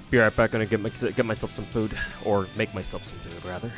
Be right back. Gonna get myself some food, or make myself some food rather.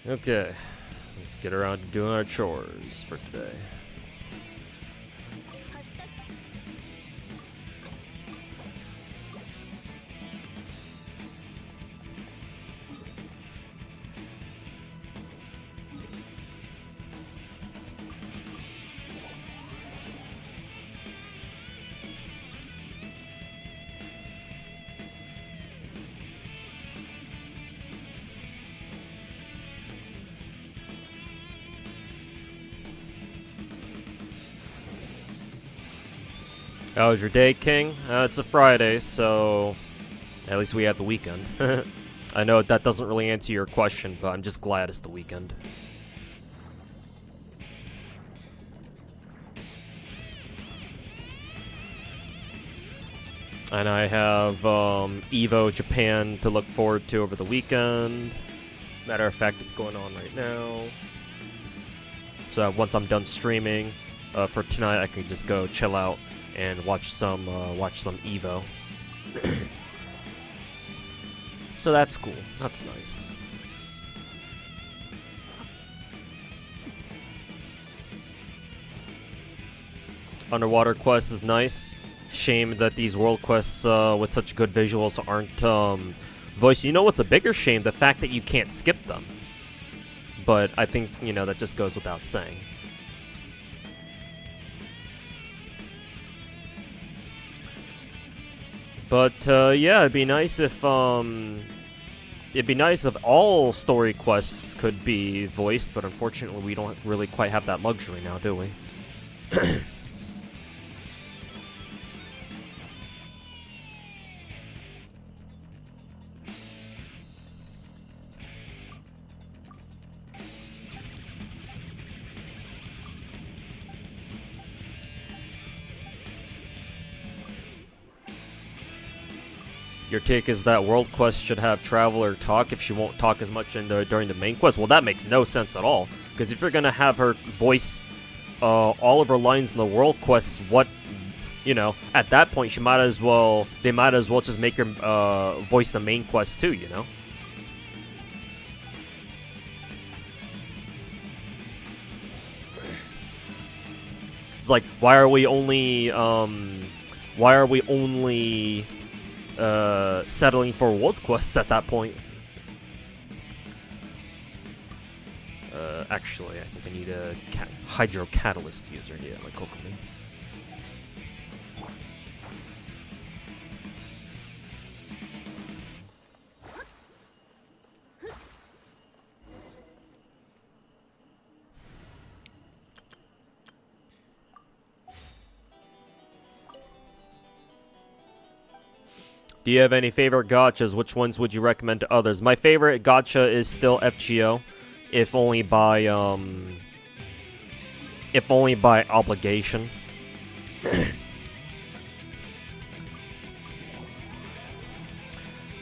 Okay, let's get around to doing our chores for today. How was your day, King? It's a Friday, so at least we have the weekend. I know that doesn't really answer your question, but I'm just glad it's the weekend. And I have EVO Japan to look forward to over the weekend. Matter of fact, it's going on right now. So once I'm done streaming for tonight, I can just go chill out and watch some EVO. So that's cool. That's nice. Underwater quest is nice. Shame that these world quests with such good visuals aren't voiced. You know what's a bigger shame? The fact that you can't skip them. But I think, you know, that just goes without saying. But yeah, it'd be nice if all story quests could be voiced, but unfortunately we don't really quite have that luxury now, do we? Your take is that world quest should have Traveler talk if she won't talk as much during the main quest. Well, that makes no sense at all. Because if you're going to have her voice all of her lines in the world quests, at that point, they might as well just make her voice the main quest too, you know? It's like, why are we only settling for world quests at that point? Actually, I think I need a Hydro Catalyst user here, like Kokomi. Do you have any favorite gachas? Which ones would you recommend to others? My favorite gacha is still FGO, if only by obligation.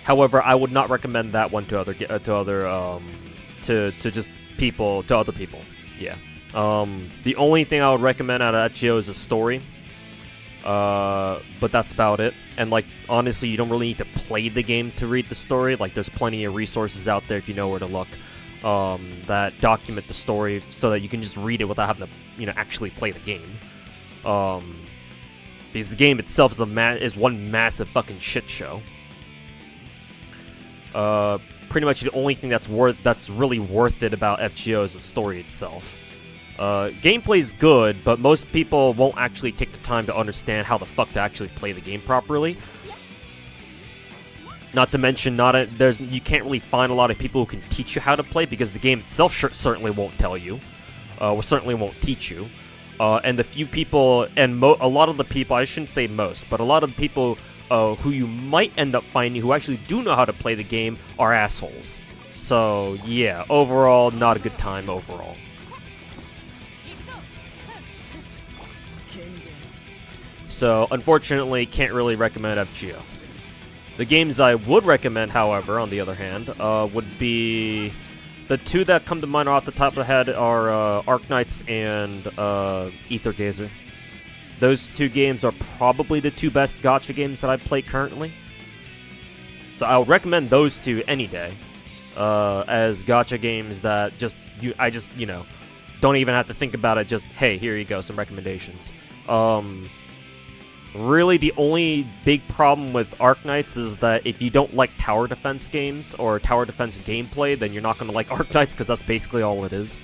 However, I would not recommend that one to other to just people, to other people. Yeah. The only thing I would recommend out of FGO is a story. But that's about it. And like, honestly, you don't really need to play the game to read the story. Like, there's plenty of resources out there if you know where to look, that document the story so that you can just read it without having to, you know, actually play the game. Because the game itself is one massive fucking shit show. Pretty much the only thing that's really worth it about FGO is the story itself. Gameplay's good, but most people won't actually take the time to understand how the fuck to actually play the game properly. Not to mention, you can't really find a lot of people who can teach you how to play, because the game itself certainly won't tell you, or certainly won't teach you. And the few people, and a lot of the people, I shouldn't say most, but a lot of the people who you might end up finding who actually do know how to play the game are assholes. So yeah, overall, not a good time overall. So, unfortunately, can't really recommend FGO. The games I would recommend, however, on the other hand, would be... The two that come to mind off the top of the head are Arknights and Aether Gazer. Those two games are probably the two best gacha games that I play currently. So I would recommend those two any day, as gacha games that I just, you know, don't even have to think about it, just, hey, here you go, some recommendations. Really, the only big problem with Arknights is that if you don't like tower defense games or tower defense gameplay, then you're not going to like Arknights, because that's basically all it is.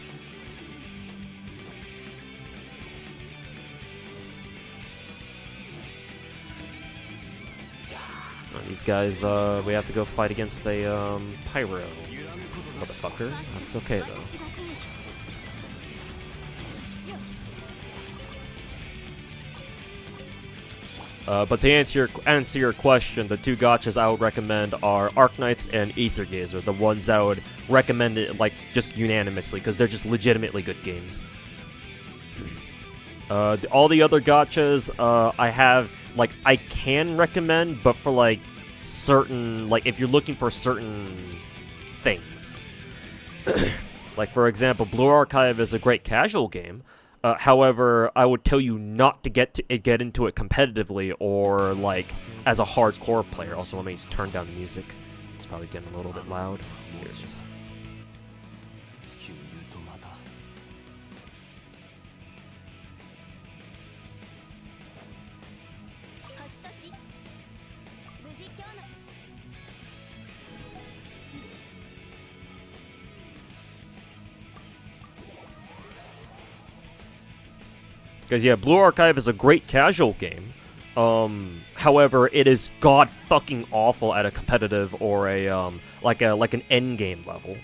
Oh, these guys, we have to go fight against a pyro motherfucker. That's okay, though. But to answer your question, the two gachas I would recommend are Arknights and Aether Gazer, the ones that I would recommend it, like, just unanimously, because they're just legitimately good games. All the other gachas, I can recommend, but for, like, certain, like, if you're looking for certain things. Like, for example, Blue Archive is a great casual game. However, I would tell you not to get into it competitively or, like, as a hardcore player. Also, let me turn down the music. It's probably getting a little bit loud. Here it is. Because, yeah, Blue Archive is a great casual game. However, it is god-fucking awful at a competitive or a, like an endgame level.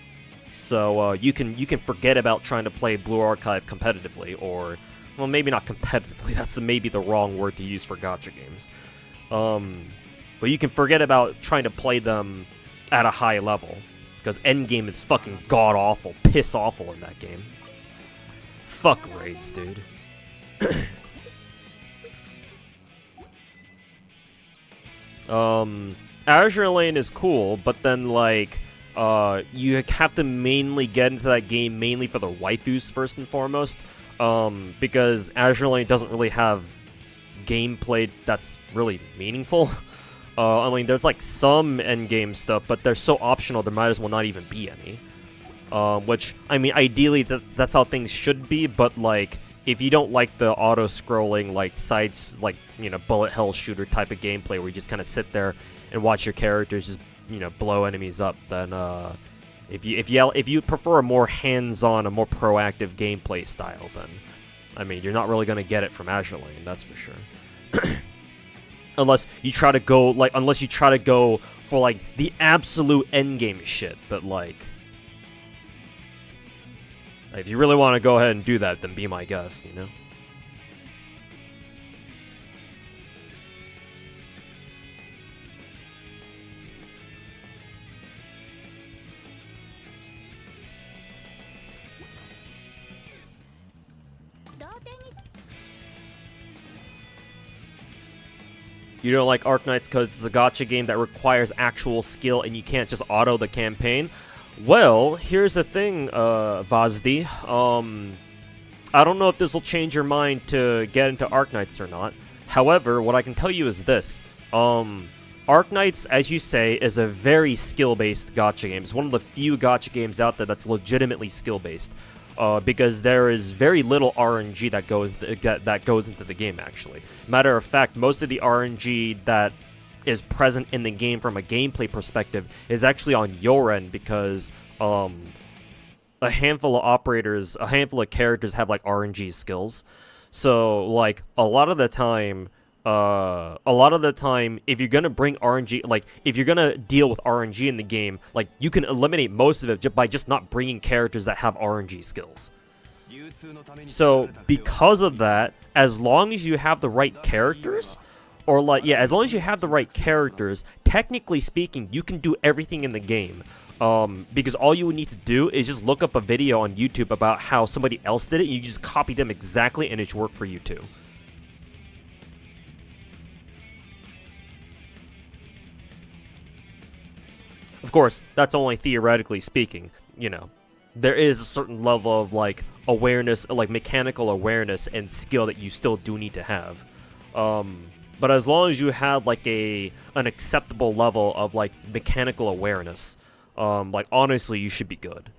So, you can forget about trying to play Blue Archive competitively, or, well, maybe not competitively, that's maybe the wrong word to use for gacha games. But you can forget about trying to play them at a high level, because endgame is fucking god-awful, piss-awful in that game. Fuck raids, dude. Azure Lane is cool, but then, like, you have to mainly get into that game mainly for the waifus first and foremost, because Azure Lane doesn't really have gameplay that's really meaningful. I mean, there's, like, some endgame stuff, but they're so optional there might as well not even be any. Which, I mean, ideally, that's how things should be, but, like, if you don't like the auto-scrolling, like, sides, like, you know, bullet hell shooter type of gameplay where you just kind of sit there and watch your characters just, you know, blow enemies up, then, if you prefer a more hands-on, a more proactive gameplay style, then, I mean, you're not really going to get it from Azure Lane, that's for sure. Unless you try to go for, like, the absolute endgame shit, but, like, if you really want to go ahead and do that, then be my guest, you know? You don't like Arknights because it's a gacha game that requires actual skill and you can't just auto the campaign? Well, here's the thing, Vazdi. I don't know if this will change your mind to get into Arknights or not. However, what I can tell you is this. Arknights, as you say, is a very skill-based gacha game. It's one of the few gacha games out there that's legitimately skill-based. Because there is very little RNG that goes into the game, actually. Matter of fact, most of the RNG that is present in the game from a gameplay perspective is actually on your end, because a handful of characters have like RNG skills. So like a lot of the time, if you're gonna bring RNG, like if you're gonna deal with RNG in the game, like you can eliminate most of it by just not bringing characters that have RNG skills. So because of that, as long as you have the right characters, or like, yeah, as long as you have the right characters, technically speaking, you can do everything in the game. Because all you would need to do is just look up a video on YouTube about how somebody else did it, and you just copy them exactly, and it should work for you too. Of course, that's only theoretically speaking, you know. There is a certain level of, like, awareness, like, mechanical awareness and skill that you still do need to have. But as long as you have, like, an acceptable level of, like, mechanical awareness, like, honestly, you should be good.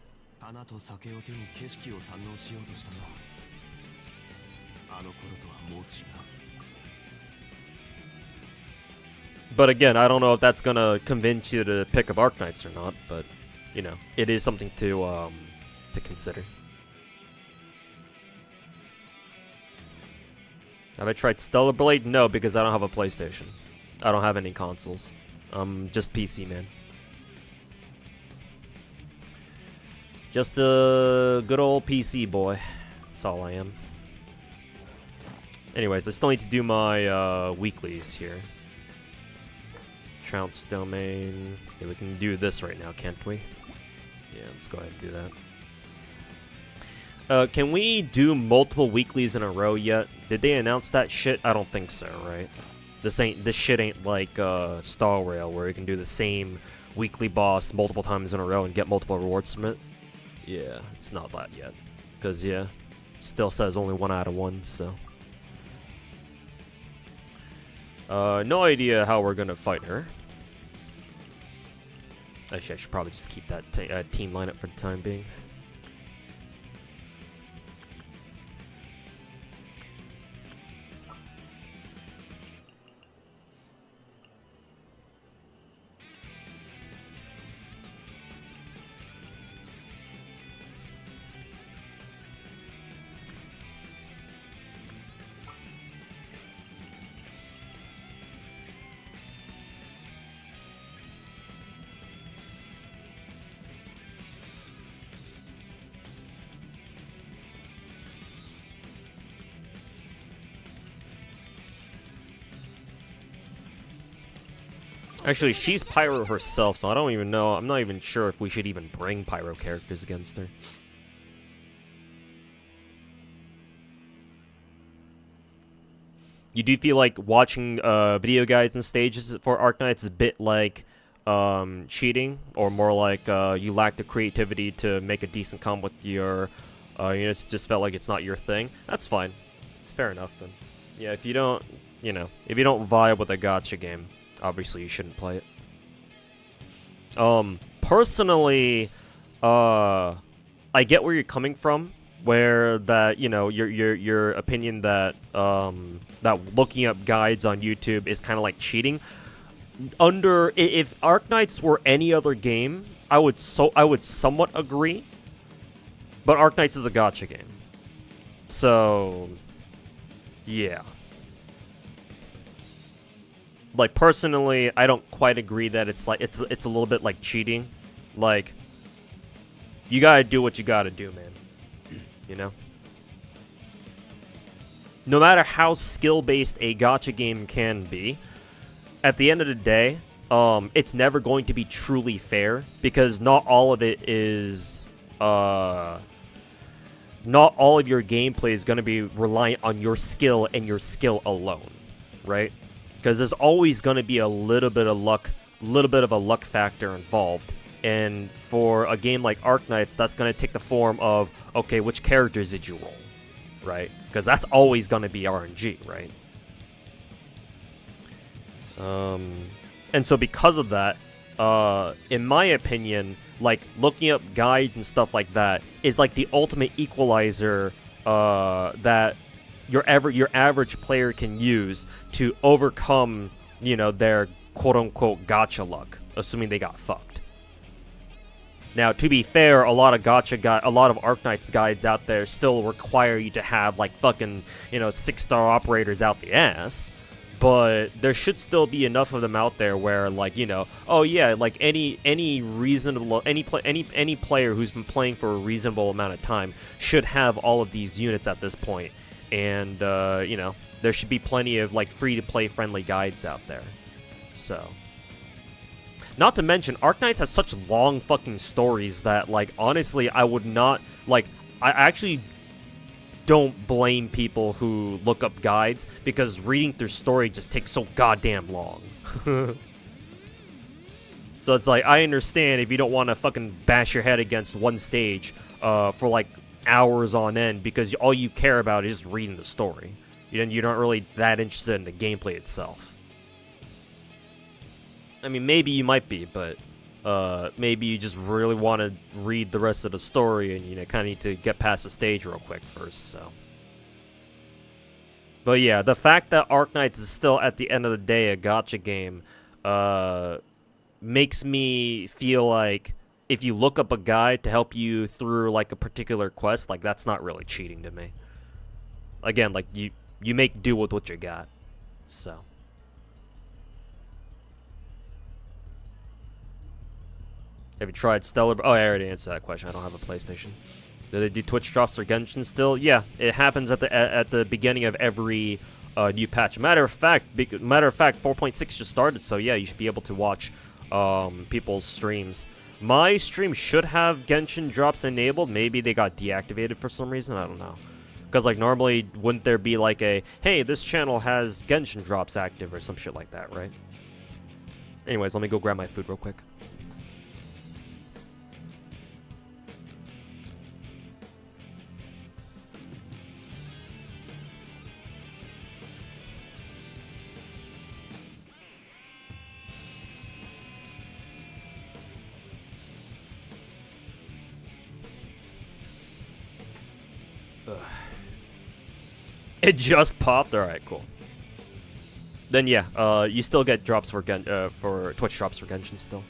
But again, I don't know if that's gonna convince you to pick up Arknights or not, but, you know, it is something to consider. Have I tried Stellar Blade? No, because I don't have a PlayStation. I don't have any consoles. I'm just PC, man. Just a good old PC boy. That's all I am. Anyways, I still need to do my weeklies here. Trounce domain. Okay, we can do this right now, can't we? Yeah, let's go ahead and do that. Can we do multiple weeklies in a row yet? Did they announce that shit? I don't think so, right? This shit ain't like Star Rail, where you can do the same weekly boss multiple times in a row and get multiple rewards from it. Yeah, it's not that yet. Because, yeah, still says only 1 out of 1, so. No idea how we're gonna fight her. Actually, I should probably just keep that team lineup for the time being. Actually, she's Pyro herself, so I don't even know. I'm not even sure if we should even bring Pyro characters against her. You do feel like watching video guides and stages for Arknights is a bit like cheating, or more like you lack the creativity to make a decent comp with your units, just felt like it's not your thing? That's fine. Fair enough, then. Yeah, if you don't, you know, if you don't vibe with a gacha game, obviously you shouldn't play it. Personally, I get where you're coming from, where that, you know, your opinion that that looking up guides on YouTube is kind of like cheating. If Arknights were any other game, I would somewhat agree, but Arknights is a gacha game, so yeah. Like, personally, I don't quite agree that it's like it's a little bit like cheating. Like, you gotta do what you gotta do, man. You know? No matter how skill-based a gacha game can be, at the end of the day, it's never going to be truly fair, because not all of it is, not all of your gameplay is going to be reliant on your skill and your skill alone, right? Because there's always going to be a little bit of luck factor involved And for a game like Arknights, that's going to take the form of, okay, which characters did you roll, right? Because that's always going to be RNG, right? And so because of that, in my opinion, like, looking up guides and stuff like that is like the ultimate equalizer that your average player can use to overcome, you know, their quote-unquote gacha luck, assuming they got fucked. Now, to be fair, a lot of Arknights guides out there still require you to have, like, fucking, you know, 6-star operators out the ass. But there should still be enough of them out there where, like, you know, oh yeah, like any player who's been playing for a reasonable amount of time should have all of these units at this point. And you know, there should be plenty of, like, free-to-play friendly guides out there. So, not to mention, Arknights has such long fucking stories that, like, honestly, I would not, like, I actually don't blame people who look up guides, because reading through story just takes so goddamn long. So it's like, I understand if you don't want to fucking bash your head against one stage for like hours on end, because all you care about is reading the story. You're not really that interested in the gameplay itself. I mean, maybe you might be, but maybe you just really want to read the rest of the story, and, you know, kind of need to get past the stage real quick first, so. But yeah, the fact that Arknights is still, at the end of the day, a gacha game, makes me feel like if you look up a guide to help you through, like, a particular quest, like, that's not really cheating to me. Again, like, you make do with what you got, so. Have you tried Stellar? Oh, I already answered that question. I don't have a PlayStation. Do they do Twitch drops for Genshin still? Yeah, it happens at the beginning of every new patch. Matter of fact, 4.6 just started, so yeah, you should be able to watch people's streams. My stream should have Genshin drops enabled. Maybe they got deactivated for some reason. I don't know. Because, like, normally, wouldn't there be like a, hey, this channel has Genshin drops active or some shit like that, right? Anyways, let me go grab my food real quick. It just popped? Alright, cool. Then yeah, you still get drops for Twitch drops for Genshin still.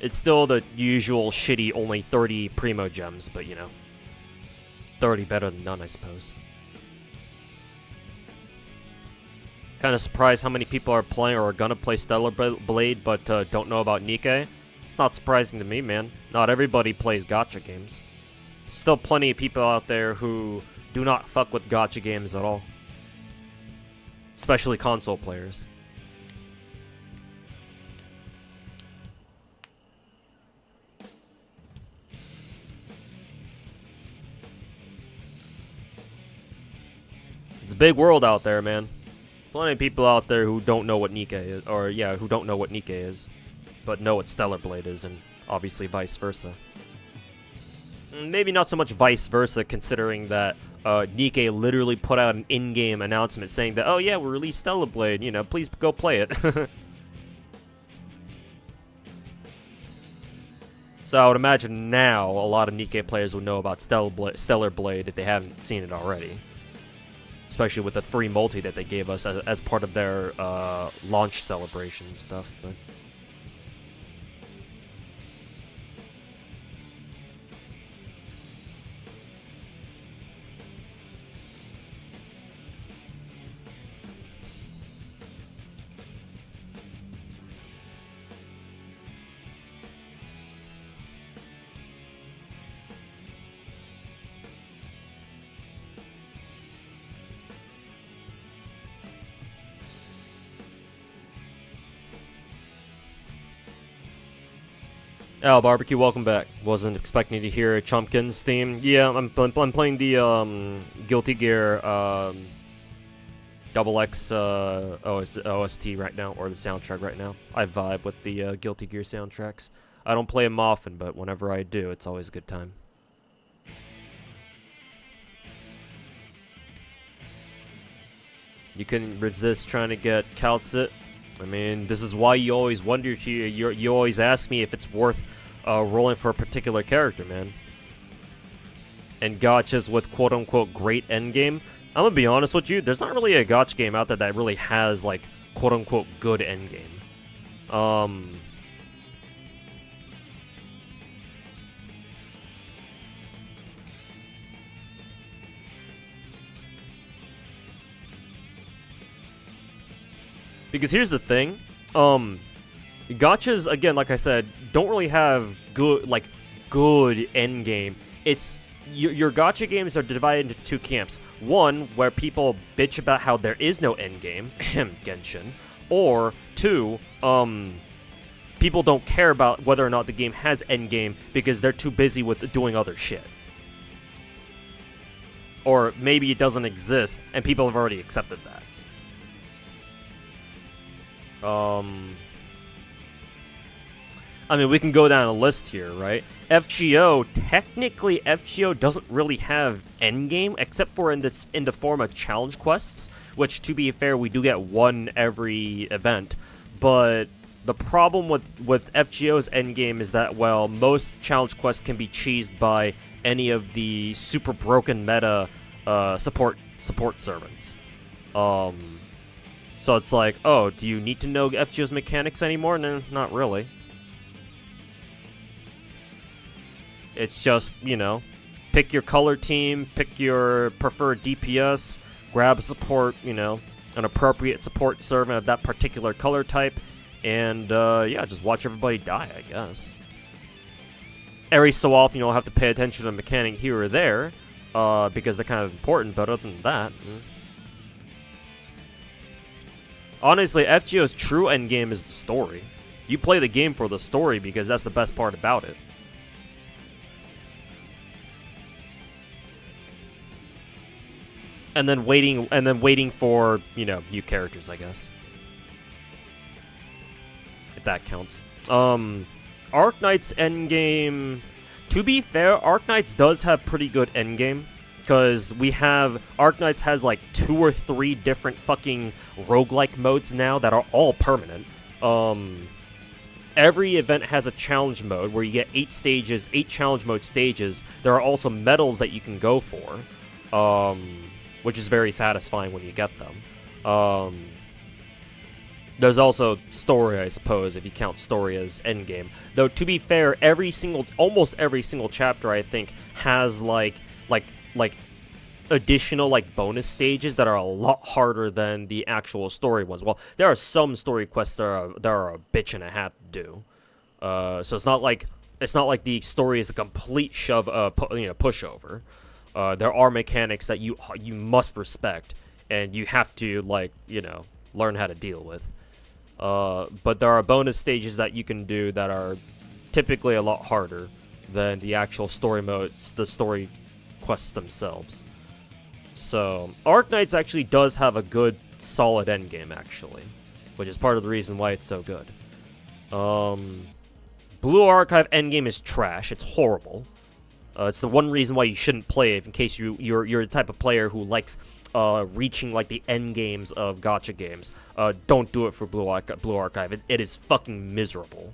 It's still the usual shitty only 30 primo gems, but, you know, 30 better than none, I suppose. Kind of surprised how many people are playing or are gonna play Stellar Blade but don't know about Nikke. It's not surprising to me, man. Not everybody plays gacha games. Still plenty of people out there who do not fuck with gacha games at all. Especially console players. It's a big world out there, man. Plenty of people out there who don't know what Nikke is, or yeah, who don't know what Nikke is, but know what Stellar Blade is, and obviously vice versa. Maybe not so much vice versa, considering that Nikke literally put out an in-game announcement saying that, oh yeah, we released Stellar Blade, you know, please go play it. So I would imagine now a lot of Nikke players will know about Stellar Blade if they haven't seen it already. Especially with the free multi that they gave us as part of their launch celebration and stuff. But Al Barbecue, welcome back. Wasn't expecting to hear a Chumpkins theme. Yeah, I'm playing the Guilty Gear XX OST right now, or the soundtrack right now. I vibe with the Guilty Gear soundtracks. I don't play them often, but whenever I do, it's always a good time. You couldn't resist trying to get Calcit. I mean, this is why you always wonder, you always ask me if it's worth rolling for a particular character, man. And gachas with quote-unquote great endgame. I'm gonna be honest with you, there's not really a gacha game out there that really has, like, quote-unquote good endgame. Because here's the thing, gachas, again, like I said, don't really have good endgame. It's, your gacha games are divided into two camps. One, where people bitch about how there is no endgame, Genshin. Or, two, people don't care about whether or not the game has endgame because they're too busy with doing other shit. Or maybe it doesn't exist, and people have already accepted that. I mean, we can go down a list here, right? FGO, technically FGO doesn't really have endgame, except for in the form of challenge quests, which, to be fair, we do get one every event. But the problem with FGO's endgame is that, well, most challenge quests can be cheesed by any of the super broken meta support servants. So it's like, oh, do you need to know FGO's mechanics anymore? No, not really. It's just, you know, pick your color team, pick your preferred DPS, grab a support, you know, an appropriate support servant of that particular color type, and, yeah, just watch everybody die, I guess. Every so often you'll have to pay attention to the mechanic here or there, because they're kind of important, but other than that... Honestly, FGO's true endgame is the story. You play the game for the story because that's the best part about it. And then waiting for, you know, new characters, I guess. If that counts. Arknights endgame... To be fair, Arknights does have pretty good endgame. Because we have... Arknights has like 2 or 3 different fucking roguelike modes now that are all permanent. Every event has a challenge mode where you get 8 stages, 8 challenge mode stages. There are also medals that you can go for. Which is very satisfying when you get them. There's also story, I suppose, if you count story as endgame. Though, to be fair, almost every single chapter, I think, has, like additional, like, bonus stages that are a lot harder than the actual story ones. Well, there are some story quests that are a bitch and a half to do. So it's not like the story is a complete pushover. There are mechanics that you must respect, and you have to, like, you know, learn how to deal with. But there are bonus stages that you can do that are typically a lot harder than the actual story modes, the story quests themselves. So, Arknights actually does have a good, solid endgame, actually, which is part of the reason why it's so good. Blue Archive endgame is trash. It's horrible. It's the one reason why you shouldn't play it, in case you're the type of player who likes reaching, like, the end games of gacha games. Don't do it for Blue Archive. It is fucking miserable.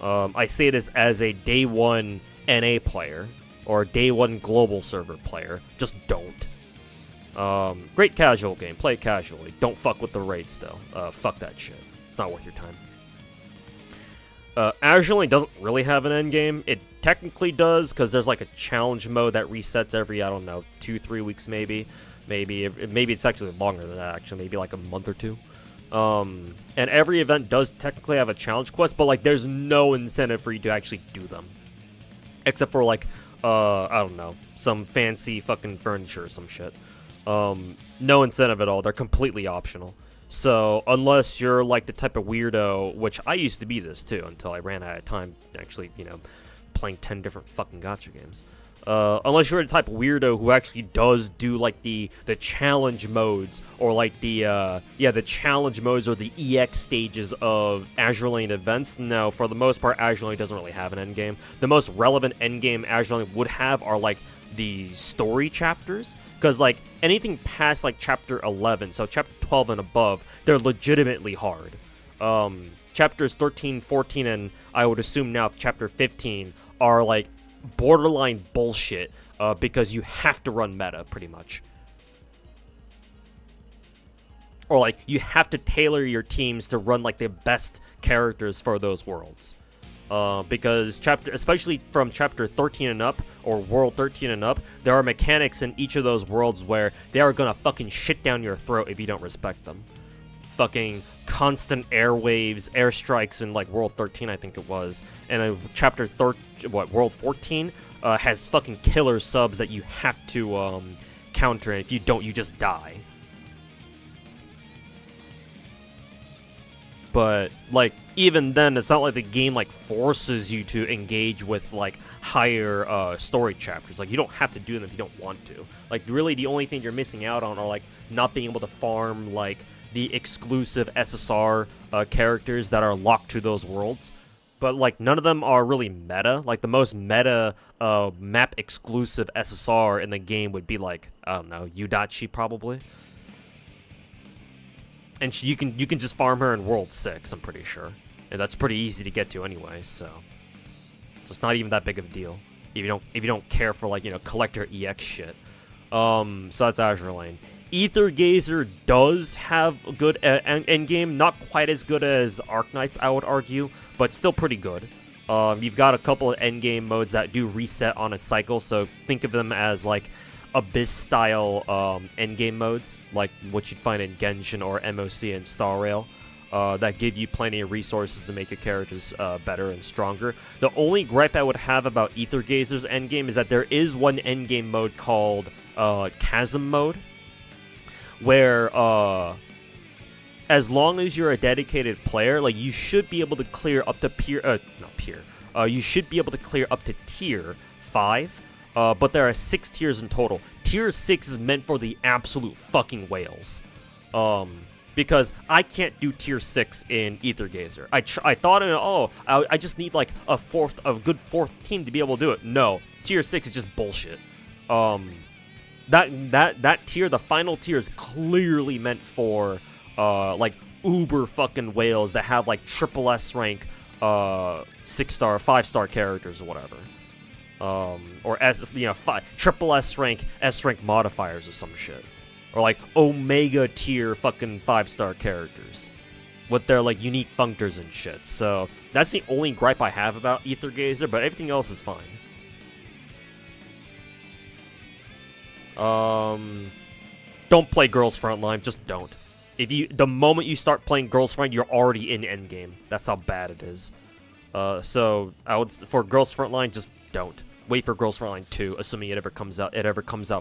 I say this as a day 1 NA player, or day 1 global server player. Just don't. Great casual game. Play it casually. Don't fuck with the raids, though. Fuck that shit. It's not worth your time. Azure doesn't really have an endgame. It technically does, because there's like a challenge mode that resets every, I don't know, 2-3 weeks maybe. Maybe it's actually longer than that, actually. Maybe like a month or 2. And every event does technically have a challenge quest, but, like, there's no incentive for you to actually do them. Except for, like, I don't know, some fancy fucking furniture or some shit. No incentive at all. They're completely optional. So, unless you're, like, the type of weirdo, which I used to be this, too, until I ran out of time, actually, you know, playing 10 different fucking gacha games. Unless you're the type of weirdo who actually does do like the challenge modes or like the challenge modes or the EX stages of Azure Lane events. No, for the most part, Azure Lane doesn't really have an endgame. The most relevant endgame Azure Lane would have are like the story chapters, because like anything past like chapter 11, so chapter 12 and above, they're legitimately hard. Chapters 13, 14, and I would assume now chapter 15 are like borderline bullshit, because you have to run meta pretty much, or like you have to tailor your teams to run like the best characters for those worlds, because especially from chapter 13 and up, or world 13 and up, there are mechanics in each of those worlds where they are gonna fucking shit down your throat if you don't respect them. Fucking constant airwaves, airstrikes in like world 13, I think it was, and world 14 has fucking killer subs that you have to counter, and if you don't, you just die. But like even then, it's not like the game like forces you to engage with like higher story chapters. Like you don't have to do them if you don't want to. Like really, the only thing you're missing out on are like not being able to farm like the exclusive SSR characters that are locked to those worlds. But like none of them are really meta. Like the most meta map exclusive SSR in the game would be like, I don't know, Yudachi probably. And you can just farm her in World 6, I'm pretty sure. And that's pretty easy to get to anyway, so it's not even that big of a deal. If you don't care for like, you know, collector EX shit. So that's Azure Lane. Ether Gazer does have a good endgame, not quite as good as Arknights, I would argue, but still pretty good. You've got a couple of endgame modes that do reset on a cycle, so think of them as like Abyss-style endgame modes, like what you'd find in Genshin or MOC and Star Rail, that give you plenty of resources to make your characters better and stronger. The only gripe I would have about Ether Gazer's endgame is that there is one endgame mode called Chasm mode, where as long as you're a dedicated player, like you should be able to clear up to you should be able to clear up to tier 5, but there are 6 tiers in total. Tier 6 is meant for the absolute fucking whales, because I can't do tier 6 in Ether Gazer. I thought, I just need like a good fourth team to be able to do it. No, tier 6 is just bullshit. That tier, the final tier, is clearly meant for like uber fucking whales that have like triple S rank 6-star, 5-star characters or whatever, or triple S rank, S rank modifiers or some shit, or like Omega tier fucking 5-star characters with their like unique functors and shit. So that's the only gripe I have about Ether Gazer, but everything else is fine. Don't play Girls Frontline, just don't. The moment you start playing Girls Frontline, you're already in endgame. That's how bad it is. So for Girls Frontline, just don't. Wait for Girls Frontline 2, assuming it ever comes out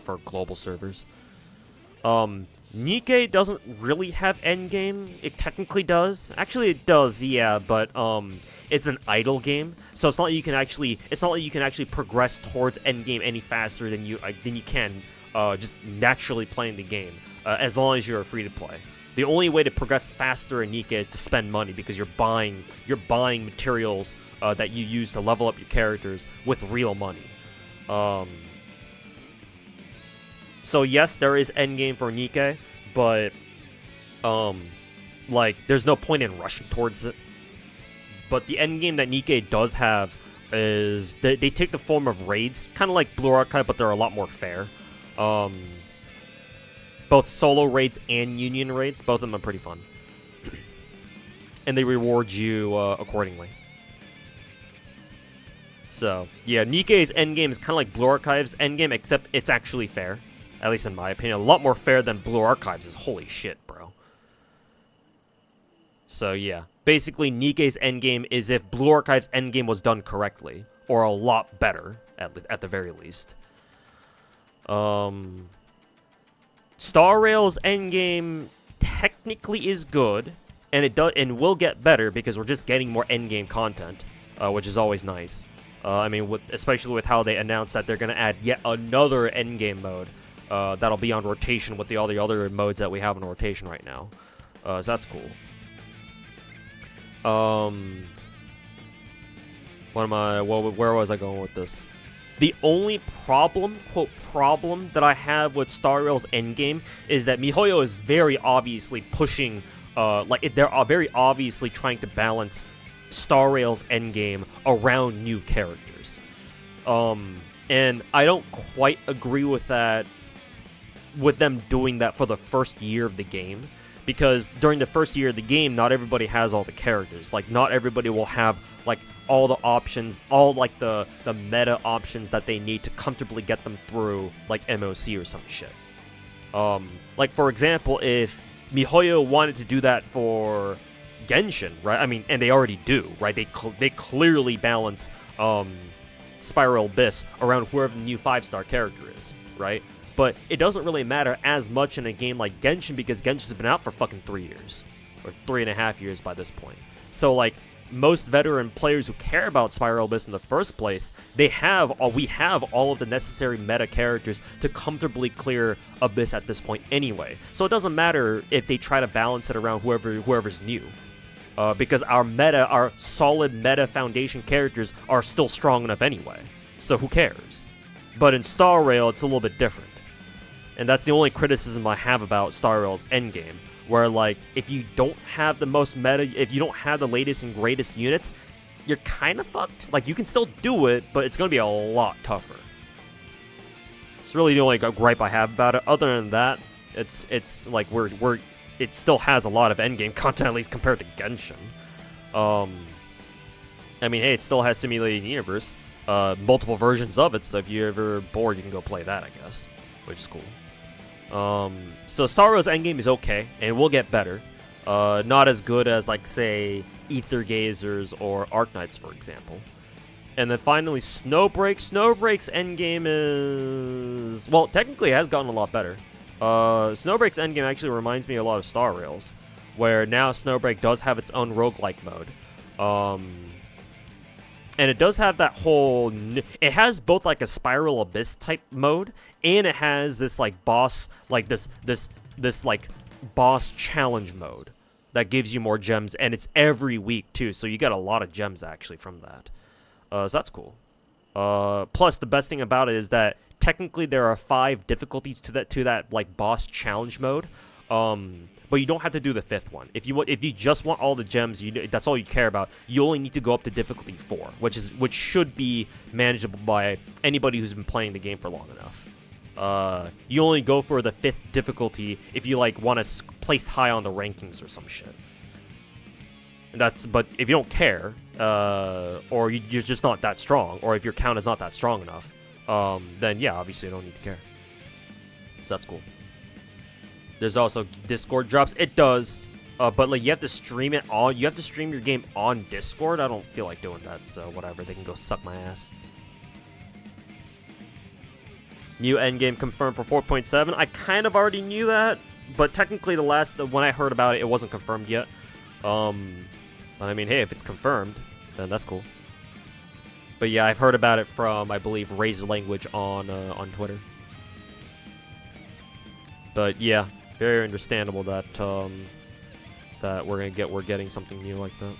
for global servers. Nikke doesn't really have endgame. It technically does. Actually, it does, yeah, but it's an idle game, so it's not like you can actually progress towards endgame any faster than you can just naturally playing the game, as long as you're free to play. The only way to progress faster in Nikke is to spend money, because you're buying materials that you use to level up your characters with real money. So yes, there is endgame for Nikke, but like there's no point in rushing towards it. But the endgame that Nikke does have is they take the form of raids, kind of like Blue Archive, but they're a lot more fair. Both solo raids and union raids, both of them are pretty fun. And they reward you accordingly. So, yeah, Nikke's endgame is kind of like Blue Archive's endgame, except it's actually fair. At least in my opinion. A lot more fair than Blue Archive's is. Holy shit, bro. So, yeah. Basically, Nikke's endgame is if Blue Archive's endgame was done correctly. Or a lot better, at the very least. Star Rail's endgame technically is good, and it will get better because we're just getting more endgame content, which is always nice. I mean, especially with how they announced that they're going to add yet another endgame mode that'll be on rotation with all the other modes that we have on rotation right now. So that's cool. Where was I going with this? The only problem, quote, problem that I have with Star Rail's endgame is that MiHoYo is very obviously pushing, they're very obviously trying to balance Star Rail's endgame around new characters. And I don't quite agree with that, with them doing that for the first year of the game. Because during the first year of the game, not everybody has all the characters. Like, not everybody will have, like, all the options, all, like, the meta options that they need to comfortably get them through, like, MOC or some shit. Like, for example, if MiHoYo wanted to do that for Genshin, right? I mean, and they already do, right? They clearly balance, Spiral Abyss around whoever the new 5-star character is, right? But it doesn't really matter as much in a game like Genshin because Genshin's been out for fucking 3 years. Or 3.5 years by this point. So, like, most veteran players who care about Spiral Abyss in the first place, we have all of the necessary meta characters to comfortably clear Abyss at this point anyway. So it doesn't matter if they try to balance it around whoever's new. Because our solid meta foundation characters are still strong enough anyway. So who cares? But in Star Rail, it's a little bit different. And that's the only criticism I have about Star Rail's endgame, where, like, if you don't have the most meta, if you don't have the latest and greatest units, you're kind of fucked. Like, you can still do it, but it's going to be a lot tougher. It's really the only gripe I have about it. Other than that, it's like it still has a lot of endgame content, at least compared to Genshin. I mean, hey, it still has simulated universe, multiple versions of it, so if you're ever bored, you can go play that, I guess, which is cool. So Star Rail's endgame is okay, and will get better. Not as good as, like, say, Ether Gazers or Arknights, for example. And then finally, Snowbreak. Snowbreak's endgame is... well, technically it has gotten a lot better. Snowbreak's endgame actually reminds me a lot of Star Rail's, where now Snowbreak does have its own roguelike mode. And it does have that whole... it has both, like, a Spiral Abyss type mode, and it has this, like, boss... like, this like, boss challenge mode that gives you more gems, and it's every week, too, so you get a lot of gems, actually, from that. So that's cool. Plus, the best thing about it is that technically there are 5 difficulties to that like, boss challenge mode. But you don't have to do the 5th one. If you just want all the gems, that's all you care about. You only need to go up to difficulty 4, which should be manageable by anybody who's been playing the game for long enough. You only go for the 5th difficulty if you, like, want to place high on the rankings or some shit. But if you don't care, or you're just not that strong, or if your count is not that strong enough, then yeah, obviously you don't need to care. So that's cool. There's also Discord drops. It does, but, like, you have to stream it on. You have to stream your game on Discord. I don't feel like doing that, so whatever. They can go suck my ass. New endgame confirmed for 4.7. I kind of already knew that, but technically when I heard about it, it wasn't confirmed yet. But I mean, hey, if it's confirmed, then that's cool. But yeah, I've heard about it from, I believe, Razor Language on Twitter. But yeah, very understandable that that we're getting something new like that.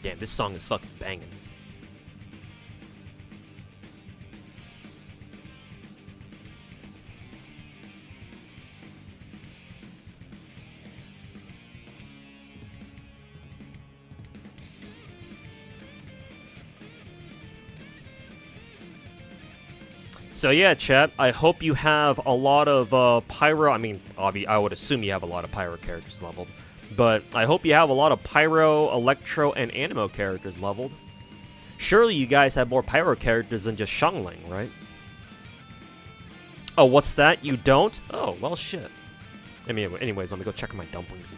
Damn, this song is fucking banging. So yeah, chat, I hope you have a lot of Pyro, I mean, I would assume you have a lot of Pyro characters leveled. But I hope you have a lot of Pyro, Electro, and Animo characters leveled. Surely you guys have more Pyro characters than just Xiangling, right? Oh, what's that? You don't? Oh, well, shit. I mean, anyways, let me go check my dumplings.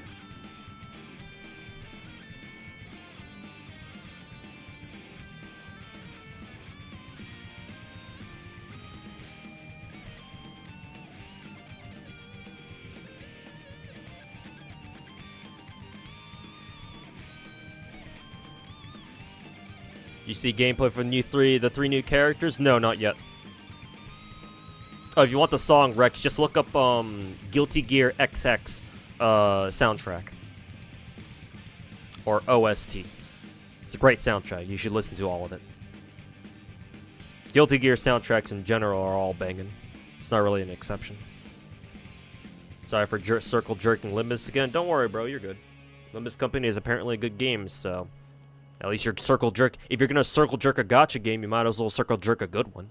You see gameplay for the three new characters? No, not yet. Oh, if you want the song, Rex, just look up Guilty Gear XX soundtrack. Or OST. It's a great soundtrack. You should listen to all of it. Guilty Gear soundtracks in general are all banging. It's not really an exception. Sorry for circle jerking Limbus again. Don't worry, bro. You're good. Limbus Company is apparently a good game, so... At least you're circle jerk. If you're gonna circle jerk a gacha game, you might as well circle jerk a good one.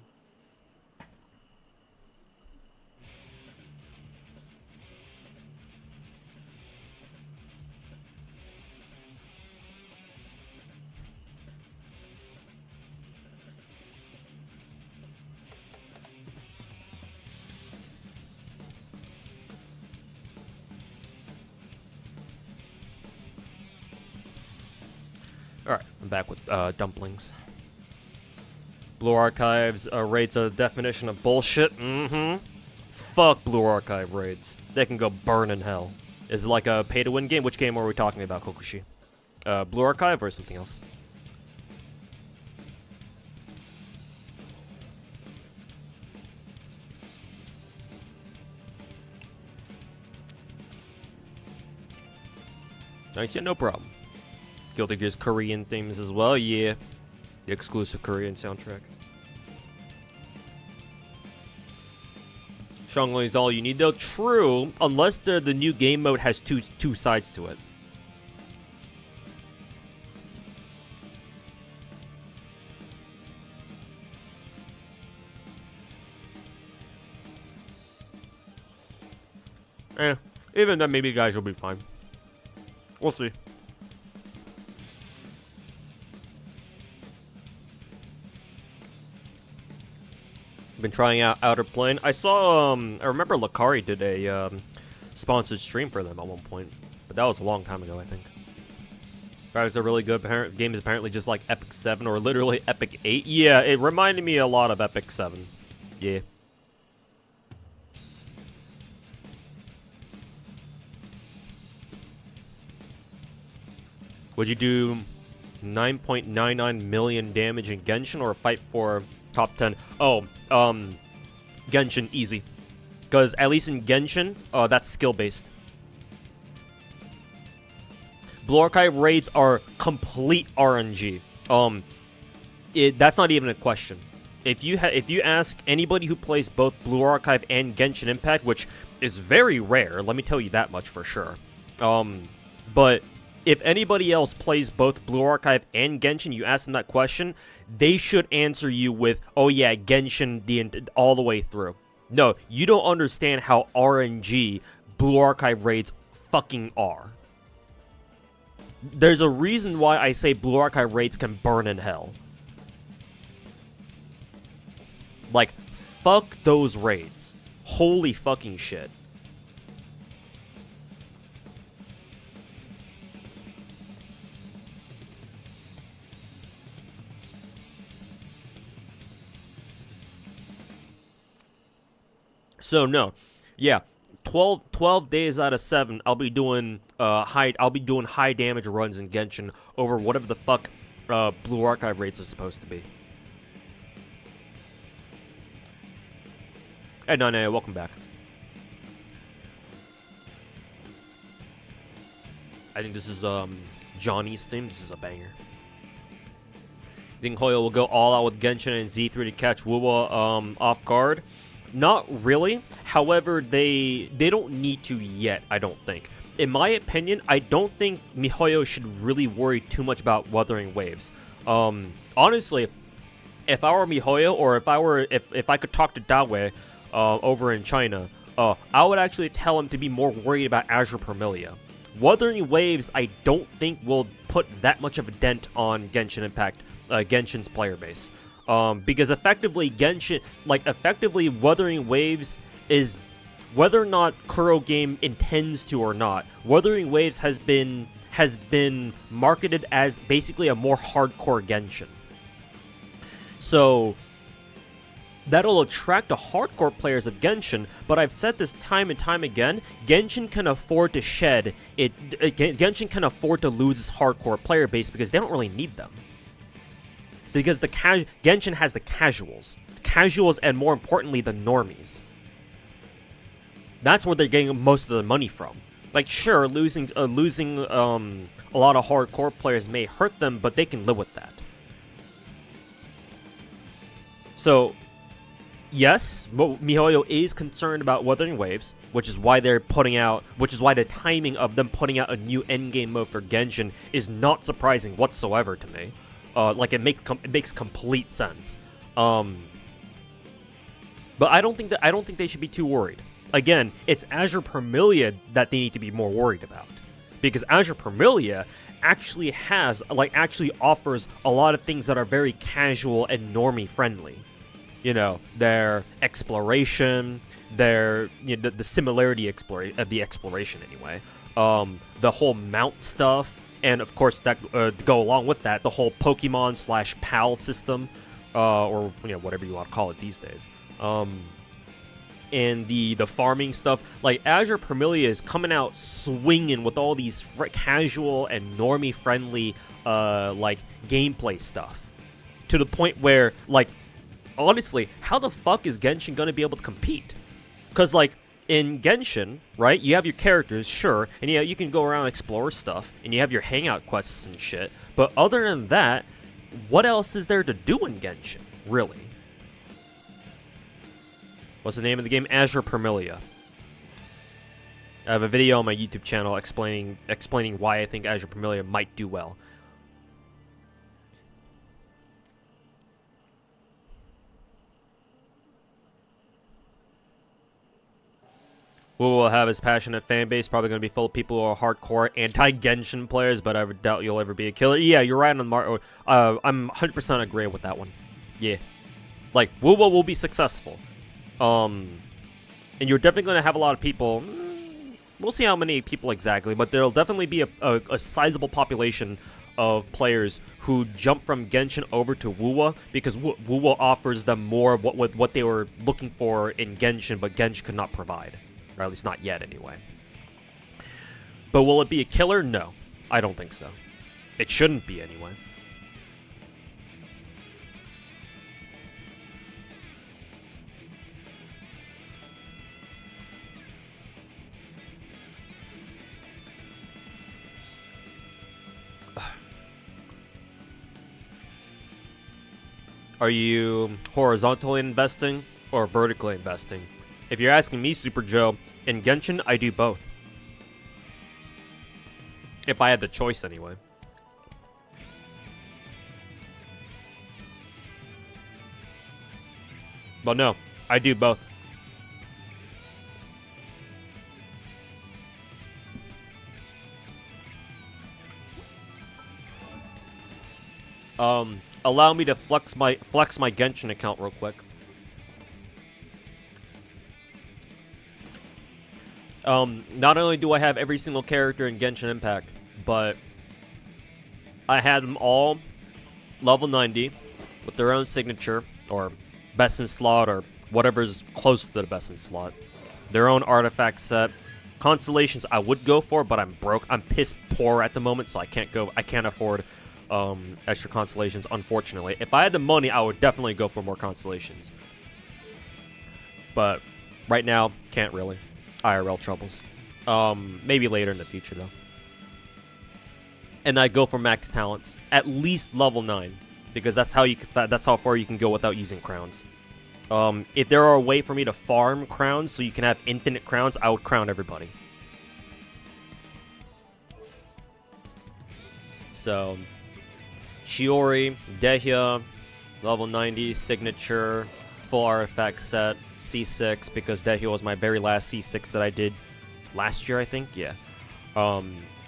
Alright, I'm back with dumplings. Blue Archives raids are the definition of bullshit. Mm-hmm. Fuck Blue Archive raids. They can go burn in hell. Is it like a pay-to-win game? Which game are we talking about, Kokushi? Blue Archive or something else? Alright, yeah, no problem. Guilty Gear's Korean themes as well, yeah. The exclusive Korean soundtrack. Shangli is all you need, though. True, unless the new game mode has two sides to it. Even then, maybe you guys will be fine. We'll see. Been trying out Outer Plane. I saw, I remember Lakari did a sponsored stream for them at one point, but that was a long time ago, I think. Guys, they're really good. Game is apparently just like Epic 7 or literally Epic 8. Yeah, it reminded me a lot of Epic 7. Yeah. Would you do 9.99 million damage in Genshin or fight for top 10? Oh, Genshin, easy. Because at least in Genshin, that's skill-based. Blue Archive raids are complete RNG. That's not even a question. If you ask anybody who plays both Blue Archive and Genshin Impact, which is very rare, let me tell you that much for sure. But if anybody else plays both Blue Archive and Genshin, you ask them that question, they should answer you with, oh yeah, Genshin all the way through. No, you don't understand how RNG Blue Archive raids fucking are. There's a reason why I say Blue Archive raids can burn in hell. Like, fuck those raids. Holy fucking shit. So no, yeah, 12 days out of 7, I'll be doing high damage runs in Genshin over whatever the fuck Blue Archive raids are supposed to be. Hey, no, welcome back. I think this is Johnny's theme. This is a banger. You think Hoyo will go all out with Genshin and Z3 to catch Wuwa off guard? Not really. However, they don't need to yet, I don't think. In my opinion, I don't think MiHoYo should really worry too much about Wuthering Waves. Honestly, if I were MiHoYo, or if I could talk to Dawei over in China, I would actually tell him to be more worried about Azure Permilia. Wuthering Waves, I don't think will put that much of a dent on Genshin Impact, Genshin's player base. Because effectively Wuthering Waves is, whether or not Kuro Game intends to or not, Wuthering Waves has been marketed as basically a more hardcore Genshin. So that'll attract the hardcore players of Genshin, but I've said this time and time again, Genshin can afford to shed it. Genshin can afford to lose its hardcore player base because they don't really need them. Because Genshin has the casuals. Casuals, and more importantly, the normies. That's where they're getting most of the money from. Like, sure, losing a lot of hardcore players may hurt them, but they can live with that. So, yes, MiHoYo is concerned about Wuthering Waves, which is why the timing of them putting out a new endgame mode for Genshin is not surprising whatsoever to me. Like, it makes complete sense. But I don't think they should be too worried. Again, it's Azure Permilia that they need to be more worried about, because Azure Permilia actually offers a lot of things that are very casual and normie friendly. You know, their exploration, the similarity of the exploration anyway. The whole mount stuff, and of course that go along with that, the whole Pokemon/PAL system, or whatever you want to call it these days. And the farming stuff, like Azure Permilia is coming out swinging with all these casual and normie friendly like gameplay stuff, to the point where, like, honestly, how the fuck is Genshin gonna be able to compete? Because, like, in Genshin, right, you have your characters, sure, and yeah, you can go around and explore stuff, and you have your hangout quests and shit, but other than that, what else is there to do in Genshin, really? What's the name of the game? Azure Permilia. I have a video on my YouTube channel explaining why I think Azure Permilia might do well. We will have his passionate fan base, probably going to be full of people who are hardcore anti-Genshin players, but I doubt you'll ever be a killer. Yeah, you're right on the I'm 100% agree with that one. Yeah. Like, Wuwa will be successful. And you're definitely going to have a lot of people. We'll see how many people exactly, but there'll definitely be a sizable population of players who jump from Genshin over to Wuwa, because Wuwa offers them more of what they were looking for in Genshin, but Genshin could not provide. Or at least not yet, anyway. But will it be a killer? No. I don't think so. It shouldn't be, anyway. Are you horizontally investing or vertically investing? If you're asking me, Super Joe, in Genshin, I do both. If I had the choice, anyway. But no, I do both. Allow me to flex my Genshin account real quick. Not only do I have every single character in Genshin Impact, but I had them all level 90 with their own signature, or best in slot, or whatever's close to the best in slot. Their own artifact set. Constellations I would go for, but I'm broke. I'm piss poor at the moment, so I can't afford extra constellations, unfortunately. If I had the money, I would definitely go for more constellations. But right now, can't really. IRL troubles. Maybe later in the future, though. And I go for max talents, at least level 9, because that's how far you can go without using crowns. If there are a way for me to farm crowns so you can have infinite crowns, I would crown everybody. So, Shiori, Dehya, level 90, signature, full artifact set, C6, because Dehya was my very last C6 that I did last year, I think. Yeah.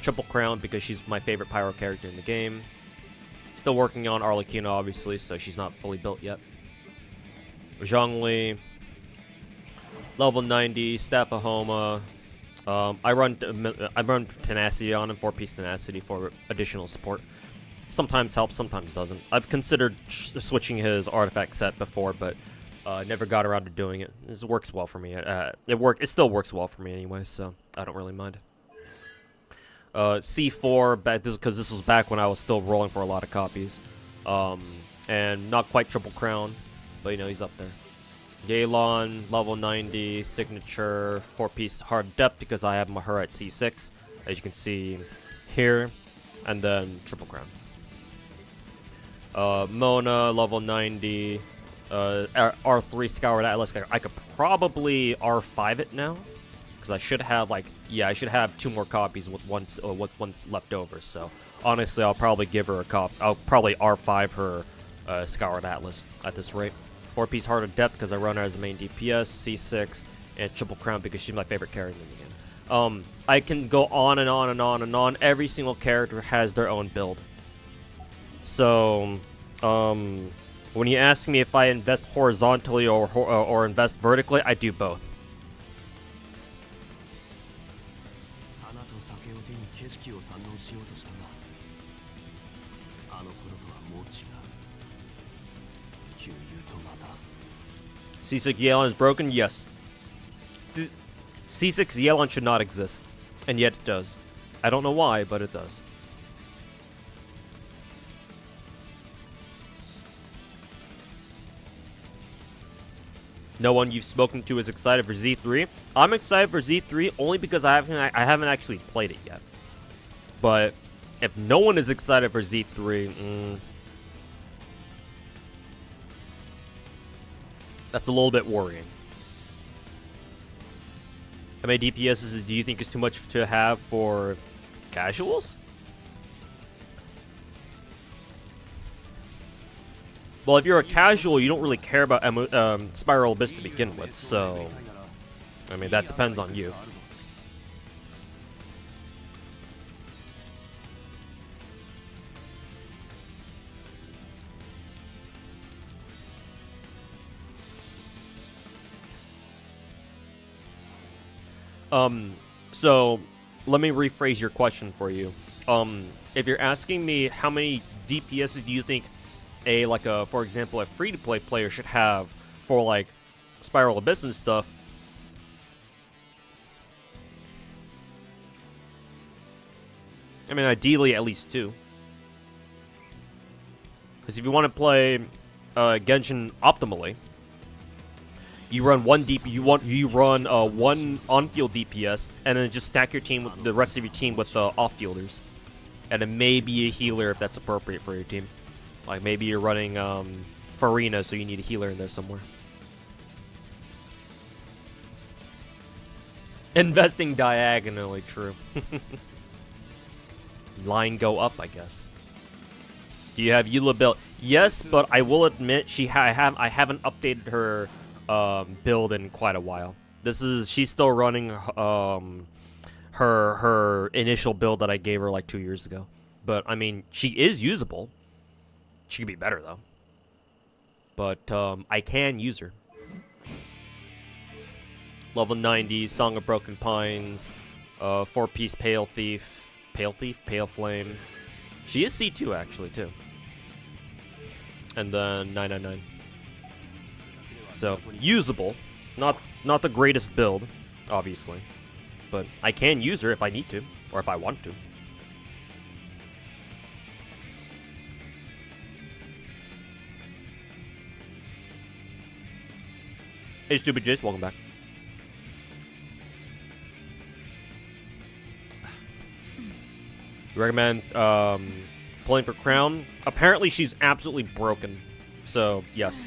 Triple crown, because she's my favorite pyro character in the game. Still working on Arlecchino, obviously, so she's not fully built yet. Zhongli, level 90, Staff of Homa. I run Tenacity on him, 4-piece Tenacity for additional support. Sometimes helps, sometimes doesn't. I've considered switching his artifact set before, but never got around to doing it. It works well for me. It still works well for me anyway, so I don't really mind. C4, because this was back when I was still rolling for a lot of copies. and not quite triple crown, but you know, he's up there. Yelan, level 90, signature, 4-piece hard depth because I have her at C6, as you can see here, and then triple crown. Mona, level 90, R3 Scoured Atlas. I could probably R5 it now, because I should have like, yeah, I should have 2 more copies with once left over. So honestly, I'll probably give her a cop. I'll probably R5 her Scoured Atlas at this rate. 4-piece Heart of Depth because I run her as a main DPS, C6, and triple crown because she's my favorite character in the game. I can go on and on and on and on. Every single character has their own build. So, when you ask me if I invest horizontally or invest vertically, I do both. C6 Yelan is broken? Yes. C6 Yelan should not exist. And yet it does. I don't know why, but it does. No one you've spoken to is excited for Z3. I'm excited for Z3 only because I haven't actually played it yet. But if no one is excited for Z3, that's a little bit worrying. How many DPSs do you think is too much to have for casuals? Well, if you're a casual, you don't really care about Spiral Abyss to begin with, so I mean, that depends on you. So let me rephrase your question for you. If you're asking me how many DPSs do you think for example, a free-to-play player should have for, like, Spiral Abyss and stuff, I mean, ideally at least 2. Because if you want to play Genshin optimally, you run one one on-field DPS, and then just stack your team with the rest of your team with off-fielders, and then maybe a healer if that's appropriate for your team. Like maybe you're running Farina, so you need a healer in there somewhere. Investing diagonally, true. Line go up, I guess. Do you have Eula built? Yes, but I will admit I haven't updated her build in quite a while. She's still running her initial build that I gave her like 2 years ago. But I mean, she is usable. She could be better though. But I can use her. Level 90, Song of Broken Pines, 4-piece Pale Thief, Pale Flame. She is C2 actually too. And then 999. So usable, not the greatest build, obviously, but I can use her if I need to or if I want to. Hey, Stupid Jace, welcome back. You recommend playing for Crown? Apparently, she's absolutely broken. So, yes.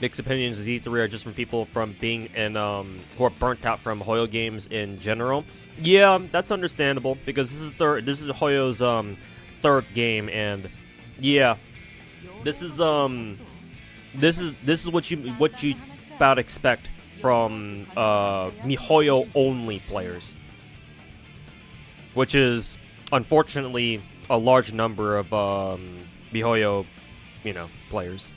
Mixed opinions of Z3 are just from people from being in who are burnt out from Hoyo games in general. Yeah, that's understandable because this is Hoyo's third game, and yeah, this is what you about expect from MiHoYo only players, which is unfortunately a large number of MiHoYo, players.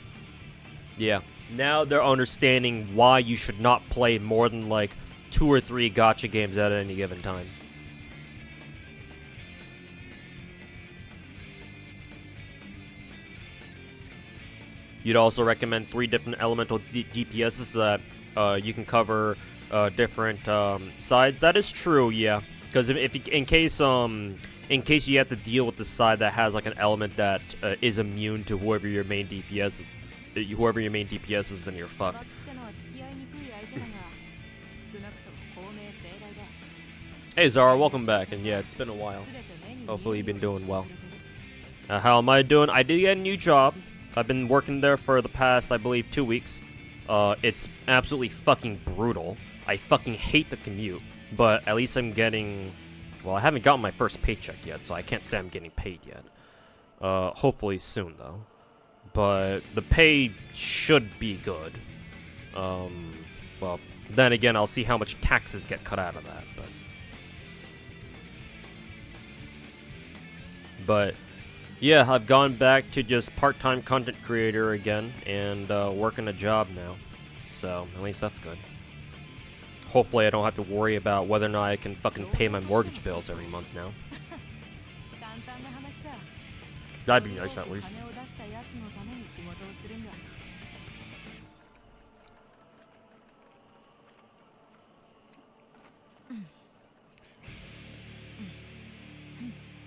Yeah. Now they're understanding why you should not play more than like 2 or 3 gacha games at any given time. You'd also recommend 3 different elemental DPSs so that you can cover different sides. That is true, yeah. Because in case you have to deal with the side that has like an element that is immune to whoever your main DPS is, then you're fucked. Hey Zara, welcome back, and yeah, it's been a while. Hopefully you've been doing well. How am I doing? I did get a new job. I've been working there for the past, I believe, 2 weeks. It's absolutely fucking brutal. I fucking hate the commute, but at least I'm getting... Well, I haven't gotten my first paycheck yet, so I can't say I'm getting paid yet. Hopefully soon, though. But the pay should be good. Well, then again, I'll see how much taxes get cut out of that, But yeah, I've gone back to just part-time content creator again, and working a job now. So, at least that's good. Hopefully I don't have to worry about whether or not I can fucking pay my mortgage bills every month now. That'd be nice, at least.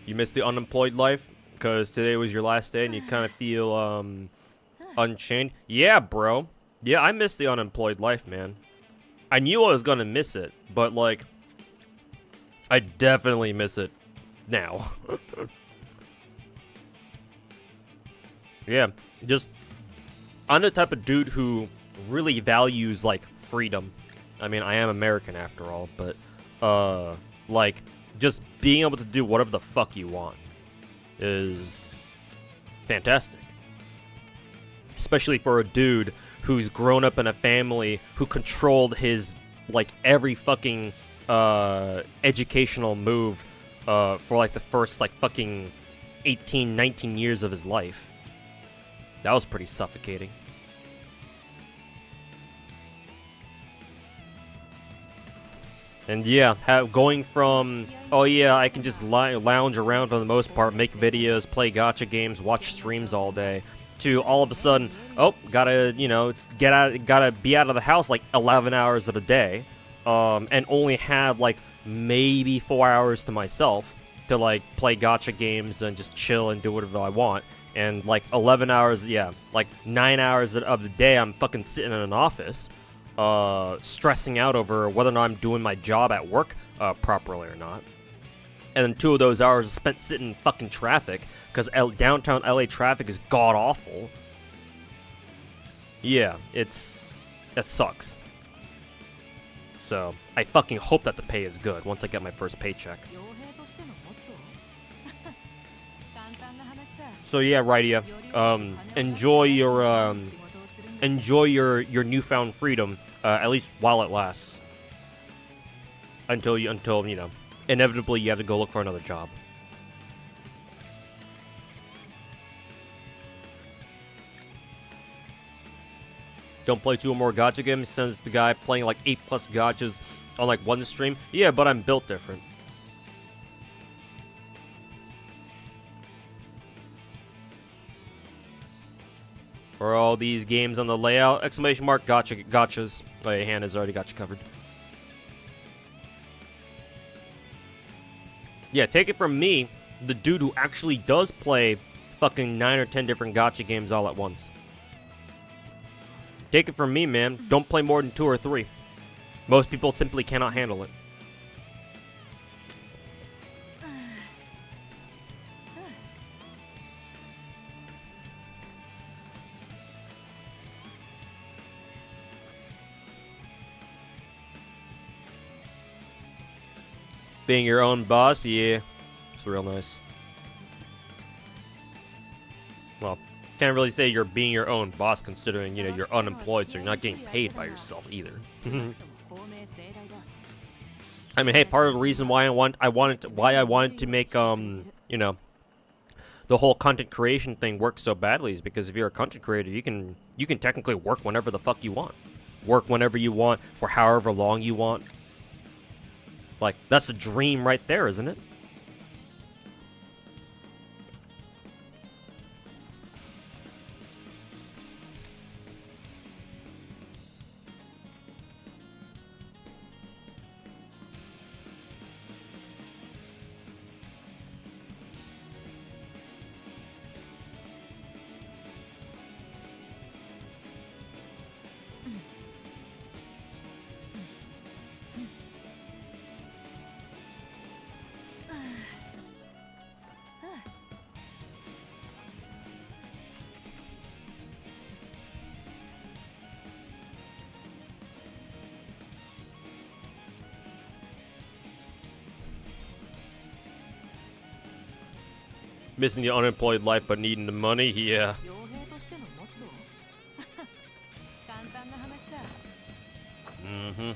You missed the unemployed life? Because today was your last day and you kind of feel, unchained? Yeah, bro. Yeah, I missed the unemployed life, man. I knew I was gonna miss it, but, like, I definitely miss it now. Yeah, just, I'm the type of dude who really values, like, freedom. I mean, I am American after all, but, like, just being able to do whatever the fuck you want is fantastic. Especially for a dude who's grown up in a family who controlled his, like, every fucking, educational move, for, like, the first, like, fucking 18, 19 years of his life. That was pretty suffocating. And yeah, going from, oh yeah, I can just lounge around for the most part, make videos, play gacha games, watch streams all day, to all of a sudden, oh, gotta, you know, gotta be out of the house like 11 hours of the day, and only have like maybe 4 hours to myself to like play gacha games and just chill and do whatever I want. And like 11 hours, yeah, like 9 hours of the day I'm fucking sitting in an office, stressing out over whether or not I'm doing my job at work properly or not. And then 2 of those hours spent sitting in fucking traffic, because downtown LA traffic is god-awful. Yeah, that sucks. So, I fucking hope that the pay is good once I get my first paycheck. So yeah, Rydia, enjoy your newfound freedom, at least while it lasts. Until you know, inevitably you have to go look for another job. Don't play 2 or more gacha games, since the guy playing like 8+ gachas on like one stream. Yeah, but I'm built different. For all these games on the layout, exclamation mark, gachas. Oh yeah, Hannah's already got you covered. Yeah, take it from me, the dude who actually does play fucking 9 or 10 different gacha games all at once. Take it from me, man. Don't play more than 2 or 3. Most people simply cannot handle it. Being your own boss, yeah, it's real nice. Well, can't really say you're being your own boss, considering, you know, you're unemployed, so you're not getting paid by yourself either. I mean, hey, part of the reason why I wanted to make you know, the whole content creation thing work so badly is because if you're a content creator, you can technically work whenever the fuck you want, work whenever you want for however long you want. Like, that's a dream right there, isn't it? Missing the unemployed life but needing the money, yeah. Mm-hmm.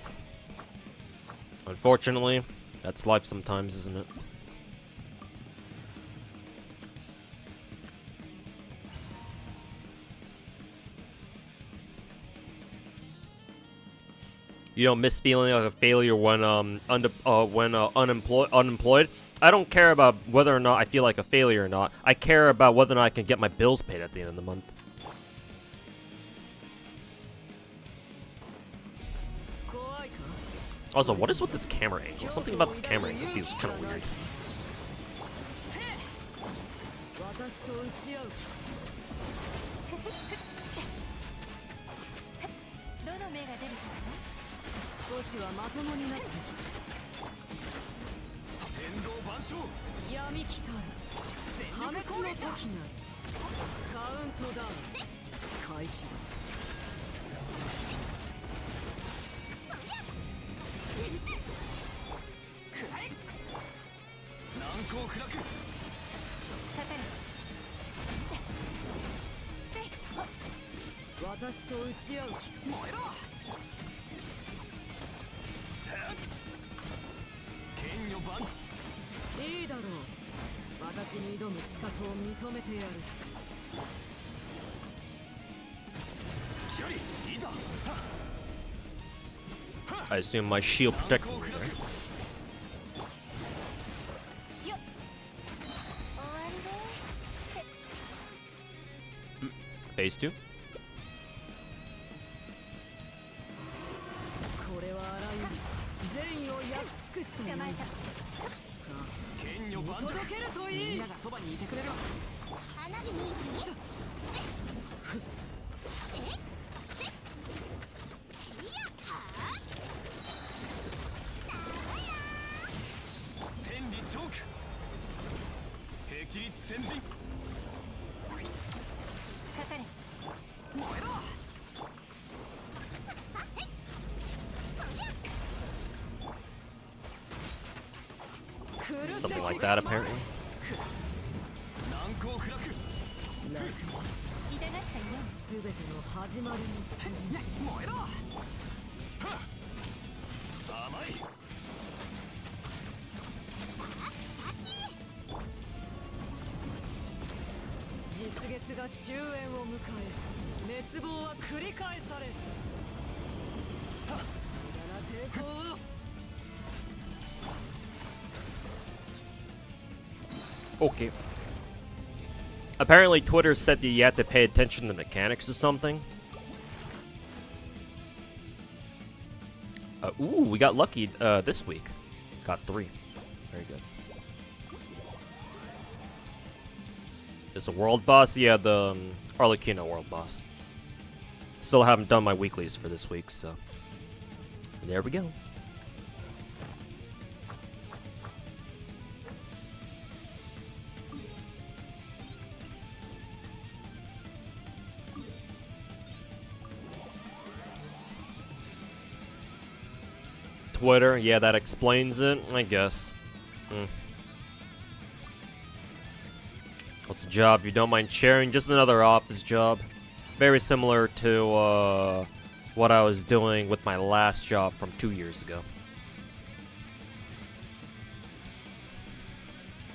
Unfortunately, that's life sometimes, isn't it? You don't miss feeling like a failure when unemployed. I don't care about whether or not I feel like a failure or not. I care about whether or not I can get my bills paid at the end of the month. Also, what is with this camera angle? Something about this camera angle feels kind of weird. I assume my shield protected me, right? Phase 2. Something like that, apparently. Okay. Apparently Twitter said that you have to pay attention to mechanics or something. Ooh, we got lucky this week. Got 3. Very good. It's a world boss? Yeah, the Arlecchino world boss. Still haven't done my weeklies for this week, so there we go. Twitter, yeah, that explains it, I guess. What's a job you don't mind sharing? Just another office job. Very similar to what I was doing with my last job from 2 years ago.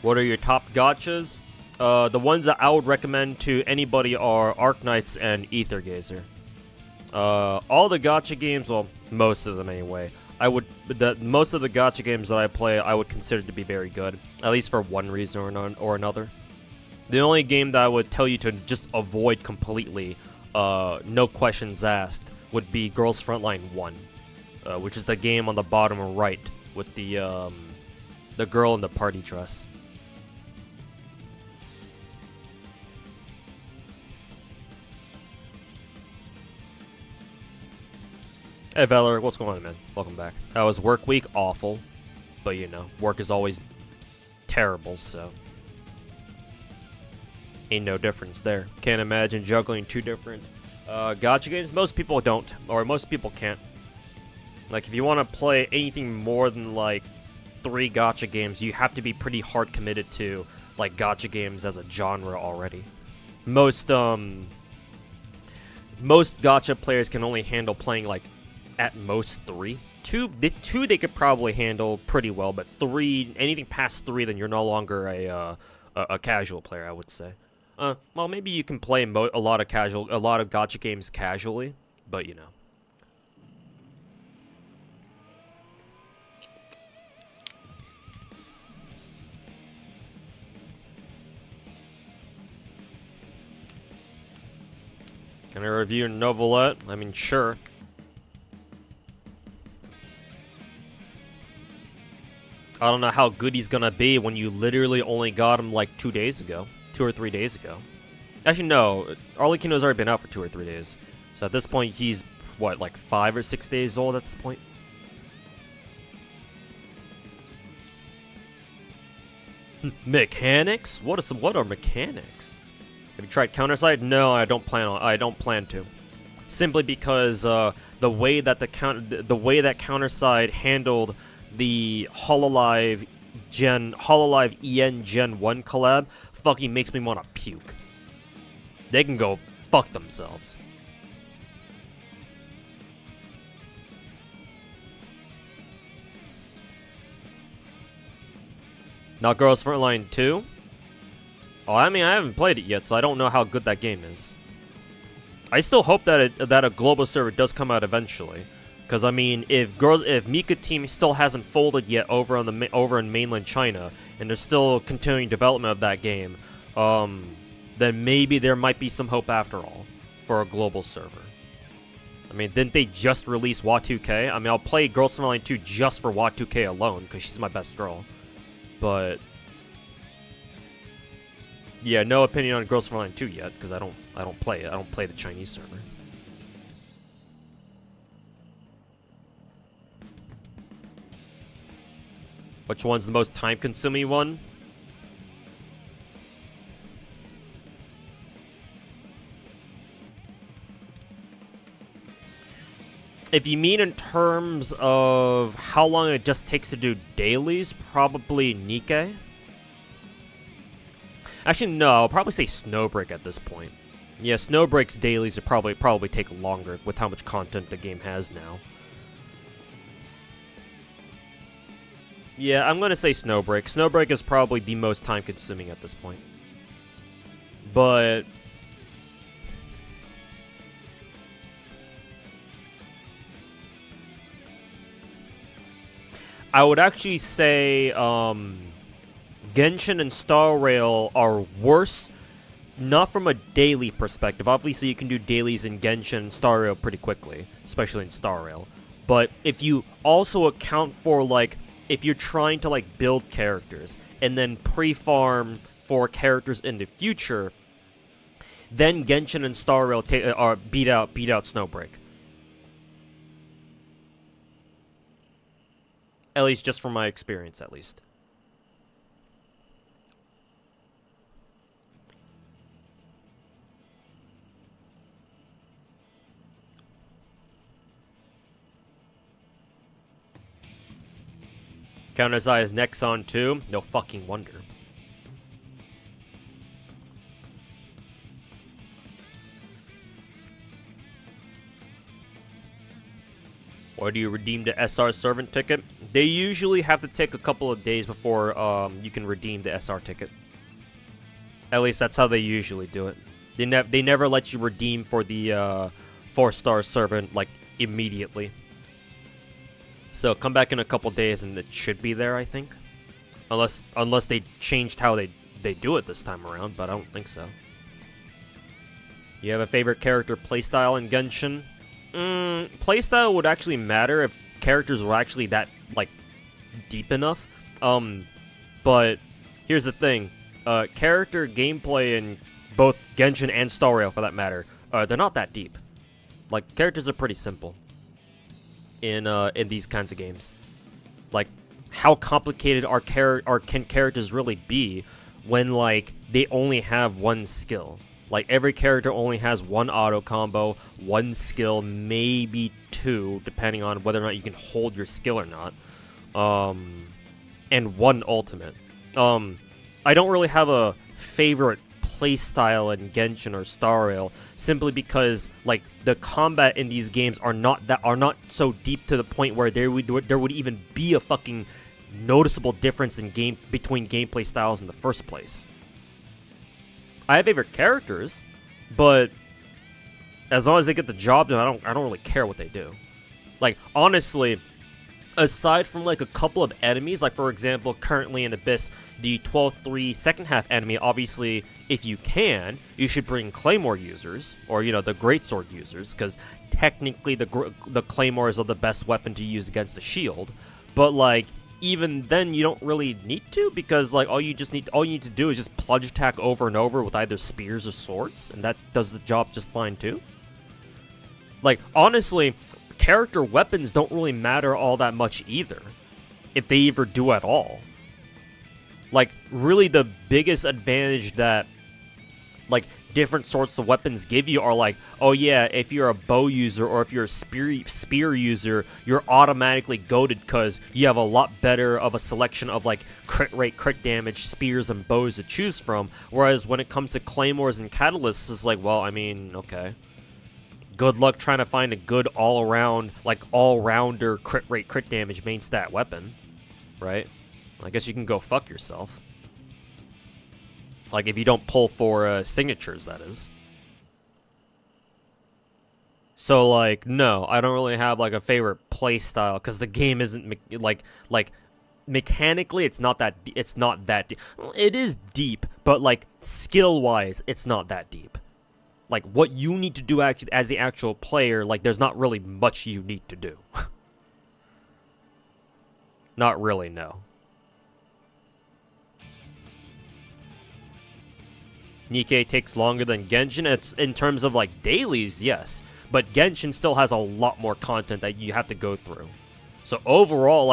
What are your top gachas? The ones that I would recommend to anybody are Arknights and Ether Gazer. All the gacha games, well, most of them anyway, most of the gacha games that I play, I would consider to be very good, at least for one reason or another. The only game that I would tell you to just avoid completely, no questions asked, would be Girls Frontline 1, which is the game on the bottom right with the girl in the party dress. Hey Valor, what's going on, man? Welcome back. That was work week, awful. But you know, work is always terrible, so ain't no difference there. Can't imagine juggling 2 different gacha games. Most people don't, or most people can't. Like, if you want to play anything more than, like, 3 gacha games, you have to be pretty hard committed to, like gacha games as a genre already. Most gacha players can only handle playing like at most 3. Two they could probably handle pretty well, but 3, anything past 3, then you're no longer a casual player, I would say. Well, maybe you can play a lot of gacha games casually, but you know. Can I review Novelette? I mean, sure. I don't know how good he's gonna be when you literally only got him like 2 days ago. 2 or 3 days ago. Actually, no. Arlecchino's already been out for 2 or 3 days. So at this point, he's, what, like 5 or 6 days old at this point? Mechanics? What are mechanics? Have you tried Counterside? No, I don't plan to. Simply because the way that Counterside handled the Hololive EN Gen 1 collab fucking makes me want to puke. They can go fuck themselves. Not Girls Frontline 2? Oh, I mean, I haven't played it yet, so I don't know how good that game is. I still hope that a global server does come out eventually. Because, I mean, if Mika Team still hasn't folded yet over in mainland China, and they're still continuing development of that game, then maybe there might be some hope after all for a global server. I mean, didn't they just release WA2K? I mean, I'll play Girls Frontline 2 just for WA2K alone, because she's my best girl. But yeah, no opinion on Girls Frontline 2 yet, because I don't play it. I don't play the Chinese server. Which one's the most time-consuming one? If you mean in terms of how long it just takes to do dailies, probably Nikke. Actually, no, I'll probably say Snowbreak at this point. Yeah, Snowbreak's dailies would probably take longer with how much content the game has now. Yeah, I'm gonna say Snowbreak. Snowbreak is probably the most time-consuming at this point. But I would actually say Genshin and Star Rail are worse, not from a daily perspective. Obviously, you can do dailies in Genshin and Star Rail pretty quickly, especially in Star Rail. But if you also account for, like, if you're trying to, like, build characters and then pre-farm for characters in the future, then Genshin and Star Rail beat out Snowbreak. At least just from my experience, at least. Counter's Eye is Nexon 2? No fucking wonder. Or do you redeem the SR servant ticket? They usually have to take a couple of days before you can redeem the SR ticket. At least that's how they usually do it. They never let you redeem for the 4-star servant like immediately. So come back in a couple days and it should be there, I think. Unless they changed how they do it this time around, but I don't think so. You have a favorite character playstyle in Genshin? Playstyle would actually matter if characters were actually that, like, deep enough. But here's the thing. Character gameplay in both Genshin and Star Rail, for that matter, they're not that deep. Like, characters are pretty simple in these kinds of games. Like, how complicated can characters really be when, like, they only have one skill? Like, every character only has one auto combo, one skill, maybe 2, depending on whether or not you can hold your skill or not. And one ultimate. I don't really have a favorite playstyle in Genshin or Star Rail, simply because like the combat in these games are not so deep to the point where there would even be a fucking noticeable difference in between gameplay styles in the first place. I have favorite characters, but as long as they get the job done, I don't really care what they do. Like, honestly, aside from like a couple of enemies, like for example, currently in Abyss, the 12-3 second half enemy, obviously, if you can, you should bring Claymore users, or, you know, the Greatsword users, because technically the Claymores are the best weapon to use against the shield. But, like, even then, you don't really need to, because, like, all you need to do is just plunge attack over and over with either spears or swords, and that does the job just fine, too. Like, honestly, character weapons don't really matter all that much either, if they ever do at all. Like, really the biggest advantage that, like, different sorts of weapons give you are like, oh yeah, if you're a bow user or if you're a spear user, you're automatically goated because you have a lot better of a selection of, like, crit rate, crit damage, spears, and bows to choose from. Whereas when it comes to claymores and catalysts, it's like, well, I mean, okay. Good luck trying to find a good all-around, like, all-rounder crit rate, crit damage main stat weapon, right? I guess you can go fuck yourself. Like, if you don't pull for signatures, that is. So, like, no, I don't really have, like, a favorite playstyle, because the game isn't, like, mechanically, it's not that deep. It is deep, but, like, skill-wise, it's not that deep. Like, what you need to do actually as the actual player, like, there's not really much you need to do. Not really, no. Nikkei takes longer than Genshin. It's in terms of, like, dailies, yes. But Genshin still has a lot more content that you have to go through. So overall,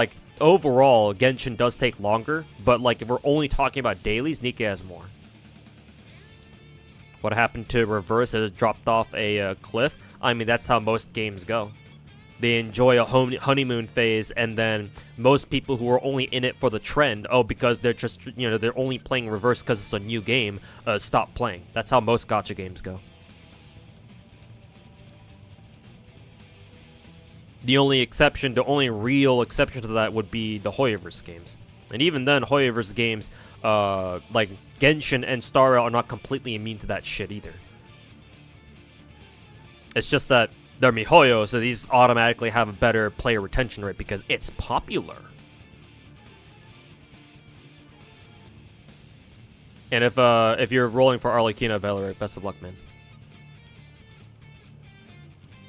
Genshin does take longer. But, like, if we're only talking about dailies, Nikkei has more. What happened to Reverse? It dropped off a cliff. I mean, that's how most games go. They enjoy a honeymoon phase, and then most people who are only in it for the trend, because they're just, you know, they're only playing Reverse because it's a new game, stop playing. That's how most gacha games go. The only real exception to that would be the Hoyoverse games. And even then, Hoyoverse games, like Genshin and Star Rail, are not completely immune to that shit either. It's just that they're MiHoYo, so these automatically have a better player retention rate because it's popular. And if you're rolling for Arlequina, Valorant, best of luck, man.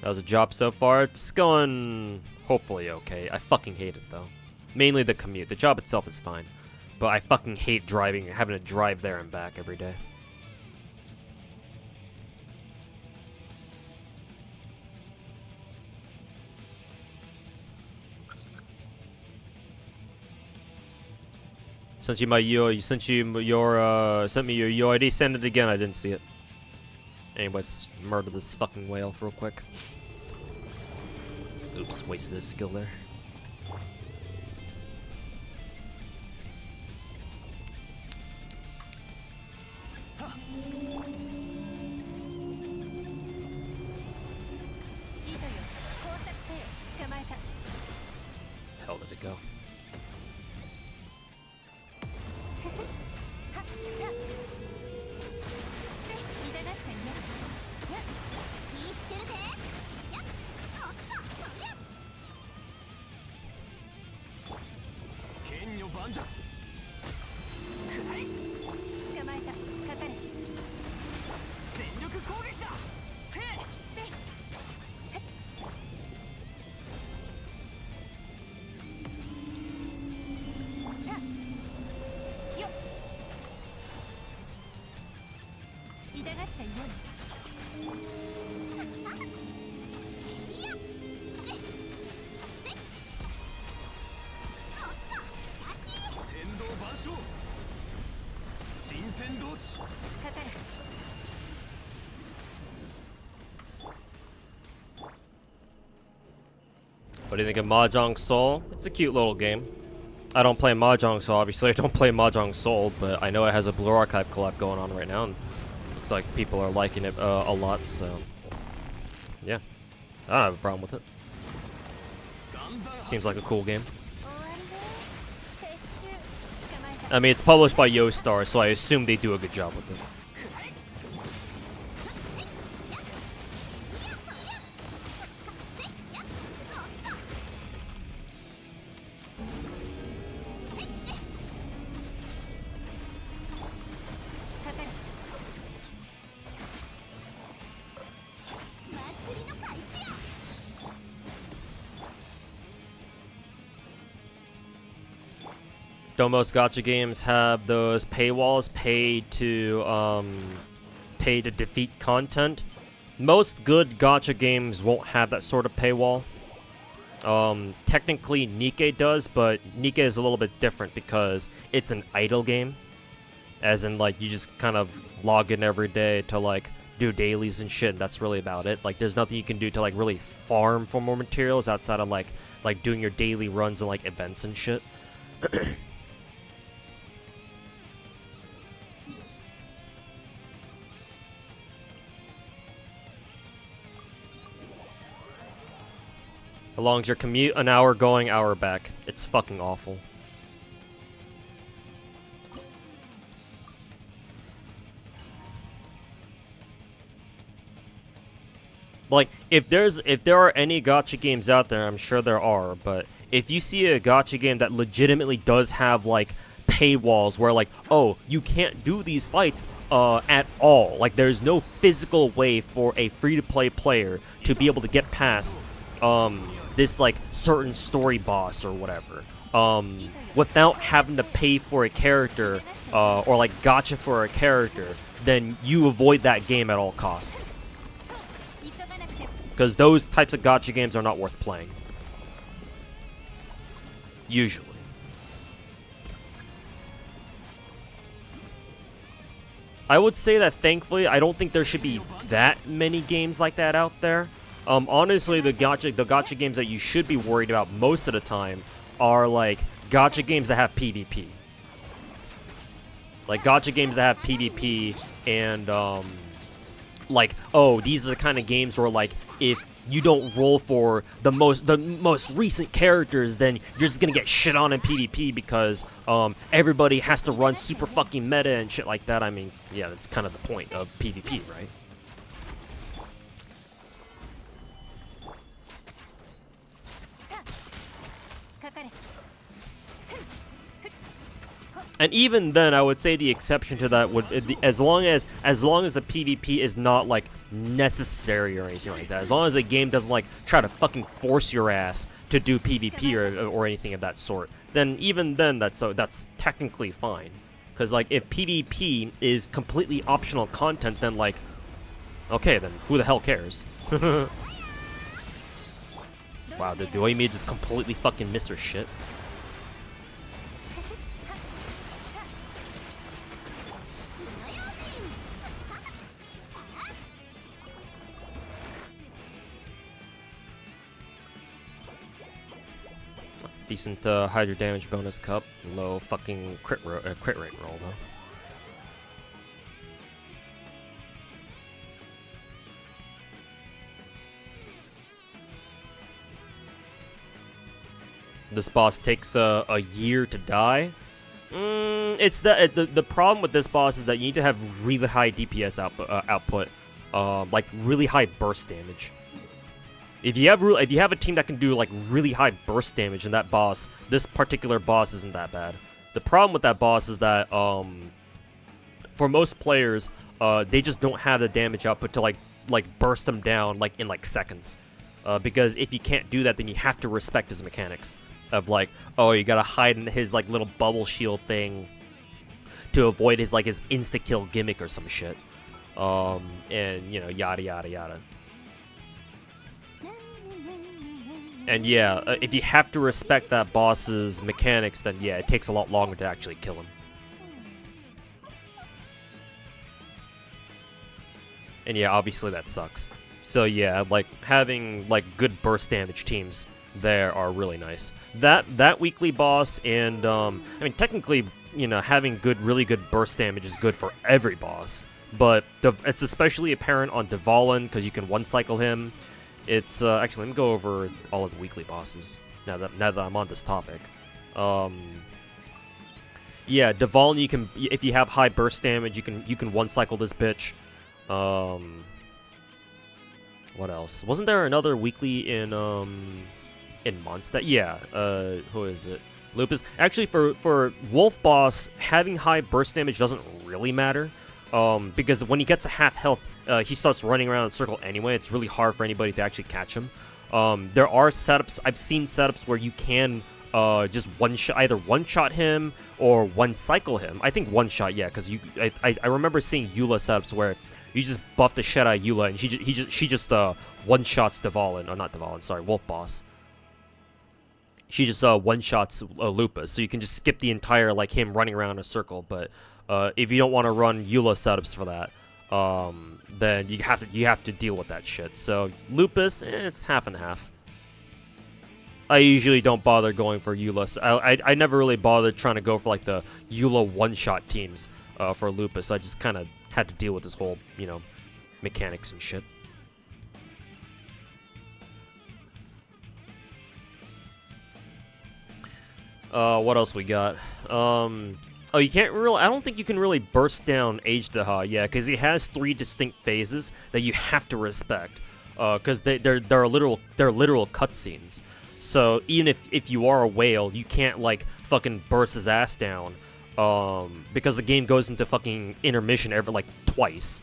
That was a job so far. It's going hopefully okay. I fucking hate it though. Mainly the commute. The job itself is fine, but I fucking hate driving and having to drive there and back every day. Sent me your UID. Send it again. I didn't see it. Anyways, murder this fucking whale real quick. Oops, wasted a skill there. Hell did it go? What do you think of Mahjong Soul? It's a cute little game. I don't play Mahjong, so obviously I don't play Mahjong Soul, but I know it has a Blue Archive collab going on right now, and looks like people are liking it a lot, so yeah. I don't have a problem with it. Seems like a cool game. I mean, it's published by YoStar, so I assume they do a good job with it. Though most gacha games have those paywalls, pay to defeat content. Most good gacha games won't have that sort of paywall. Technically Nikke does, but Nikke is a little bit different because it's an idle game. As in, like, you just kind of log in every day to, like, do dailies and shit, and that's really about it. Like, there's nothing you can do to, like, really farm for more materials outside of, like doing your daily runs and, like, events and shit. As long as your commute an hour going, hour back. It's fucking awful. Like, if there are any gacha games out there, I'm sure there are, but if you see a gacha game that legitimately does have, like, paywalls where, like, oh, you can't do these fights at all. Like, there's no physical way for a free-to-play player to be able to get past this, like, certain story boss or whatever, without having to pay for a character, or, like, gacha for a character, then you avoid that game at all costs. Because those types of gacha games are not worth playing. Usually. I would say that, thankfully, I don't think there should be that many games like that out there. Honestly, the gacha games that you should be worried about most of the time are, like, gacha games that have PvP. Like, gacha games that have PvP and, like, oh, these are the kind of games where, like, if you don't roll for the most recent characters, then you're just gonna get shit on in PvP because, everybody has to run super fucking meta and shit like that. I mean, yeah, that's kind of the point of PvP, right? And even then, I would say the exception to that would, as long as the PvP is not, like, necessary or anything like that. As long as the game doesn't, like, try to fucking force your ass to do PvP or anything of that sort, then even then that's technically fine. Because, like, if PvP is completely optional content, then, like, okay, then who the hell cares? Wow, the Dehya just completely fucking missed her shit. Decent Hydra damage bonus cup. Low fucking crit rate roll though. This boss takes a year to die. It's the problem with this boss is that you need to have really high DPS output, like really high burst damage. If you have a team that can do, like, really high burst damage, in that boss, this particular boss isn't that bad. The problem with that boss is that for most players, they just don't have the damage output to like burst them down like in like seconds. Because if you can't do that, then you have to respect his mechanics of, like, oh, you gotta hide in his, like, little bubble shield thing to avoid his insta kill gimmick or some shit. And you know, yada yada yada. And yeah, if you have to respect that boss's mechanics, then yeah, it takes a lot longer to actually kill him. And yeah, obviously that sucks. So yeah, like, having, like, good burst damage teams there are really nice. That weekly boss and I mean technically, you know, having really good burst damage is good for every boss, but it's especially apparent on Dvalin because you can one cycle him. It's actually, let me go over all of the weekly bosses now that I'm on this topic. Yeah, Dvalin, you can, if you have high burst damage, you can one cycle this bitch. What else? Wasn't there another weekly in Mondstadt? Yeah. Who is it? Lupus. Actually, for Wolf Boss, having high burst damage doesn't really matter. Because when he gets to half health, he starts running around in a circle anyway. It's really hard for anybody to actually catch him. There are setups. I've seen setups where you can just either one-shot him or one-cycle him. I think one-shot, yeah, because I remember seeing Eula setups where you just buff the shit out of Eula and she just one-shots Dvalin, or not Dvalin, sorry, Wolf Boss. She just one-shots Lupus, so you can just skip the entire, like, him running around in a circle. But if you don't want to run Eula setups for that, then you have to deal with that shit. So Lupus, it's half and half. I usually don't bother going for Eula. I never really bothered trying to go for like the Eula one-shot teams for Lupus. So I just kind of had to deal with this whole, you know, mechanics and shit. What else we got? Oh, you can't really. I don't think you can really burst down Dehya, yeah, because he has 3 distinct phases that you have to respect. Because they're literal cutscenes. So even if you are a whale, you can't like fucking burst his ass down. Because the game goes into fucking intermission every like twice.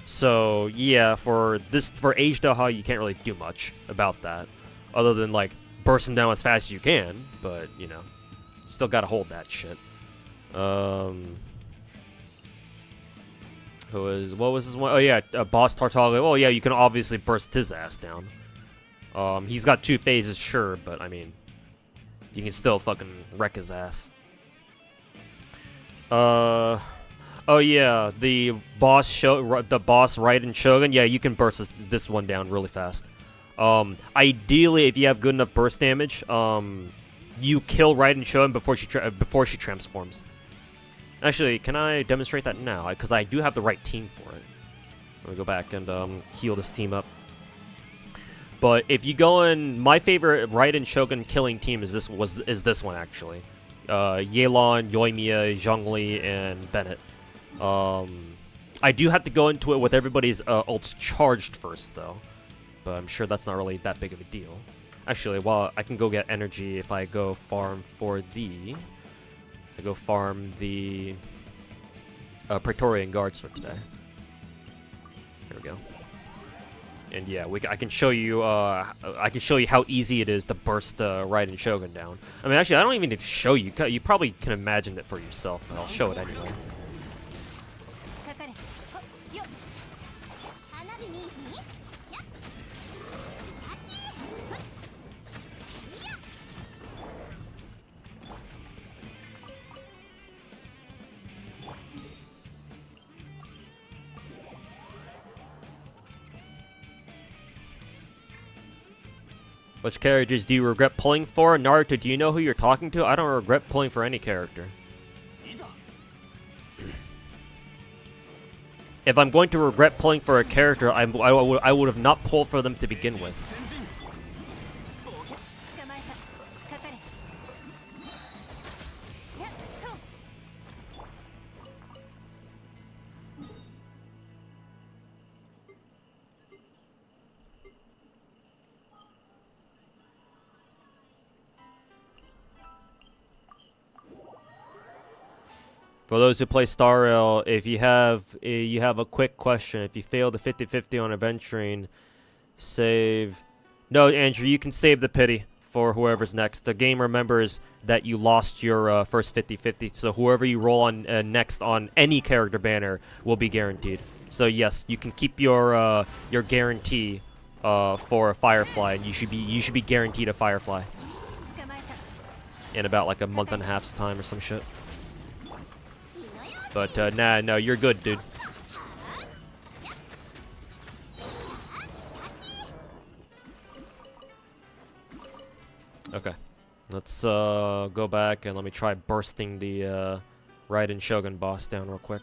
So yeah, for Dehya, you can't really do much about that, other than like bursting down as fast as you can. But you know, still gotta hold that shit. What was his one? Oh yeah, Boss Tartaglia. Oh yeah, you can obviously burst his ass down. He's got 2 phases, sure, but I mean, you can still fucking wreck his ass. Oh yeah, the boss Raiden Shogun. Yeah, you can burst this one down really fast. Ideally, if you have good enough burst damage, you kill Raiden Shogun before she transforms. Actually, can I demonstrate that now? Because I do have the right team for it. Let me go back and heal this team up. But if you go in, my favorite Raiden Shogun killing team is this one actually. Yelan, Yoimiya, Zhongli, and Bennett. I do have to go into it with everybody's ults charged first though, but I'm sure that's not really that big of a deal. Actually, well, I can go get energy if I go farm for the. I go farm the Praetorian Guards for today. There we go. And yeah, I can show you. I can show you how easy it is to burst Raiden Shogun down. I mean, actually, I don't even need to show you. You probably can imagine it for yourself, but I'll show it anyway. Which characters do you regret pulling for? Naruto, do you know who you're talking to? I don't regret pulling for any character. If I'm going to regret pulling for a character, I would have not pulled for them to begin with. For those who play Star Rail, if you have a quick question. If you fail the 50-50 on adventuring, save. No, Andrew, you can save the pity for whoever's next. The game remembers that you lost your first 50-50, so whoever you roll on next on any character banner will be guaranteed. So yes, you can keep your guarantee for a Firefly, and you should be guaranteed a Firefly in about like a month and a half's time or some shit. But, nah, no, you're good, dude. Okay. Let's go back and let me try bursting the Raiden Shogun boss down real quick.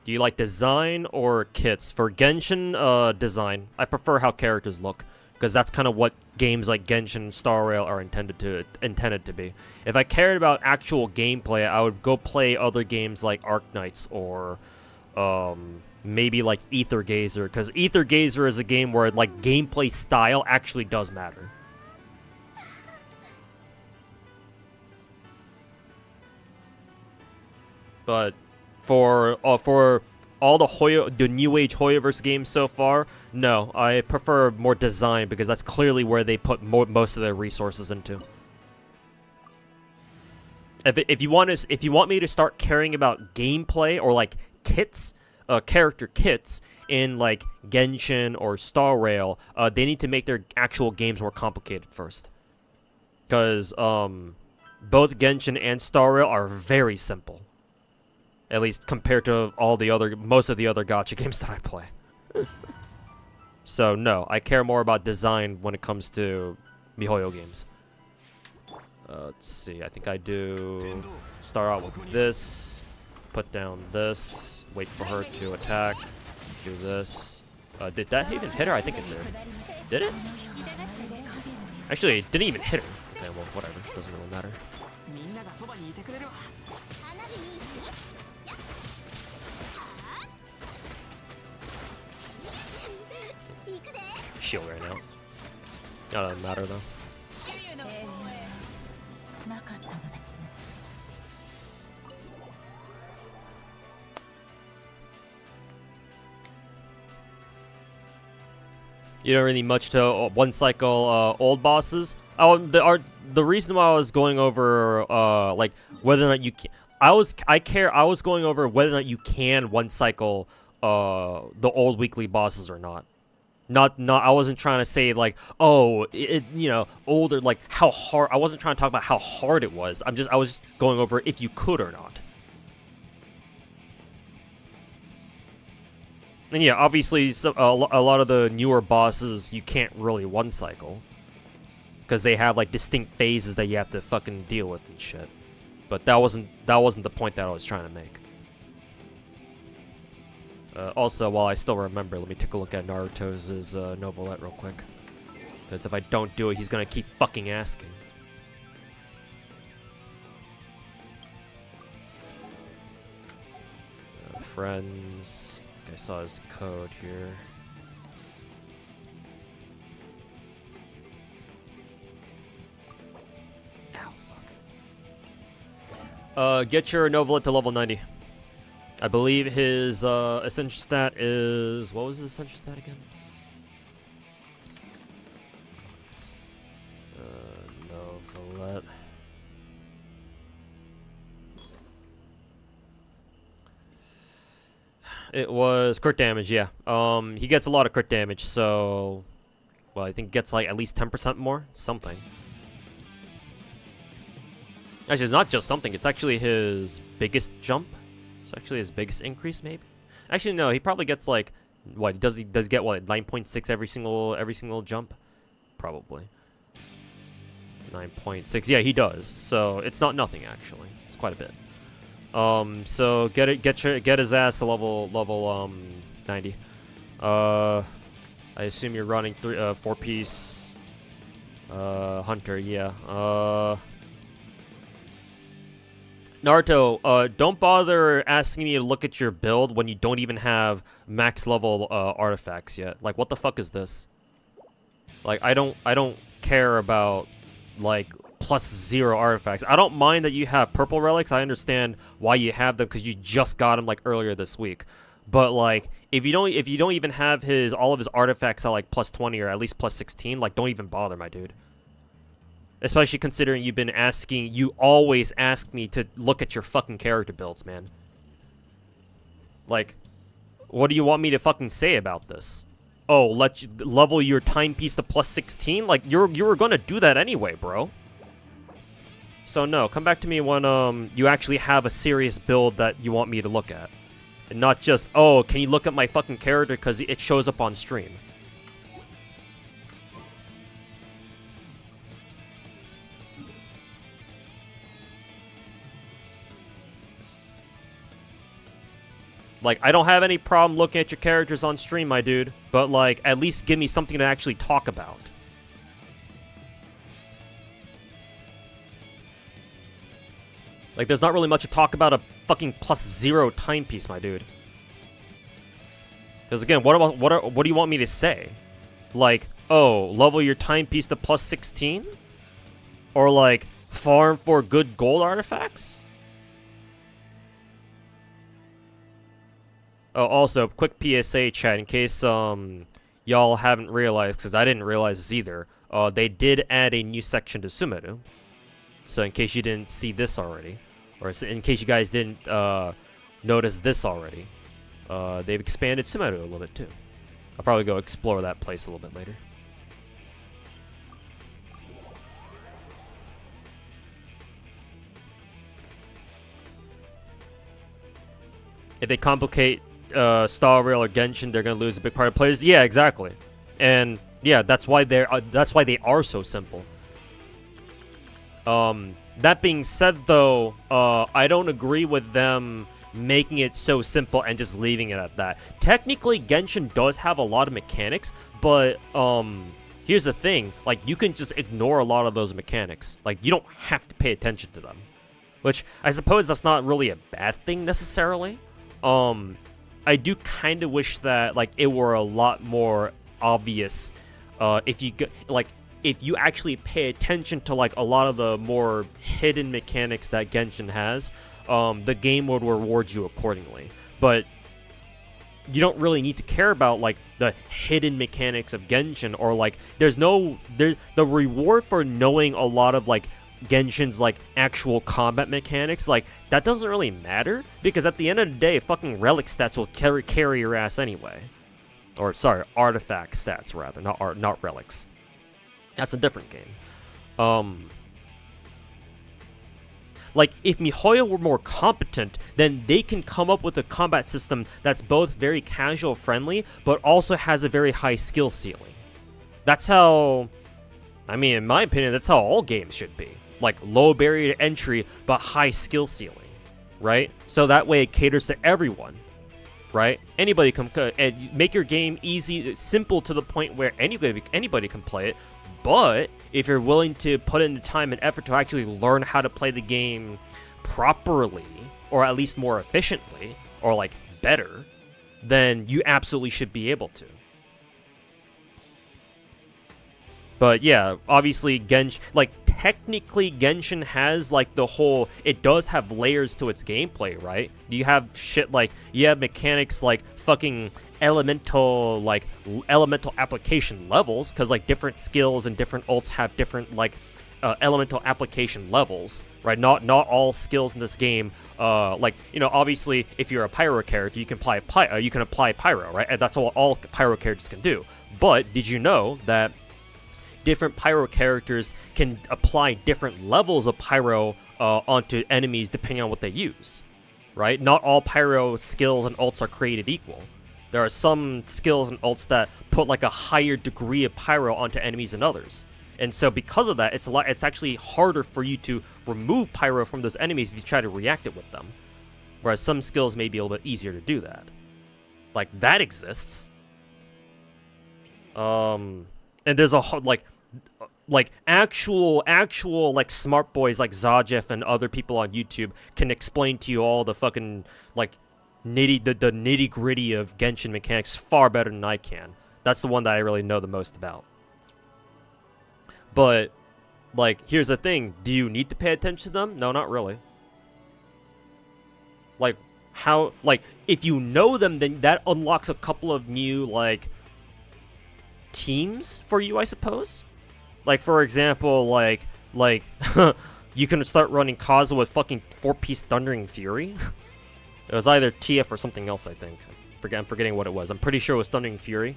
Do you like design or kits? For Genshin, design. I prefer how characters look, because that's kind of what games like Genshin and Star Rail are intended to be. If I cared about actual gameplay, I would go play other games like Arknights or maybe like Ether Gazer, because Ether Gazer is a game where like gameplay style actually does matter. But for all the New Age Hoyoverse games so far, no, I prefer more design, because that's clearly where they put most of their resources into. If you want me to start caring about gameplay or like kits, character kits in like Genshin or Star Rail, they need to make their actual games more complicated first. Because both Genshin and Star Rail are very simple. At least compared to most of the other gacha games that I play. So no, I care more about design when it comes to MiHoYo games. Let's see, I think I do start out with this, put down this, wait for her to attack, do this. Did that even hit her? I think it did. Did it? Actually, it didn't even hit her. Okay, well, whatever, doesn't really matter. Shield right now. Doesn't matter though. You don't really much to one cycle old bosses. Oh, the reason why I was going over like whether or not you can, I was going over whether or not you can one cycle the old weekly bosses or not. Not I wasn't trying to say like, oh, you know, older, like how hard. I wasn't trying to talk about how hard it was. I was just going over if you could or not. And yeah, obviously a lot of the newer bosses you can't really one cycle, because they have like distinct phases that you have to fucking deal with and shit. But that wasn't the point that I was trying to make. Also, while I still remember, let me take a look at Naruto's novelette real quick. Because if I don't do it, he's gonna keep fucking asking. Friends. I think I saw his code here. Ow, fuck. Get your novelette to level 90. I believe his essential stat is... What was his essential stat again? Novelette. It was crit damage, yeah. He gets a lot of crit damage, so... Well, I think gets like at least 10% more? Something. Actually, it's not just something. It's actually his biggest jump. It's actually his biggest increase, maybe. Actually, no. He probably gets like what? Does he get what? 9.6 every single jump? Probably. 9.6. Yeah, he does. So it's not nothing actually. It's quite a bit. So get his ass to level 90. I assume you're running 4-piece hunter. Yeah. Naruto, don't bother asking me to look at your build when you don't even have max level artifacts yet. Like, what the fuck is this? Like, I don't care about like +0 artifacts. I don't mind that you have purple relics. I understand why you have them, because you just got them like earlier this week. But like, if you don't even have all of his artifacts at like +20 or at least +16, like, don't even bother, my dude. Especially considering you always ask me to look at your fucking character builds, man. Like, what do you want me to fucking say about this? Oh, let you level your timepiece to +16? Like, you were gonna do that anyway, bro. So no, come back to me when you actually have a serious build that you want me to look at. And not just, oh, can you look at my fucking character because it shows up on stream. Like, I don't have any problem looking at your characters on stream, my dude. But, like, at least give me something to actually talk about. Like, there's not really much to talk about a fucking +0 timepiece, my dude. Because, again, what do you want me to say? Like, oh, level your timepiece to +16? Or, like, farm for good gold artifacts? Oh, also, quick PSA chat, in case y'all haven't realized, because I didn't realize this either, they did add a new section to Sumeru. So in case you didn't see this already, or in case you guys didn't notice this already, they've expanded Sumeru a little bit too. I'll probably go explore that place a little bit later. If they complicate Star Rail or Genshin, they're gonna lose a big part of players. Yeah, exactly. And yeah, that's why they are so simple. That being said, though, I don't agree with them making it so simple and just leaving it at that. Technically, Genshin does have a lot of mechanics, but here's the thing: like, you can just ignore a lot of those mechanics. Like, you don't have to pay attention to them, which I suppose that's not really a bad thing necessarily. I do kind of wish that, like, it were a lot more obvious, if you actually pay attention to, like, a lot of the more hidden mechanics that Genshin has, the game would reward you accordingly. But you don't really need to care about, like, the hidden mechanics of Genshin, or, like, the reward for knowing a lot of, like, Genshin's, like, actual combat mechanics, like, that doesn't really matter, because at the end of the day, fucking relic stats will carry your ass anyway. Or, sorry, artifact stats, rather, not relics. That's a different game. Like, if MiHoYo were more competent, then they can come up with a combat system that's both very casual friendly, but also has a very high skill ceiling. That's how, I mean, in my opinion, that's how all games should be. Like, low barrier to entry, but high skill ceiling, right? So that way it caters to everyone, right? Anybody can, and make your game easy, simple to the point where anybody can play it. But if you're willing to put in the time and effort to actually learn how to play the game properly, or at least more efficiently, or, like, better, then you absolutely should be able to. But yeah, obviously Genshin, like, technically Genshin has, like, the whole, it does have layers to its gameplay, right? You have shit like, you have mechanics like fucking elemental application levels, because, like, different skills and different ults have different, like, elemental application levels, right? Not all skills in this game, like, you know, obviously if you're a pyro character, you can apply pyro, right? And that's all pyro characters can do. But did you know that different pyro characters can apply different levels of pyro onto enemies depending on what they use, right? Not all pyro skills and ults are created equal. There are some skills and ults that put, like, a higher degree of pyro onto enemies than others. And so because of that, it's actually harder for you to remove pyro from those enemies if you try to react it with them. Whereas some skills may be a little bit easier to do that. Like, that exists. And there's a, like actual like smart boys like Zajef and other people on YouTube can explain to you all the fucking, like, the nitty gritty of Genshin mechanics far better than I can. That's the one that I really know the most about. But, like, here's the thing: do you need to pay attention to them? No, not really. Like, how, like, if you know them, then that unlocks a couple of new, like, teams for you, I suppose. Like, for example, like you can start running Kazuha with fucking 4-piece Thundering Fury. It was either TF or something else, I think. I'm forgetting what it was. I'm pretty sure it was Thundering Fury.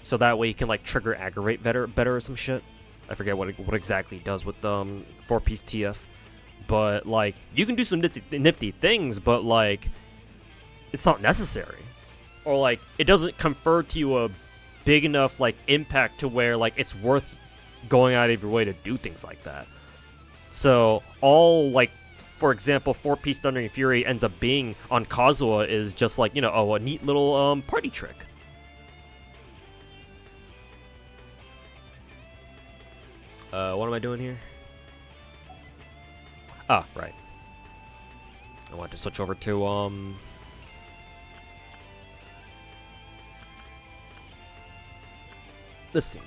So that way you can, like, trigger Aggravate better or some shit. I forget what exactly it does with 4-piece TF. But, like, you can do some nifty things, but, like, it's not necessary. Or, like, it doesn't confer to you a big enough, like, impact to where, like, it's worth going out of your way to do things like that. So all, like, for example, 4-piece Thundering Fury ends up being on Kazuha is just like, you know, oh, a neat little party trick. What am I doing here? Ah, right. I want to switch over to this team.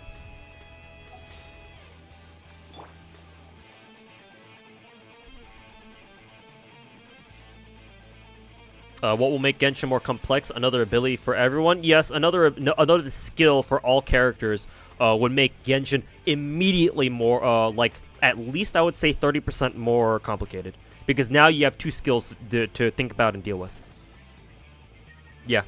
What will make Genshin more complex? Another ability for everyone? Yes, another skill for all characters would make Genshin immediately more, like, at least I would say 30% more complicated. Because now you have 2 skills to think about and deal with. Yeah.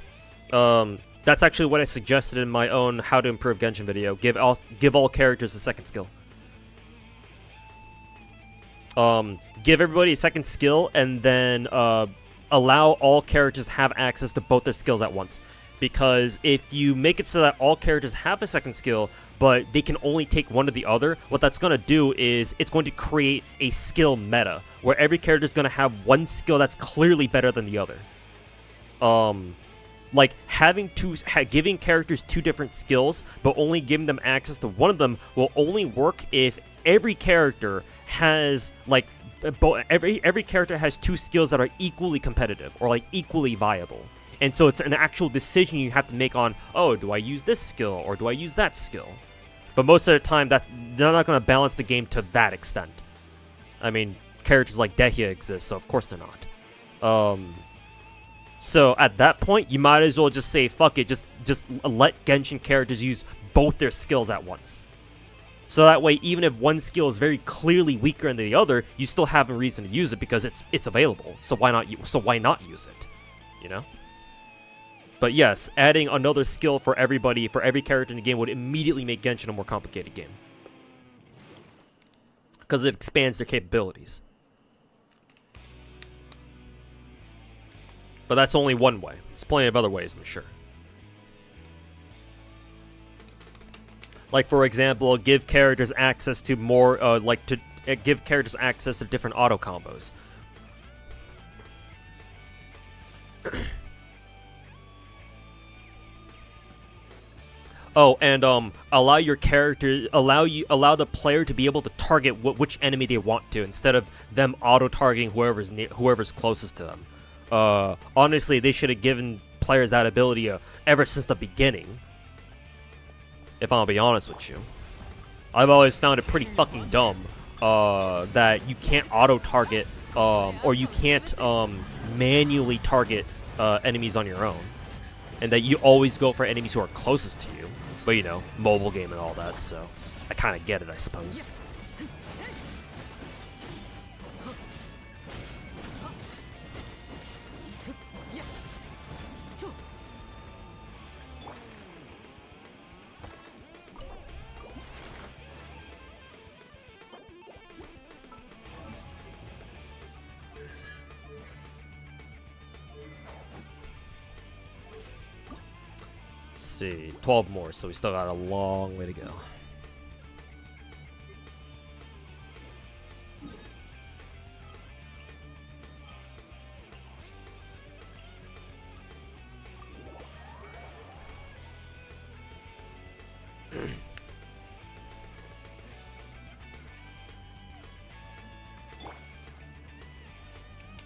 That's actually what I suggested in my own How to Improve Genshin video. Give all characters a second skill. Give everybody a second skill, and then, allow all characters to have access to both their skills at once. Because if you make it so that all characters have a second skill, but they can only take one or the other, what that's going to do is it's going to create a skill meta, where every character is going to have one skill that's clearly better than the other. Like, giving characters 2 different skills, but only giving them access to one of them will only work if every character has, like, every character has 2 skills that are equally competitive or like equally viable, and so it's an actual decision you have to make on, oh, do I use this skill or do I use that skill? But most of the time, they're not going to balance the game to that extent. I mean, characters like Dehya exist, so of course they're not. So at that point, you might as well just say, fuck it, just let Genshin characters use both their skills at once. So that way, even if one skill is very clearly weaker than the other, you still have a reason to use it because it's available. So why not use it? You know? But yes, adding another skill for everybody, for every character in the game, would immediately make Genshin a more complicated game. Because it expands their capabilities. But that's only one way. There's plenty of other ways, I'm sure. Like, for example, give characters access to more, give characters access to different auto combos. Oh, and allow the player to be able to target which enemy they want to, instead of them auto-targeting whoever's closest to them. Honestly, they should have given players that ability ever since the beginning. If I'm gonna be honest with you, I've always found it pretty fucking dumb that you can't auto-target or you can't manually target enemies on your own, and that you always go for enemies who are closest to you. But you know, mobile game and all that, so I kind of get it, I suppose. See, 12 more, so we still got a long way to go.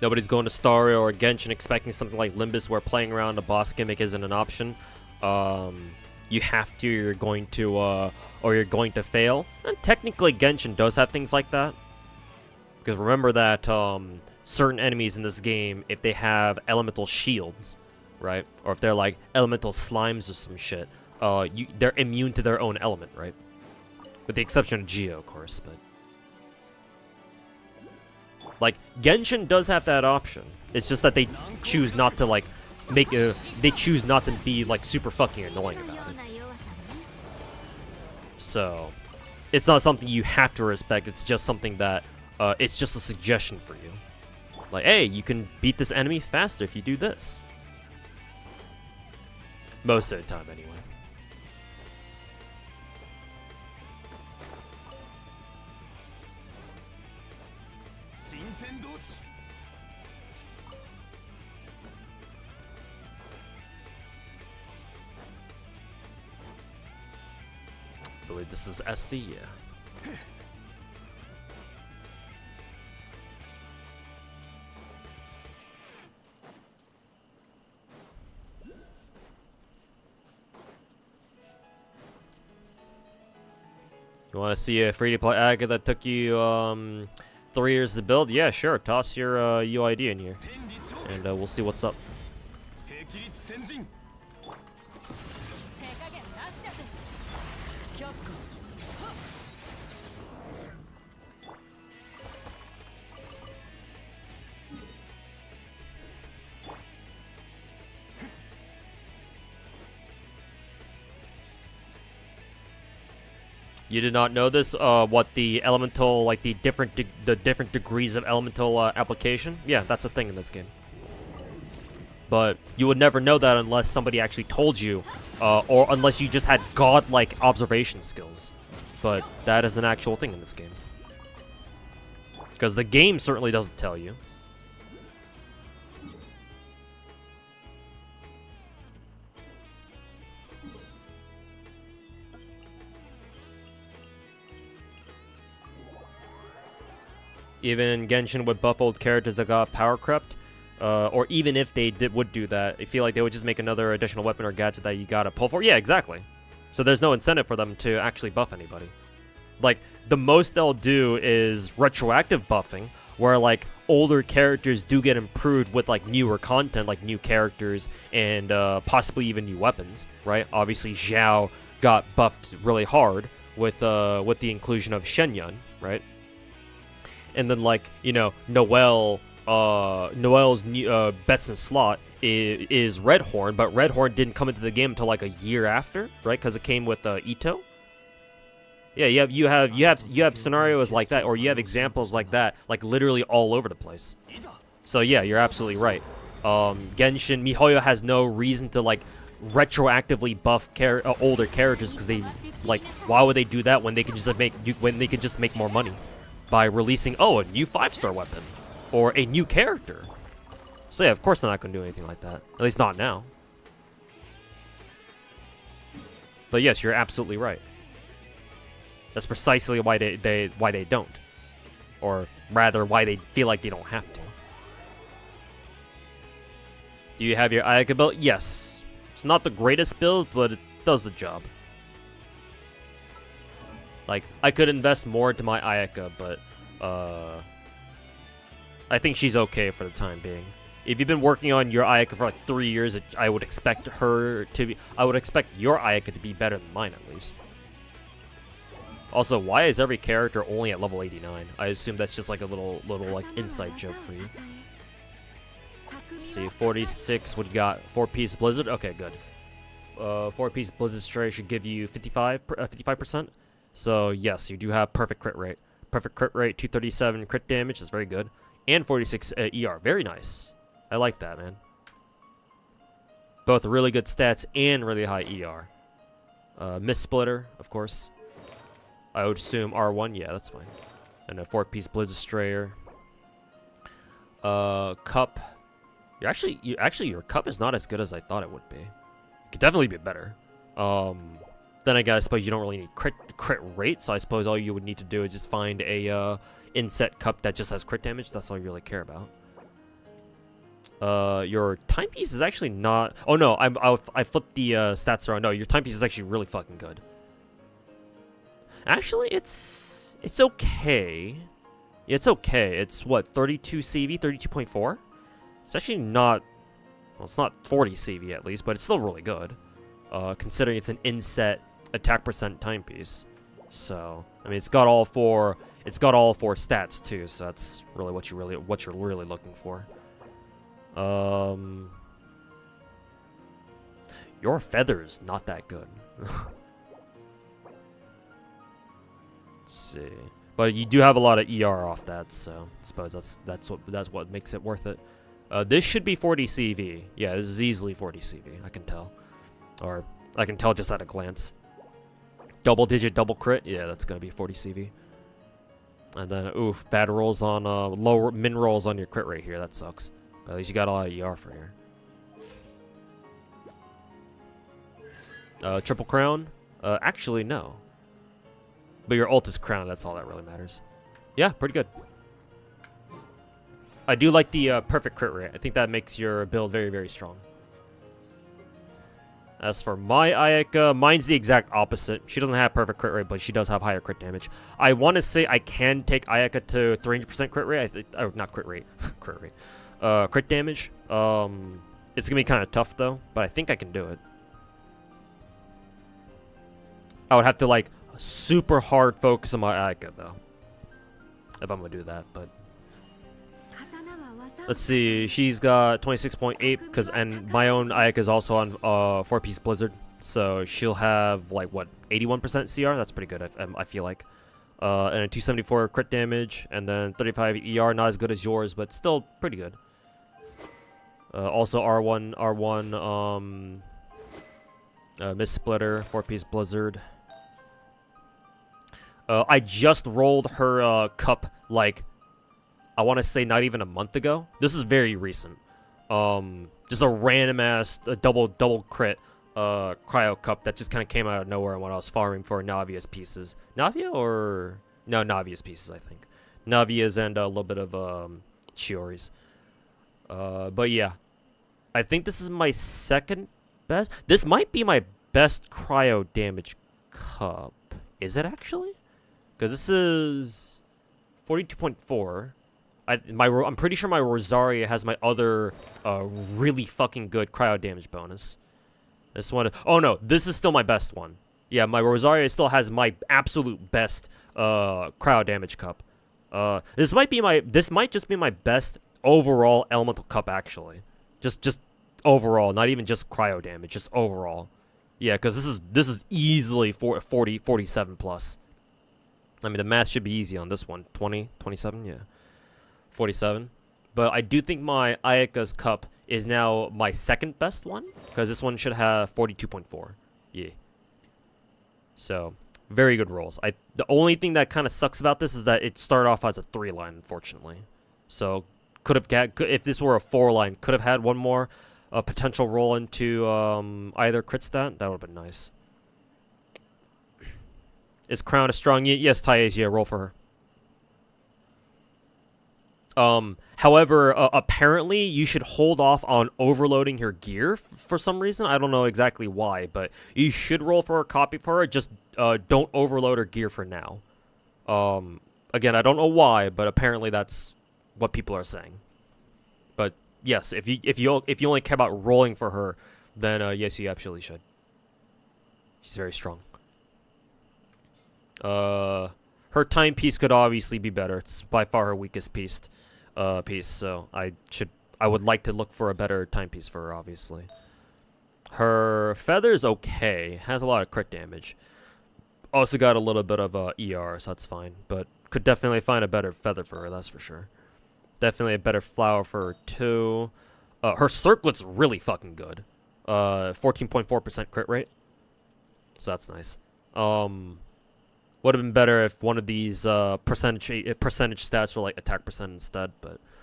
Nobody's going to Stario or Genshin expecting something like Limbus where playing around a boss gimmick isn't an option. You have to, you're going to, or you're going to fail. And technically Genshin does have things like that. Because remember that, certain enemies in this game, if they have elemental shields, right? Or if they're like elemental slimes or some shit, they're immune to their own element, right? With the exception of Geo, of course, but... Like, Genshin does have that option. It's just that they choose not to, like, they choose not to be, like, super fucking annoying about it. So, it's not something you have to respect, it's just something that, it's just a suggestion for you. Like, hey, you can beat this enemy faster if you do this. Most of the time, anyway. I believe this is SD, yeah. You want to see a free-to-play aga that took you 3 years to build? Yeah, sure. Toss your UID in here, and we'll see what's up. You did not know this? What the elemental, like the different degrees of elemental application? Yeah, that's a thing in this game. But you would never know that unless somebody actually told you, or unless you just had godlike observation skills. But that is an actual thing in this game. Because the game certainly doesn't tell you. Even in Genshin with buff old characters that got power crept, or even if they would do that, I feel like they would just make another additional weapon or gadget that you gotta pull for. Yeah, exactly. So there's no incentive for them to actually buff anybody. Like, the most they'll do is retroactive buffing, where like older characters do get improved with like newer content, like new characters and possibly even new weapons, right? Obviously, Xiao got buffed really hard with the inclusion of Shenyun, right? And then, like, you know, Noelle's new, best in slot is Redhorn, but Redhorn didn't come into the game until like a year after, right? Because it came with Ito. Yeah, you have scenarios like that, or you have examples like that, like literally all over the place. So yeah, you're absolutely right. Genshin Mihoyo has no reason to like retroactively buff older characters, because they like, why would they do that when they can just make more money by releasing, a new 5-star weapon or a new character? So yeah, of course they're not going to do anything like that. At least not now. But yes, you're absolutely right. That's precisely why they don't, or rather, why they feel like they don't have to. Do you have your Ayaka build? Yes. It's not the greatest build, but it does the job. Like, I could invest more into my Ayaka, but I think she's okay for the time being. If you've been working on your Ayaka for like 3 years, I would expect your Ayaka to be better than mine at least. Also, why is every character only at level 89? I assume that's just like a little like inside joke for you. Let's see, 46. What you got? 4-piece Blizzard. Okay, good. 4-piece Blizzard Stray should give you 55%. So yes, you do have perfect crit rate. Perfect crit rate, 237 crit damage. That's very good, and 46 ER. Very nice. I like that, man. Both really good stats and really high ER. Mist Splitter, of course. I would assume R1. Yeah, that's fine. And a 4-piece Blizzard Strayer. Cup. Your cup is not as good as I thought it would be. It could definitely be better. Then I suppose you don't really need crit rate, so I suppose all you would need to do is just find a inset cup that just has crit damage. That's all you really care about. Your timepiece is actually not. Oh no, I flipped the stats around. No, your timepiece is actually really fucking good. Actually, it's okay. It's okay. It's what, 32 CV, 32.4. It's actually not. Well, it's not 40 CV at least, but it's still really good. Considering it's an inset attack percent timepiece. So I mean, it's got all four stats too. So that's really what you're really looking for. Your feather is not that good. Let's see, but you do have a lot of ER off that, so I suppose that's what makes it worth it. This should be 40 CV. Yeah, this is easily 40 CV. I can tell, or I can tell just at a glance. Double digit, double crit. Yeah, that's gonna be 40 CV. And then, oof, bad rolls on, lower, min rolls on your crit rate here. That sucks. But at least you got a lot of ER for here. Triple crown? Actually, no. But your ult is crown, that's all that really matters. Yeah, pretty good. I do like the perfect crit rate. I think that makes your build very, very strong. As for my Ayaka, mine's the exact opposite. She doesn't have perfect crit rate, but she does have higher crit damage. I want to say I can take Ayaka to 300% crit rate. I think, or not crit rate, crit rate. Crit damage. It's gonna be kind of tough though, but I think I can do it. I would have to like super hard focus on my Ayaka though, if I'm gonna do that. But let's see, she's got 26.8 and my own Ayaka is also on 4-piece Blizzard, so she'll have like what 81% CR. That's pretty good. I feel like, and a 274 crit damage, and then 35 ER. Not as good as yours, but still pretty good. Also R1 Miss Splitter, 4-piece Blizzard. I just rolled her cup like, I want to say not even a month ago. This is very recent. Just a random ass double crit cryo cup that just kind of came out of nowhere when I was farming for Navia's pieces. Navia or no, Navia's pieces I think. Navia's and a little bit of Chiori's. But yeah, I think this is my second best. This might be my best cryo damage cup. Is it actually? Because this is 42.4. I'm pretty sure my Rosaria has my other really fucking good cryo damage bonus. This one, oh no, this is still my best one. Yeah, my Rosaria still has my absolute best cryo damage cup. This might just be my best overall elemental cup actually. Just overall, not even just cryo damage, just overall. Yeah, because this is easily 47 plus. I mean, the math should be easy on this one. 20, 27, yeah. 47. But I do think my Ayaka's cup is now my second best one, because this one should have 42.4. Yeah. So, very good rolls. The only thing that kind of sucks about this is that it started off as a 3-line, unfortunately. So, if this were a 4-line, could have had one more potential roll into either crit stat. That would have been nice. Is Crown a strong? Yes, Thais, yeah, roll for her. However, apparently you should hold off on overloading her gear for some reason. I don't know exactly why, but you should roll for a copy for her. Just don't overload her gear for now. Again, I don't know why, but apparently that's what people are saying. But yes, if you only care about rolling for her, then yes, you absolutely should. She's very strong. Her timepiece could obviously be better. It's by far her weakest piece. So I would like to look for a better timepiece for her, obviously. Her feather's okay. Has a lot of crit damage. Also got a little bit of ER, so that's fine. But could definitely find a better feather for her, that's for sure. Definitely a better flower for her, too. Her circlet's really fucking good. 14.4% crit rate. So that's nice. Would have been better if one of these percentage stats were like attack percent instead,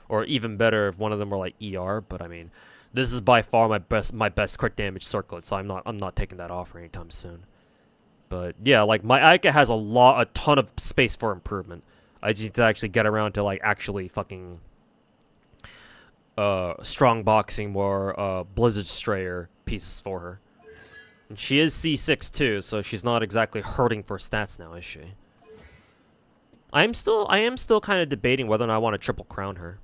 or even better if one of them were like ER. But I mean, this is by far my best crit damage circlet, so I'm not taking that off anytime soon. But yeah, like my Ayaka has a ton of space for improvement. I just need to actually get around to like actually fucking strong boxing more Blizzard Strayer pieces for her. And she is C6 too, so she's not exactly hurting for stats now, is she? I am still kind of debating whether or not I want to triple crown her.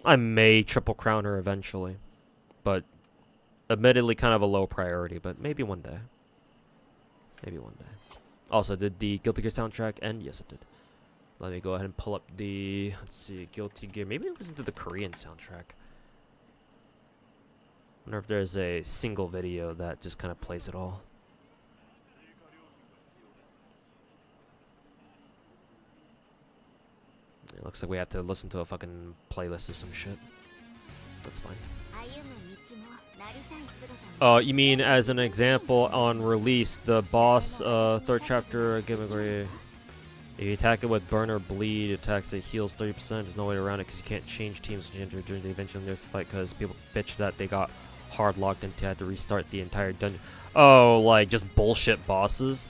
I may triple crown her eventually, but admittedly kind of a low priority, but maybe one day. Maybe one day. Also, did the Guilty Gear soundtrack end? Yes, it did. Let me go ahead and pull up the, let's see, Guilty Gear. Maybe listen to the Korean soundtrack. I wonder if there's a single video that just kind of plays it all. It looks like we have to listen to a fucking playlist or some shit. That's fine. You mean as an example on release, the boss, third chapter, You attack it with burn or bleed, attacks it heals 30%. There's no way around it because you can't change teams during the eventual near fight because people bitch that they got hard locked into had to restart the entire dungeon. Oh, like just bullshit bosses.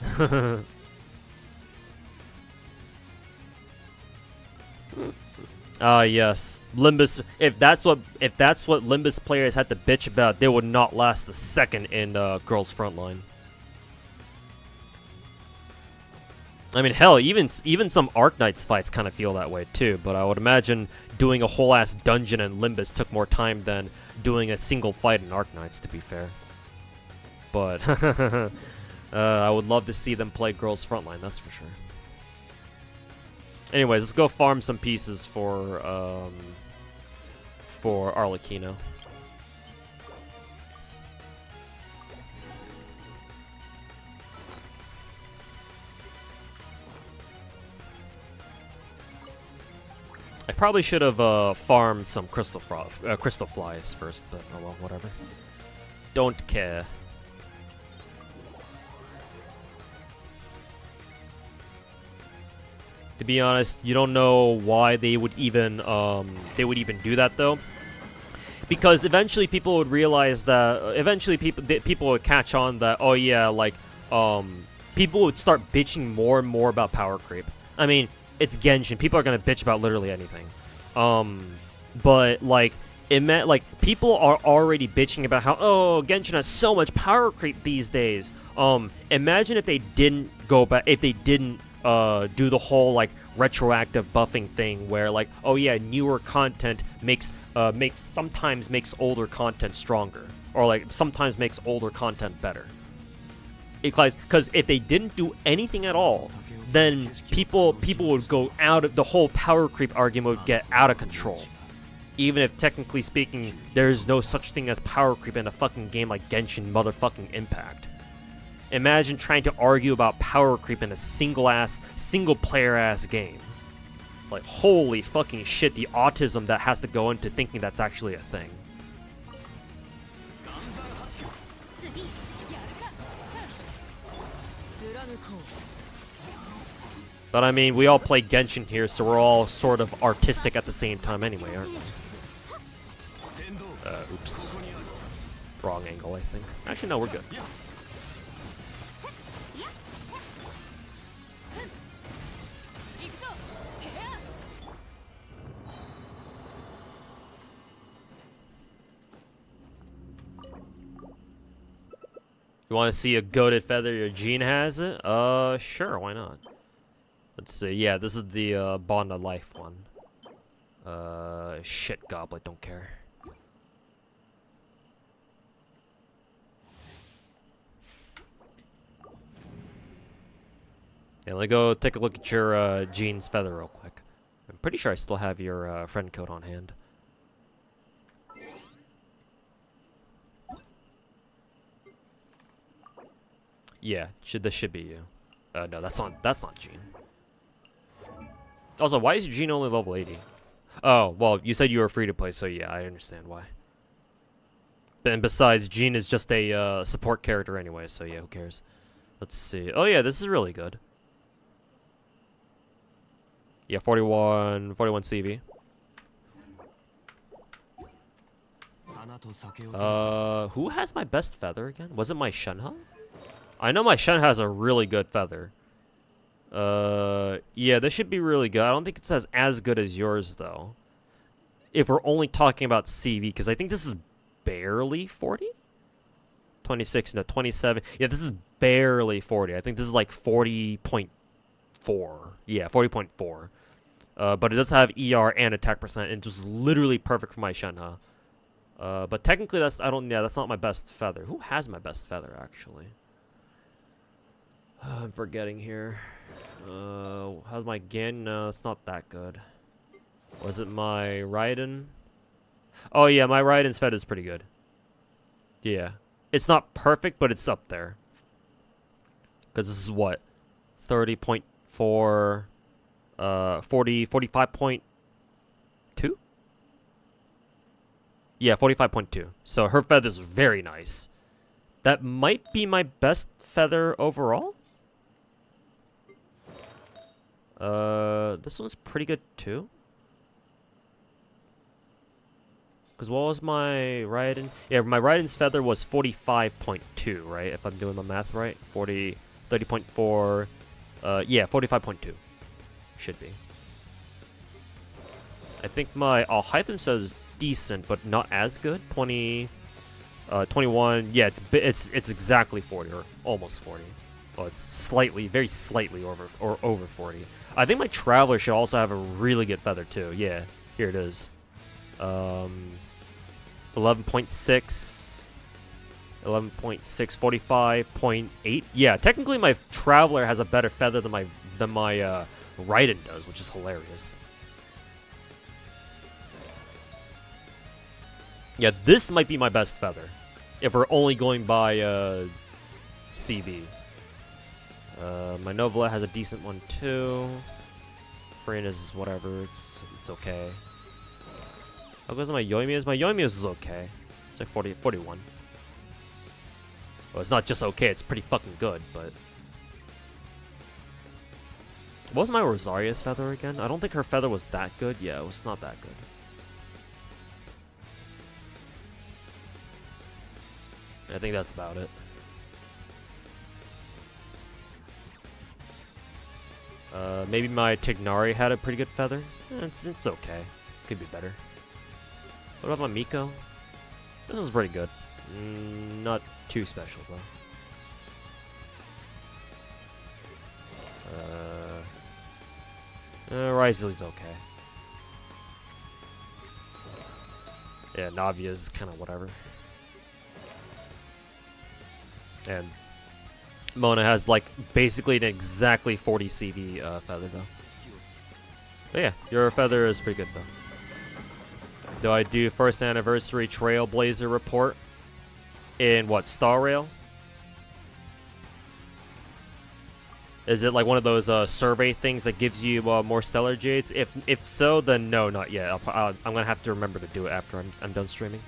Yes. Limbus, if that's what Limbus players had to bitch about, they would not last a second in Girls Frontline. I mean, hell, even some Arknights fights kind of feel that way too, but I would imagine doing a whole ass dungeon in Limbus took more time than doing a single fight in Arknights, to be fair. But I would love to see them play Girls Frontline, that's for sure. Anyways, let's go farm some pieces for Arlecchino. I probably should have farmed some crystal flies first, but oh well, whatever. Don't care. To be honest, you don't know why they would even do that though, because eventually people would realize that people would catch on that, oh yeah, like people would start bitching more and more about power creep. I mean, it's Genshin. People are gonna bitch about literally anything. But like it meant like people are already bitching about how, oh, Genshin has so much power creep these days. Imagine if they didn't go back, if they didn't do the whole like retroactive buffing thing where like, oh yeah, newer content sometimes makes older content stronger, or like sometimes makes older content better. Because if they didn't do anything at all, then people would go out of the whole power creep argument would get out of control. Even if technically speaking, there's no such thing as power creep in a fucking game like Genshin motherfucking Impact. Imagine trying to argue about power creep in a single player ass game. Like, holy fucking shit, the autism that has to go into thinking that's actually a thing. But I mean, we all play Genshin here, so we're all sort of artistic at the same time anyway, aren't we? Oops. Wrong angle, I think. Actually, no, we're good. You want to see a goated feather? Your Jean has it? Sure, why not? Let's see. Yeah, this is the Bond of Life one. Shit, Goblet, don't care. Yeah, let me go take a look at your Jean's feather real quick. I'm pretty sure I still have your friend code on hand. Yeah, this should be you. No, that's not Jean. Also, why is Jean only level 80? Oh, well, you said you were free to play, so yeah, I understand why. And besides, Jean is just a support character anyway, so yeah, who cares? Let's see. Oh yeah, this is really good. Yeah, 41 CV. Who has my best feather again? Was it my Shenhe? I know my Shen has a really good feather. Yeah, this should be really good. I don't think it's as good as yours, though. If we're only talking about CV, because I think this is barely 40? 26, no, 27. Yeah, this is barely 40. I think this is like 40.4. Yeah, 40.4. But it does have ER and attack percent, and this is literally perfect for my Shenhe. But technically, that's not my best feather. Who has my best feather, actually? I'm forgetting here. How's my Gan? No, it's not that good. Was it my Raiden? Oh yeah, my Raiden's feather is pretty good. Yeah. It's not perfect, but it's up there. Because this is what? 30.4... 45.2? Yeah, 45.2. So her feather's very nice. That might be my best feather overall? This one's pretty good too. Because what was my Raiden? Yeah, my Raiden's feather was 45.2, right? If I'm doing the math right. 30.4. Yeah, 45.2. Should be. I think my Alhaitham says decent, but not as good. 21. Yeah, it's exactly 40 or almost 40. Well, it's slightly, very slightly over 40. I think my Traveler should also have a really good feather too. Yeah, here it is. 11.6, 45.8. Yeah, technically my Traveler has a better feather than my Raiden does, which is hilarious. Yeah, this might be my best feather if we're only going by CV. My Novala has a decent one too. Farina's whatever, it's okay. How goes my Yoimiya's? My Yoimiya's is okay. It's like 41. Well, it's not just okay, it's pretty fucking good, but... What was my Rosaria's feather again? I don't think her feather was that good. Yeah, it was not that good. I think that's about it. Maybe my Tignari had a pretty good feather. It's okay. Could be better. What about my Miko? This is pretty good. Not too special though. Risley's okay. Yeah, Navia's kind of whatever. And Mona has like basically an exactly 40 CV feather though. But yeah, your feather is pretty good though. Do I do first anniversary Trailblazer report in what, Star Rail? Is it like one of those survey things that gives you more stellar jades? If so, then no, not yet. I'm gonna have to remember to do it after I'm done streaming.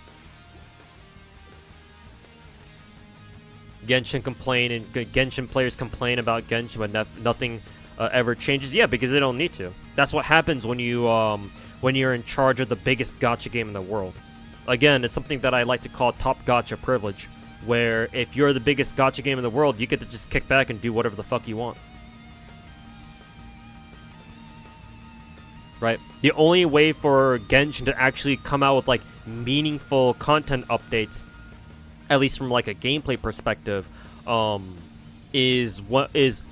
Genshin players complain about Genshin, but nothing ever changes. Yeah, because they don't need to. That's what happens when you're in charge of the biggest gacha game in the world. Again, it's something that I like to call top gacha privilege, where if you're the biggest gacha game in the world, you get to just kick back and do whatever the fuck you want. Right? The only way for Genshin to actually come out with like meaningful content updates, at least from like a gameplay perspective, is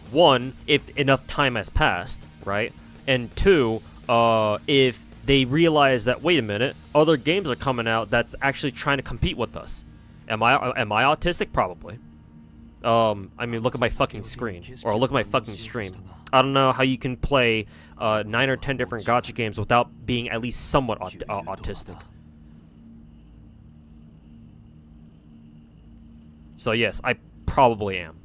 one, if enough time has passed, right? And two, if they realize that, wait a minute, other games are coming out that's actually trying to compete with us. Am I autistic? Probably. I mean, look at my fucking screen, or look at my fucking stream. I don't know how you can play 9 or 10 different gacha games without being at least somewhat autistic. So yes, I probably am.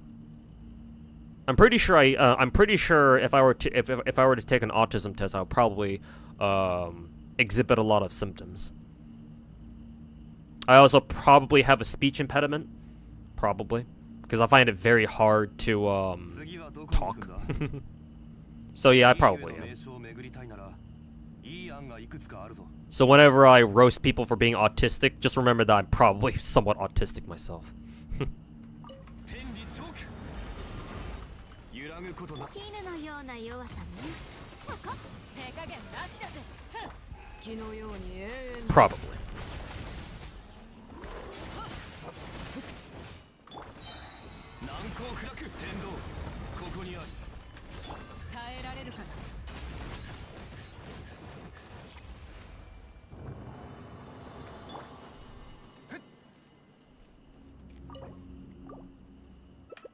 I'm pretty sure if I were to take an autism test, I would probably exhibit a lot of symptoms. I also probably have a speech impediment, probably, because I find it very hard to talk. So yeah, I probably am. So whenever I roast people for being autistic, just remember that I'm probably somewhat autistic myself. Probably.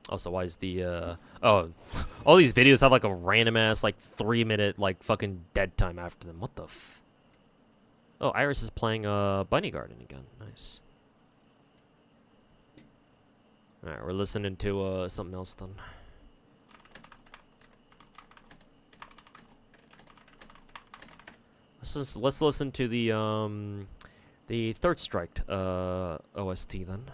Also, why is the, oh, all these videos have, like, a random-ass, like, 3-minute, like, fucking dead time after them. What the f... Oh, Iris is playing, Bunny Garden again. Nice. Alright, we're listening to, something else, then. Let's listen to the Third Strike, OST, then.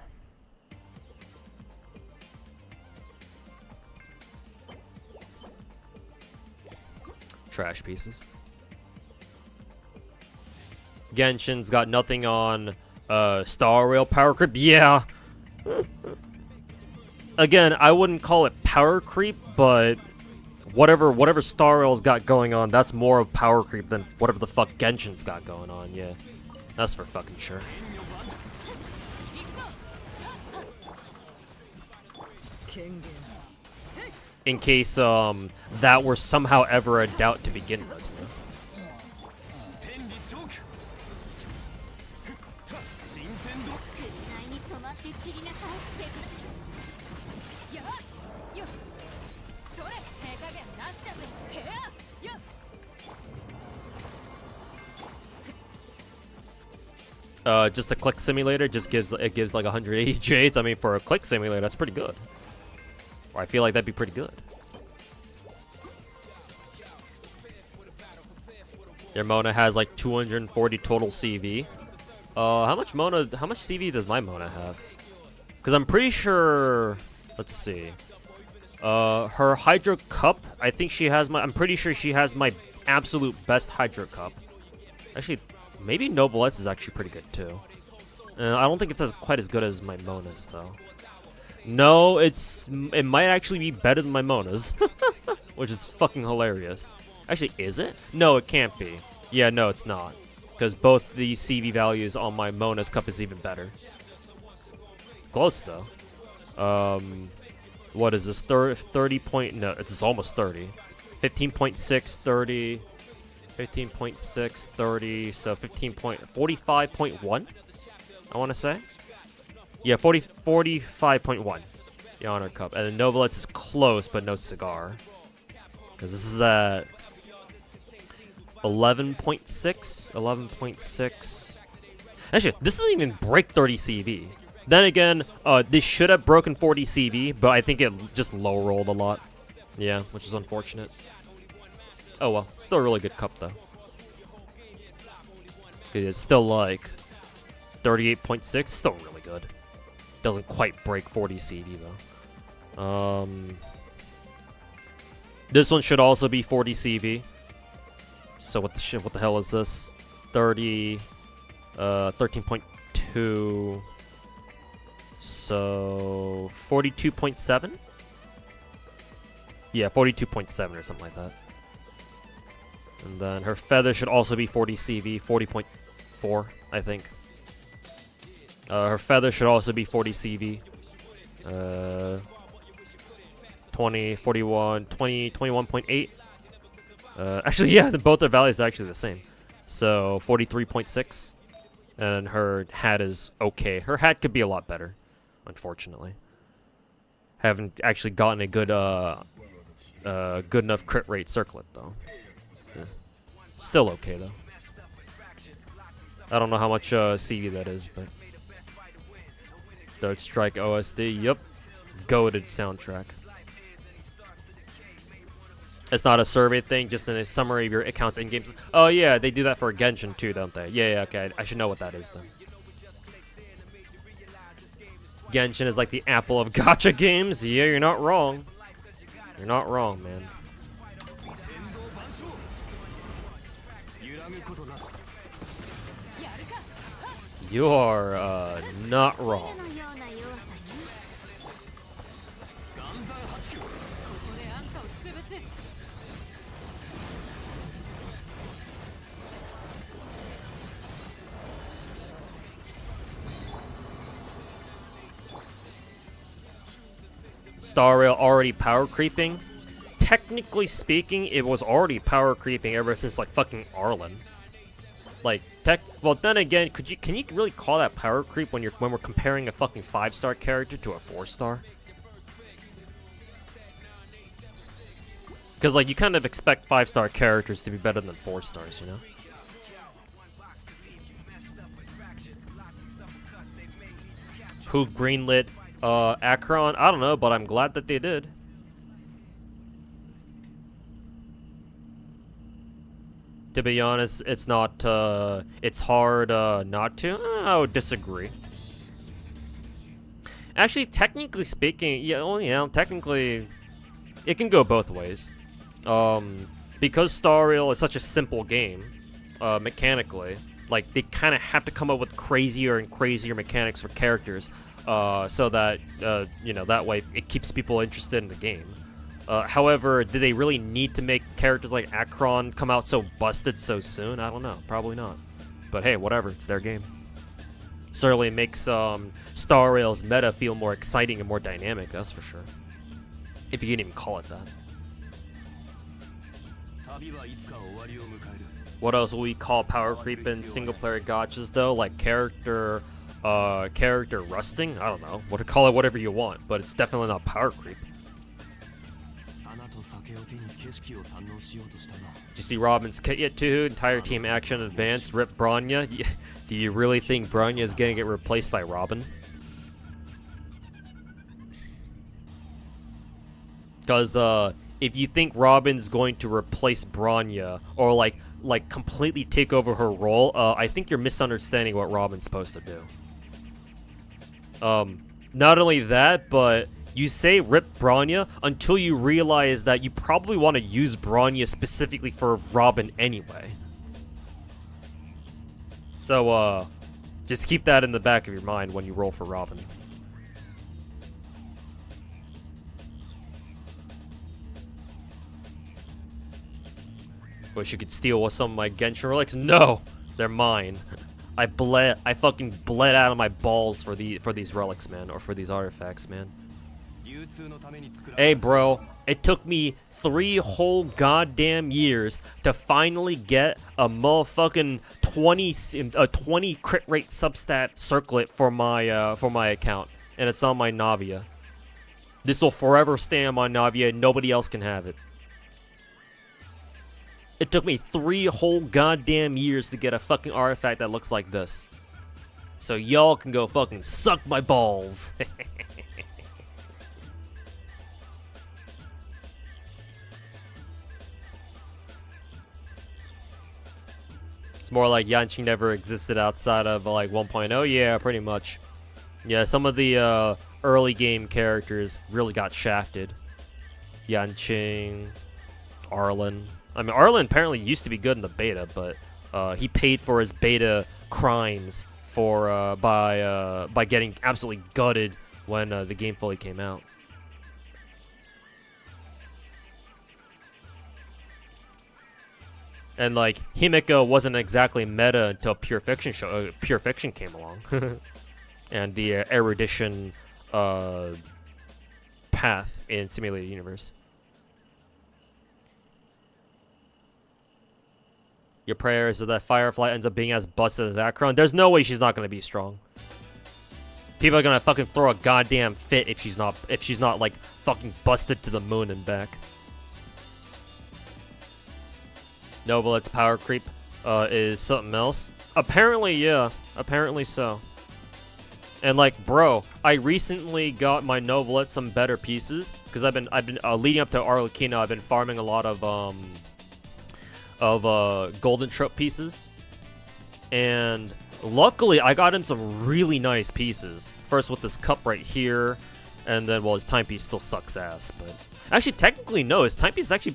trash pieces. Genshin's got nothing on Star Rail power creep. Yeah. Again, I wouldn't call it power creep, but whatever Star Rail's got going on, that's more of power creep than whatever the fuck Genshin's got going on. Yeah, that's for fucking sure. In case that were somehow ever a doubt to begin with. Just a click simulator just gives like 180 jades. I mean, for a click simulator, that's pretty good. Or I feel like that'd be pretty good. Their Mona has like 240 total CV. How much CV does my Mona have? Because I'm pretty sure. Let's see. Her Hydro Cup. I think she has my. I'm pretty sure she has my absolute best Hydro Cup. Actually. Maybe Noblettes is actually pretty good too. I don't think it's quite as good as my Monas though. No, it might actually be better than my Monas, which is fucking hilarious. Actually, is it? No, it can't be. Yeah, no, it's not, because both the CV values on my Mona's cup is even better. Close though. What is this? 30 point? No, it's almost 30. 15.6, 30. 15.6, 30, so 45.1, I want to say. Yeah, 45.1, the Honor Cup. And then Noblettes is close, but no cigar. Because this is at 11.6, 11.6. Actually, this doesn't even break 30 CV. Then again, this should have broken 40 CV, but I think it just low rolled a lot. Yeah, which is unfortunate. Oh well, still a really good cup though. It's still like 38.6, still really good. Doesn't quite break 40 CV though. This one should also be 40 CV. So what the shit? What the hell is this? 30, 13.2. So 42.7. Yeah, 42.7 or something like that. And then her feather should also be 40 CV, 40.4, I think. Her feather should also be 40 CV. 20, 41, 20, 21.8. Actually, yeah, both their values are actually the same. So 43.6. And her hat is okay. Her hat could be a lot better, unfortunately. Haven't actually gotten a good good enough crit rate circlet though. Yeah. Still okay though. I don't know how much CV that is, but Third Strike OSD, yep, goated soundtrack. It's not a survey thing, just in a summary of your account's in-game. Oh yeah, they do that for Genshin too, don't they? Yeah, okay, I should know what that is then. Genshin is like the Apple of Gacha games. Yeah, you're not wrong. You're not wrong, man. You are not wrong. Star Rail already power creeping. Technically speaking, it was already power creeping ever since like fucking Arlen. Like well then again, can you really call that power creep when we're comparing a fucking 5-star character to a 4-star? Because like you kind of expect 5-star characters to be better than 4 stars, you know? Who greenlit Akron? I don't know, but I'm glad that they did. To be honest, it's not, it's hard, not to. I would disagree. Actually, technically speaking, yeah, well, yeah, technically, it can go both ways. because Star Rail is such a simple game, mechanically, like they kind of have to come up with crazier and crazier mechanics for characters, so that you know, that way it keeps people interested in the game. However, do they really need to make characters like Akron come out so busted so soon? I don't know. Probably not. But hey, whatever. It's their game. Certainly makes Star Rail's meta feel more exciting and more dynamic, that's for sure. If you can even call it that. What else will we call power creep in single-player gachas, though? Like character rusting? I don't know. Call it whatever you want, but it's definitely not power creep. Did you see Robin's kit yet, too? Entire team action advanced. Rip Bronya. Do you really think Bronya is gonna get replaced by Robin? Because if you think Robin's going to replace Bronya or like completely take over her role, I think you're misunderstanding what Robin's supposed to do. Not only that, but you say rip Bronya until you realize that you probably want to use Bronya specifically for Robin anyway. So, just keep that in the back of your mind when you roll for Robin. Wish you could steal with some of my Genshin relics. No! They're mine. I fucking bled out of my balls for these relics, man. Or for these artifacts, man. Hey, bro. It took me 3 whole goddamn years to finally get a motherfucking 20 crit rate substat circlet for my account. And it's on my Navia. This will forever stay on my Navia and nobody else can have it. It took me 3 whole goddamn years to get a fucking artifact that looks like this. So y'all can go fucking suck my balls. It's more like Genshin never existed outside of like 1.0. Yeah, pretty much. Yeah, some of the early game characters really got shafted. Genshin, Arlen. I mean, Arlen apparently used to be good in the beta, but he paid for his beta crimes by getting absolutely gutted when the game fully came out. And like Himeka wasn't exactly meta until Pure Fiction came along, and the erudition path in Simulated Universe. Your prayer is that Firefly ends up being as busted as Akron. There's no way she's not gonna be strong. People are gonna fucking throw a goddamn fit if she's not like fucking busted to the moon and back. Novelet's power creep is something else. Apparently, yeah. Apparently so. And like, bro, I recently got my Novelet some better pieces because I've been leading up to Arlecchino. I've been farming a lot of golden trope pieces, and luckily I got him some really nice pieces. First with this cup right here, and then, well, his timepiece still sucks ass, but actually technically no, his timepiece is actually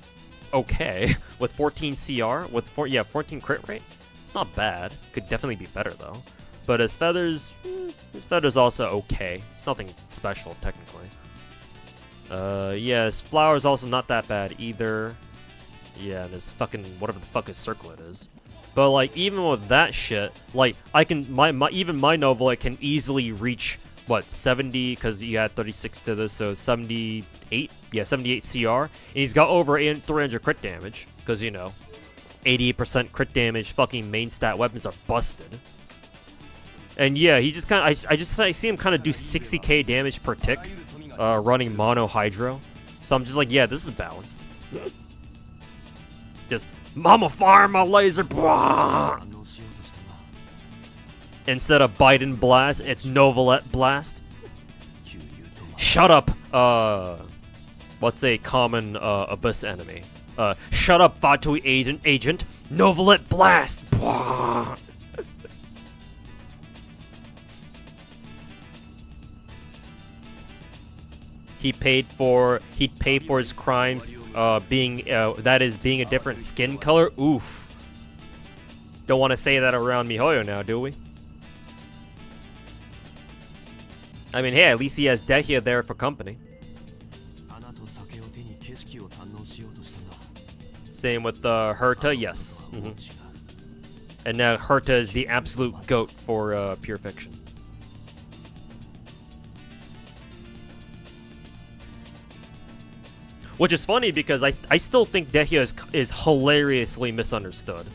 okay with 14 CR with 14 crit rate. It's not bad. Could definitely be better though. But his feathers also okay. It's nothing special technically. Yeah, his flower's also not that bad either. Yeah, and his fucking whatever the fuck his circlet is. But like even with that shit, like I can even my Novelet can easily reach what 70 because you had 36 to this, so 78. Yeah, 78 CR, and he's got over 300 crit damage because you know 88% crit damage. Fucking main stat weapons are busted. And yeah, he just kind of I see him kind of do 60k damage per tick, running mono hydro. So I'm just like, yeah, this is balanced. Just mama farm a laser. Blah! Instead of Biden blast, it's Novelet blast. Shut up. What's a common Abyss enemy? Shut up, Fatui agent. Novelet blast. Blah! He'd pay for his crimes being a different skin color. Oof. Don't want to say that around Mihoyo now, do we? I mean, hey, at least he has Dehya there for company. Same with Herta, yes. And now Herta is the absolute GOAT for pure fiction. Which is funny because I still think Dehya is hilariously misunderstood.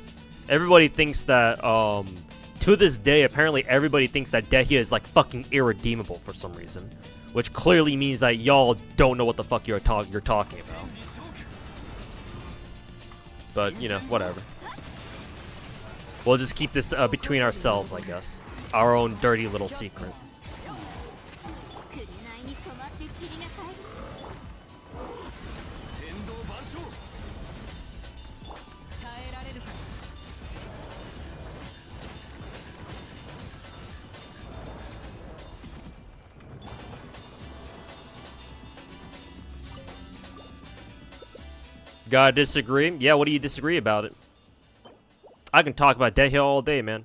Everybody thinks that, to this day, apparently everybody thinks that Dehya is like fucking irredeemable for some reason. Which clearly means that y'all don't know what the fuck you're talking about. But, you know, whatever. We'll just keep this between ourselves, I guess. Our own dirty little secret. Gotta disagree? Yeah, what do you disagree about it? I can talk about Dehya all day, man.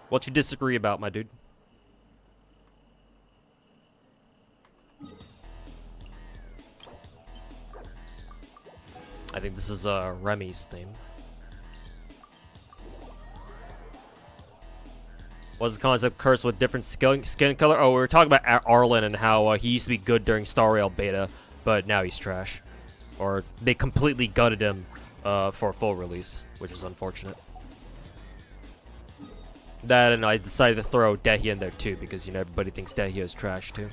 What you disagree about, my dude? I think this is Remy's theme. What's the concept curse with different skin color? Oh, we were talking about Arle and how he used to be good during Star Rail beta, but now he's trash. Or they completely gutted him for full release, which is unfortunate. That, and I decided to throw Dehya in there too, because, you know, everybody thinks Dehya is trash too.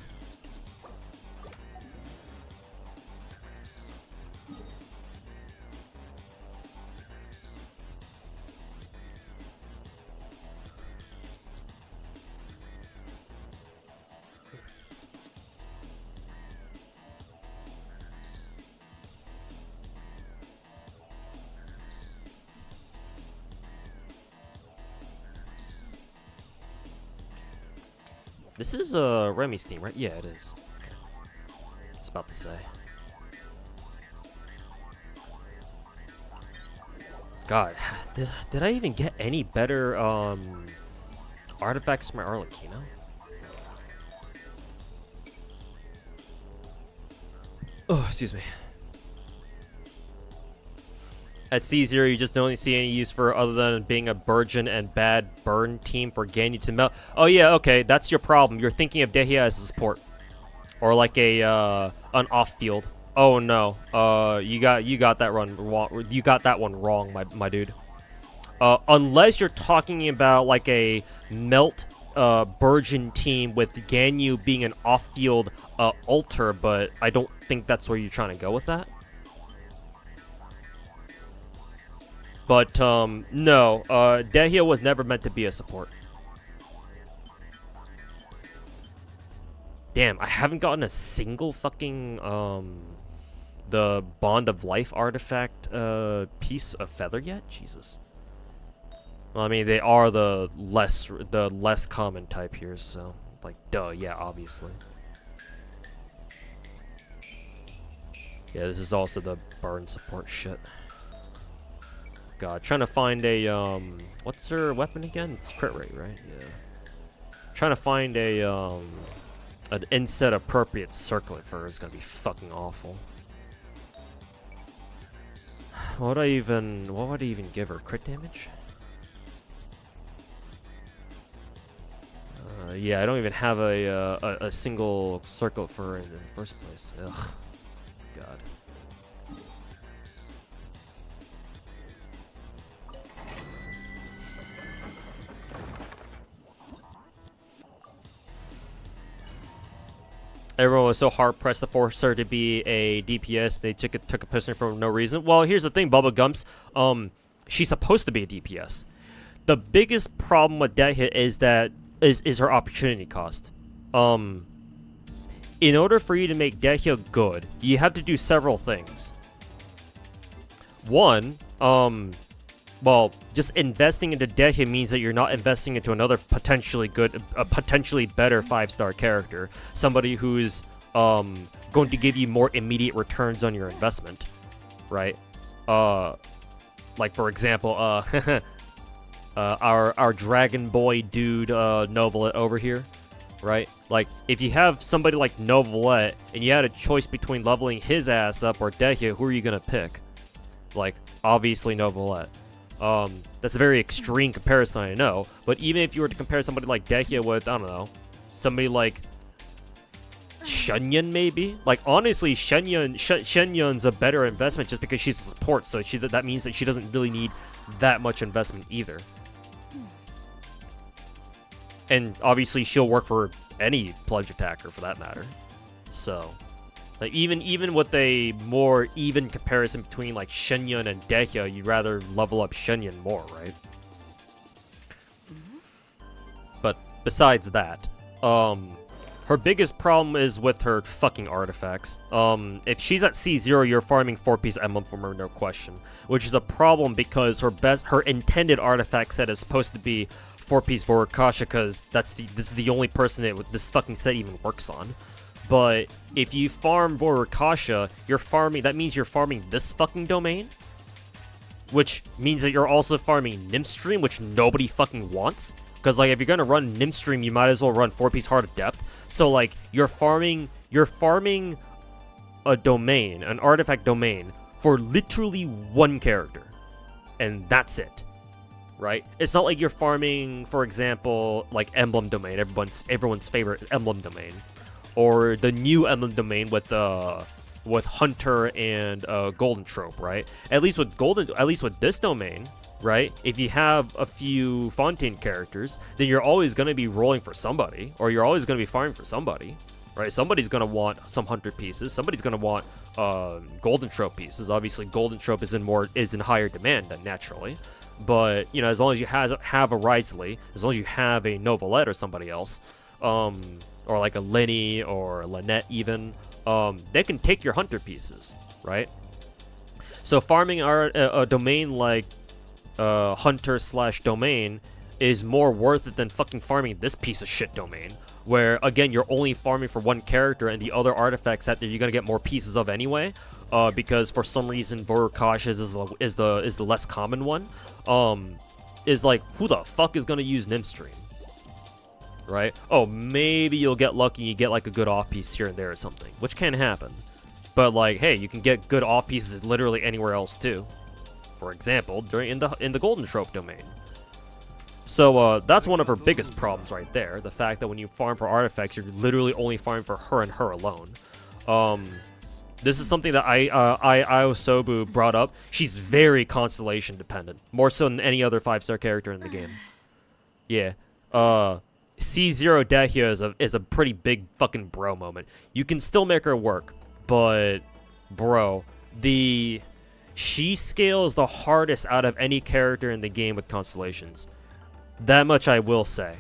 This is Remy's theme, right? Yeah, it is. Okay. I was about to say. God, did I even get any better artifacts from my Arlecchino? Oh, excuse me. At C0, you just don't see any use for other than being a Burgeon and bad burn team for Ganyu to melt. Oh yeah, okay, that's your problem. You're thinking of Dehya as a support, or like a an off field. Oh no, you got that one wrong. You got that one wrong, my dude. Unless you're talking about like a melt Burgeon team with Ganyu being an off field alter, but I don't think that's where you're trying to go with that. But, no, Dehya was never meant to be a support. Damn, I haven't gotten a single fucking, the Bond of Life artifact, piece of feather yet? Jesus. Well, I mean, they are the less common type here, so, like, duh, yeah, obviously. Yeah, this is also the burn support shit. God, trying to find a, what's her weapon again? It's crit rate, right? Yeah. Trying to find a, an inset appropriate circlet for her is gonna be fucking awful. What would I even give her? Crit damage? Yeah, I don't even have a single circlet for her in the first place. Ugh. God. Everyone was so hard-pressed to force her to be a DPS, they took a person for no reason. Well, here's the thing, Bubba Gumps. She's supposed to be a DPS. The biggest problem with Dehya is that is her opportunity cost. In order for you to make Dehya good, you have to do several things. One, well, just investing into Dehya means that you're not investing into another potentially good, potentially better 5-star character. Somebody who's going to give you more immediate returns on your investment, right? Like for example, our Dragon Boy dude, Novelet over here, right? Like, if you have somebody like Novelet, and you had a choice between leveling his ass up or Dehya, who are you gonna pick? Like, obviously Novelet. That's a very extreme comparison, I know, but even if you were to compare somebody like Dehya with, I don't know, somebody like Shenyun, maybe? Like, honestly, Shenyun's a better investment just because she's a support, so that means that she doesn't really need that much investment either. And obviously she'll work for any plunge attacker for that matter. So, like, even with a more even comparison between like Shenyun and Dehya, you'd rather level up Shenyun more, right? But besides that, her biggest problem is with her fucking artifacts. If she's at C0, you're farming 4-piece emblem from her, no question. Which is a problem because her intended artifact set is supposed to be 4-piece Vorukasha, because this is the only person that this fucking set even works on. But if you farm Vorukasha, that means you're farming this fucking domain, which means that you're also farming Nymstream, which nobody fucking wants. Because like if you're gonna run Nymstream, you might as well run 4-piece Heart of Depth. So like you're farming a domain, an artifact domain, for literally one character, and that's it. Right? It's not like you're farming, for example, like Emblem Domain, everyone's favorite Emblem Domain, or the new Emblem Domain with Hunter and Golden Trope, right? At least with this domain, right? If you have a few Fontaine characters, then you're always going to be rolling for somebody, or you're always going to be farming for somebody, right? Somebody's going to want some Hunter pieces. Somebody's going to want Golden Trope pieces. Obviously, Golden Trope is in higher demand than naturally. But, you know, as long as you have a Wriothesley, as long as you have a Novelet or somebody else, or like a Lenny or a Lynette even, they can take your Hunter pieces, right? So farming a domain like Hunter/domain is more worth it than fucking farming this piece of shit domain, where, again, you're only farming for one character and the other artifacts that you're gonna get more pieces of anyway. Because for some reason Vorukasha is the less common one. Is like, who the fuck is gonna use Nymstream? Right? Oh, maybe you'll get lucky and you get like a good off piece here and there or something, which can happen. But like, hey, you can get good off pieces literally anywhere else too. For example, in the Golden Trope domain. So that's one of her biggest problems right there. The fact that when you farm for artifacts, you're literally only farming for her and her alone. This is something that Iosobu brought up. She's very Constellation dependent, more so than any other 5-star character in the game. Yeah. C0 Dehya is a pretty big fucking bro moment. You can still make her work, but bro, she scales the hardest out of any character in the game with constellations. That much I will say.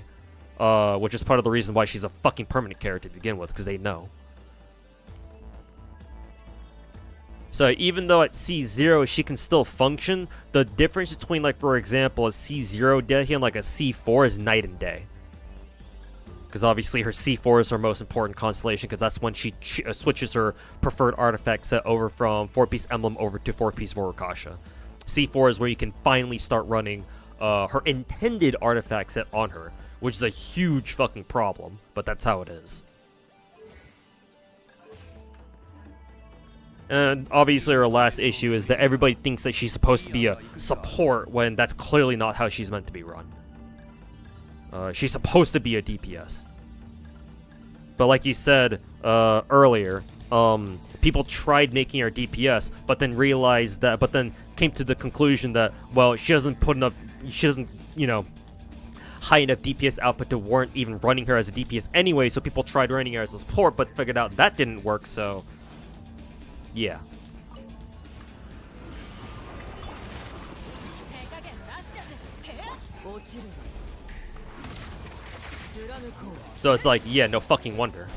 Which is part of the reason why she's a fucking permanent character to begin with, because they know. So even though at C0 she can still function, the difference between, like, for example, a C0 Dehya and like a C4 is night and day. Because obviously her C4 is her most important constellation, because that's when she switches her preferred artifact set over from 4-piece Emblem over to 4-piece Vorukasha. C4 is where you can finally start running her intended artifact set on her, which is a huge fucking problem, but that's how it is. And obviously her last issue is that everybody thinks that she's supposed to be a support when that's clearly not how she's meant to be run. She's supposed to be a DPS. But like you said earlier, people tried making her DPS, but then came to the conclusion that, well, she doesn't, you know, high enough DPS output to warrant even running her as a DPS anyway, so people tried running her as a support, but figured out that didn't work, so yeah. So it's like, yeah, no fucking wonder.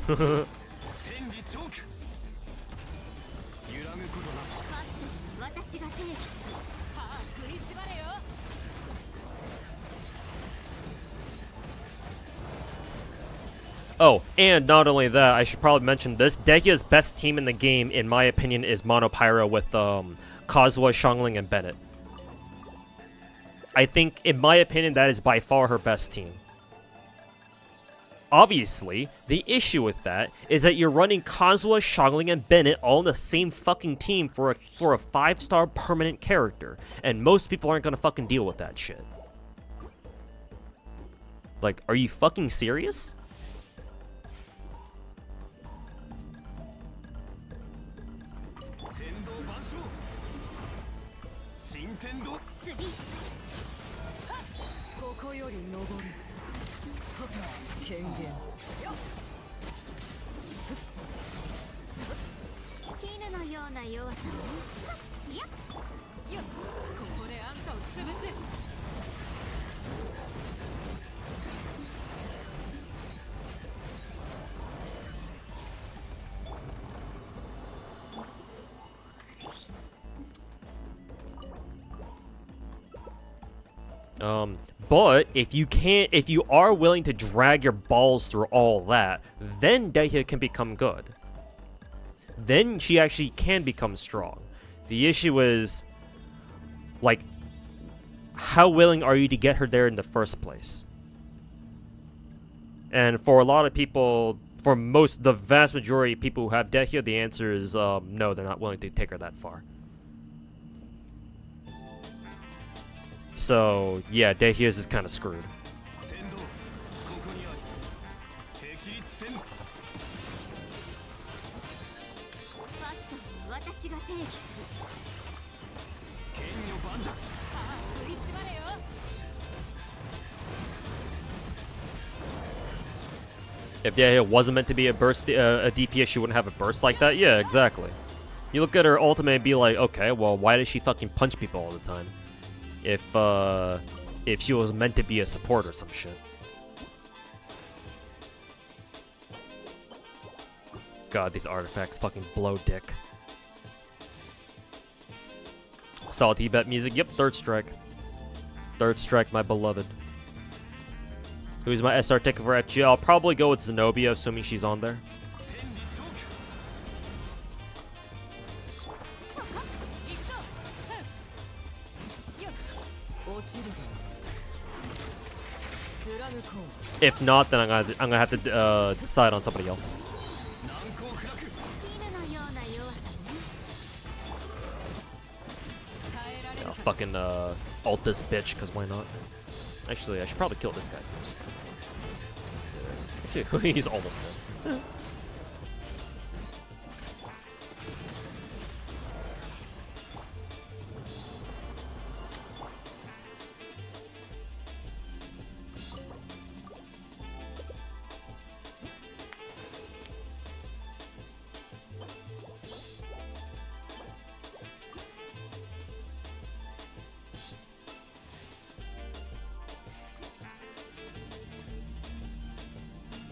Oh, and not only that, I should probably mention this. Dehya's best team in the game, in my opinion, is Monopyro with Kazuha, Xiangling, and Bennett. I think, in my opinion, that is by far her best team. Obviously, the issue with that is that you're running Kazuha, Xiangling, and Bennett all in the same fucking team for a 5-star permanent character, and most people aren't gonna fucking deal with that shit. Like, are you fucking serious? But if you are willing to drag your balls through all that, then Dehya can become good. Then she actually can become strong. The issue is, like, how willing are you to get her there in the first place? And for a lot of people, for the vast majority of people who have Dehya, the answer is no, they're not willing to take her that far. So, yeah, Dehya's is kind of screwed. If Dehya wasn't meant to be a DPS, she wouldn't have a burst like that? Yeah, exactly. You look at her ultimate and be like, okay, well, why does she fucking punch people all the time? If she was meant to be a support or some shit. God, these artifacts fucking blow dick. Salty bet music. Yep, third strike. Third strike, my beloved. Who's my SR ticket for FG? I'll probably go with Zenobia, assuming she's on there. If not, then I'm gonna have to decide on somebody else. Yeah, I'll fucking ult this bitch, cause why not? Actually, I should probably kill this guy first. Actually, he's almost dead.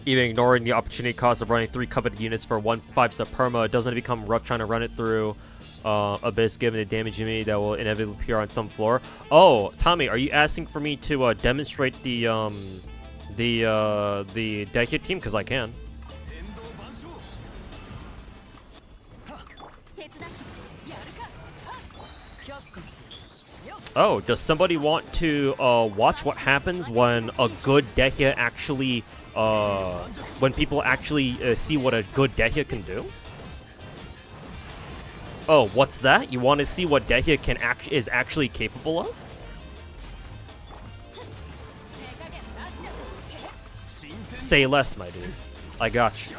Even ignoring the opportunity cost of running 3 coveted units for 1 5-star perma, doesn't it become rough trying to run it through Abyss given the damage you need that will inevitably appear on some floor? Oh, Tommy, are you asking for me to demonstrate the Dehya team? Because I can. Oh, does somebody want to watch what happens when a good Dehya actually when people actually see what a good Dehya can do? Oh, what's that? You want to see what Dehya is actually capable of? Say less, my dude. I got you.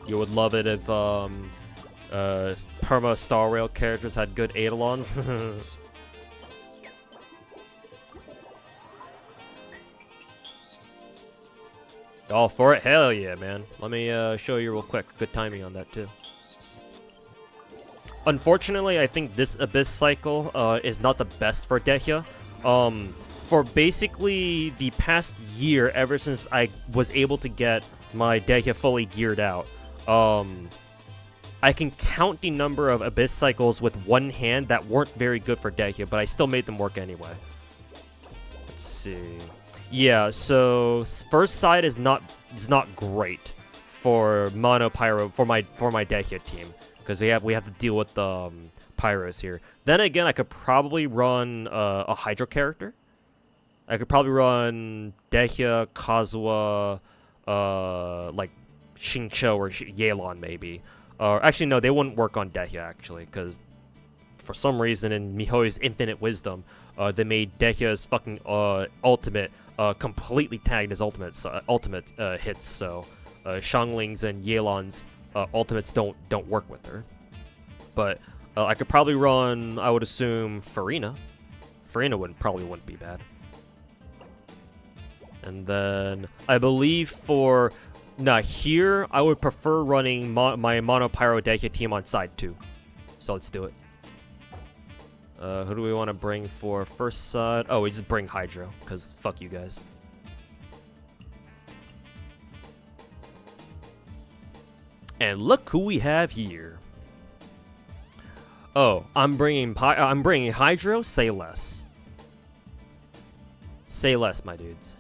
You would love it if Perma Star Rail characters had good Eidolons. All for it? Hell yeah, man. Let me show you real quick. Good timing on that, too. Unfortunately, I think this Abyss cycle is not the best for Dehya. For basically the past year, ever since I was able to get my Dehya fully geared out, I can count the number of Abyss cycles with one hand that weren't very good for Dehya, but I still made them work anyway. Let's see. Yeah, so first side is not great for mono pyro for my Dehya team because we have to deal with the pyros here. Then again, I could probably run a Hydro character. I could probably run Dehya, Kazuha, like Xingqiu or Yelan maybe. Actually, no, they wouldn't work on Dehya actually because for some reason in Mihoyo's infinite wisdom, they made Dehya's fucking ultimate completely tagged as ultimate hits. So Xiangling's and Yelan's ultimates don't work with her. But I could probably run, I would assume, Farina. Farina probably wouldn't be bad. And then I believe for here I would prefer running my Mono Pyro Dehya team on side 2. So let's do it. Who do we want to bring for first side? Oh, we just bring Hydro, because fuck you guys. And look who we have here. Oh, I'm bringing Hydro. Say less. Say less, my dudes.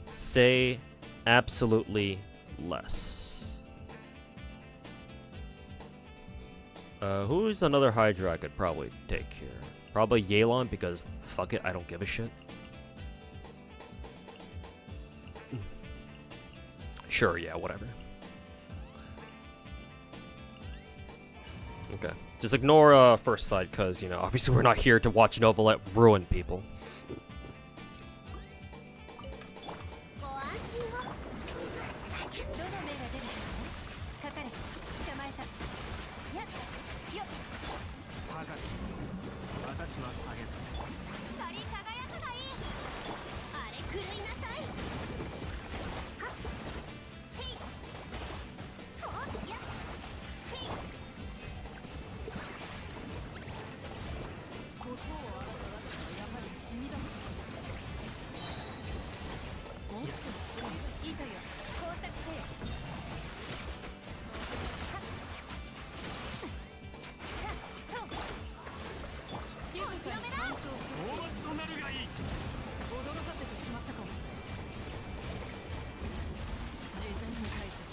Say absolutely less. Who's another Hydra I could probably take here? Probably Yelan, because fuck it, I don't give a shit. Sure, yeah, whatever. Okay. Just ignore first side, because, you know, obviously we're not here to watch Novelet ruin people.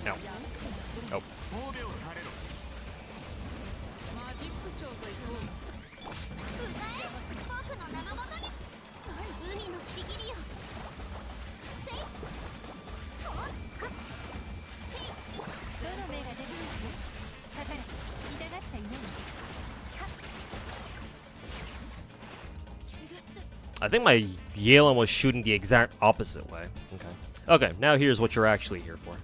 No. Nope. I think my Yelan was shooting the exact opposite way. Okay. Okay, now here's what you're actually here for.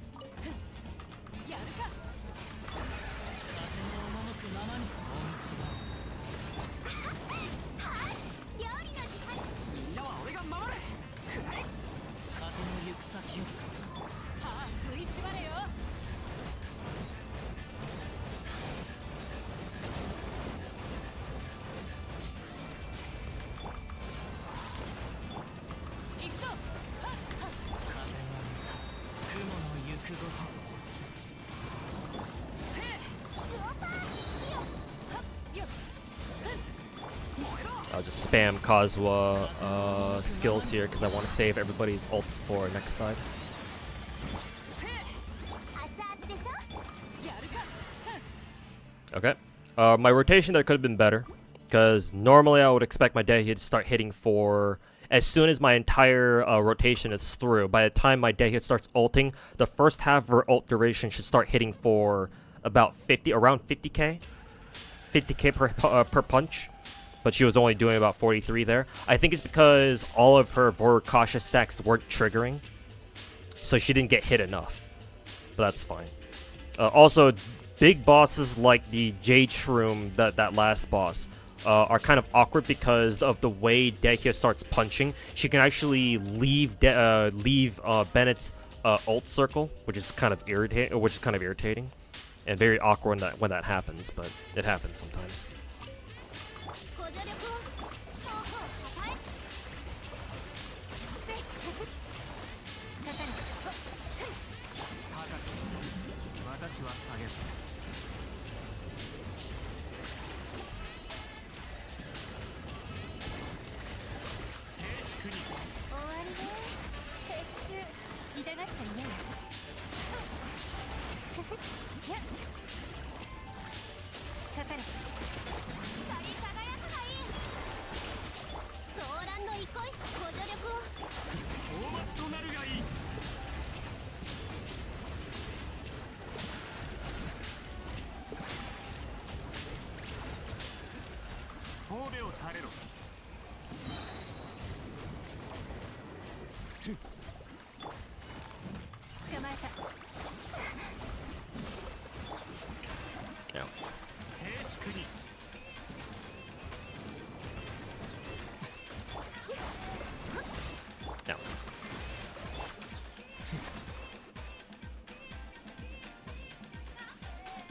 I'll just spam Kazuha skills here because I want to save everybody's ults for next side. Okay. My rotation there could have been better because normally I would expect my Dehya to start hitting for as soon as my entire rotation is through. By the time my Dehya starts ulting, the first half of her ult duration should start hitting for about around 50k per punch. But she was only doing about 43 there. I think it's because all of her Vorkasha stacks weren't triggering, so she didn't get hit enough. But that's fine. Also, big bosses like the Jade Shroom, that last boss, are kind of awkward because of the way Dehya starts punching. She can actually leave Bennett's ult circle, which is kind of irritating, and very awkward when that happens. But it happens sometimes.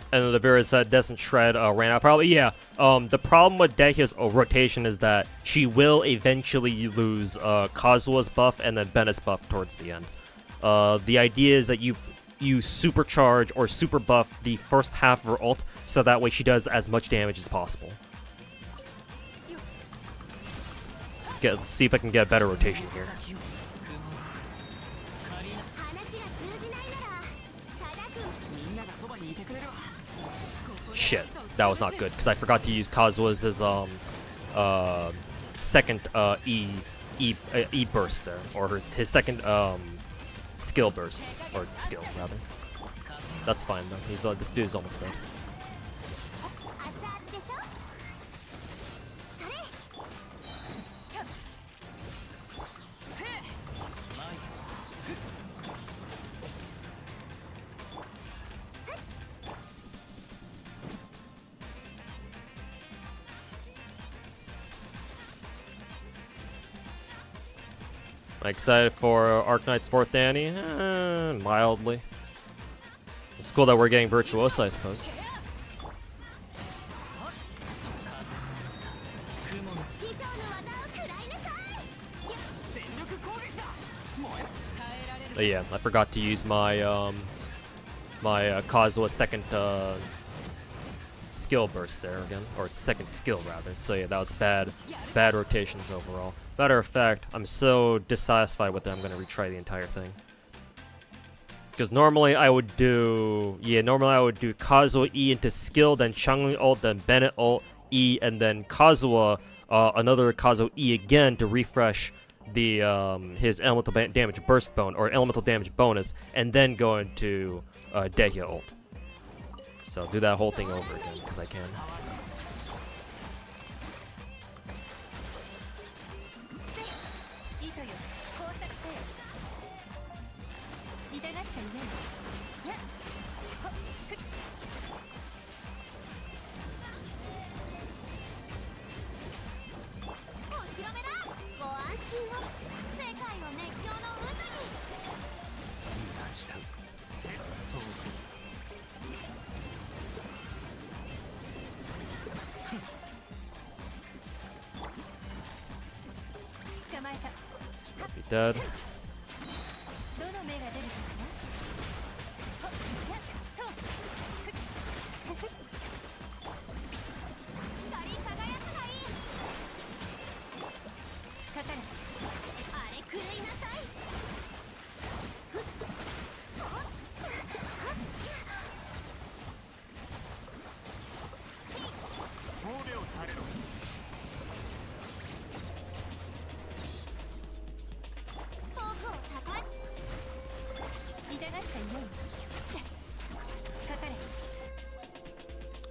And the Virus that doesn't shred ran out. Probably, yeah. The problem with Dehya's rotation is that she will eventually lose Kazuha's buff and then Bennett's buff towards the end. The idea is that you supercharge or super buff the first half of her ult, so that way she does as much damage as possible. Let's see if I can get a better rotation here. Shit, that was not good because I forgot to use Kazuha's second E burst there, or his second skill burst, or skill rather. That's fine though. This dude is almost dead. Excited for Arknights 4th Annie? Mildly. It's cool that we're getting Virtuosa, I suppose. But yeah, I forgot to use my my Kazuha second skill burst there again, or second skill rather. So yeah, that was bad rotations overall. Matter of fact, I'm so dissatisfied with it, I'm gonna retry the entire thing. Because normally I would do Kazuha E into skill, then Changling ult, then Bennett ult, E, and then Kazuha, another Kazuha E again to refresh the his elemental damage burst or elemental damage bonus, and then go into Dehya ult. So do that whole thing over again, because I can. Be dead.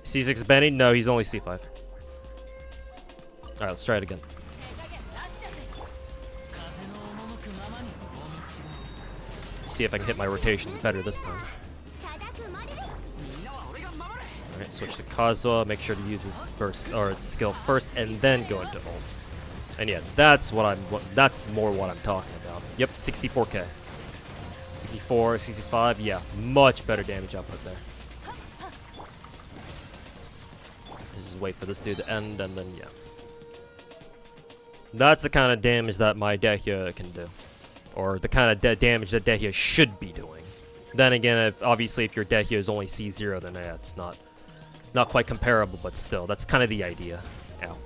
C6 Benny? No, he's only C5. Alright, let's try it again. See if I can hit my rotations better this time. Alright, switch to Kazuha, make sure to use his burst or skill first and then go into ult. And yeah, that's more what I'm talking about. Yep, 64k. 64, 65, yeah, much better damage output there. Just wait for this dude to end, and then, yeah. That's the kind of damage that my Dehya can do. Or the kind of damage that Dehya should be doing. Then again, obviously if your Dehya is only C0, then yeah, it's not quite comparable, but still, that's kind of the idea. Ow.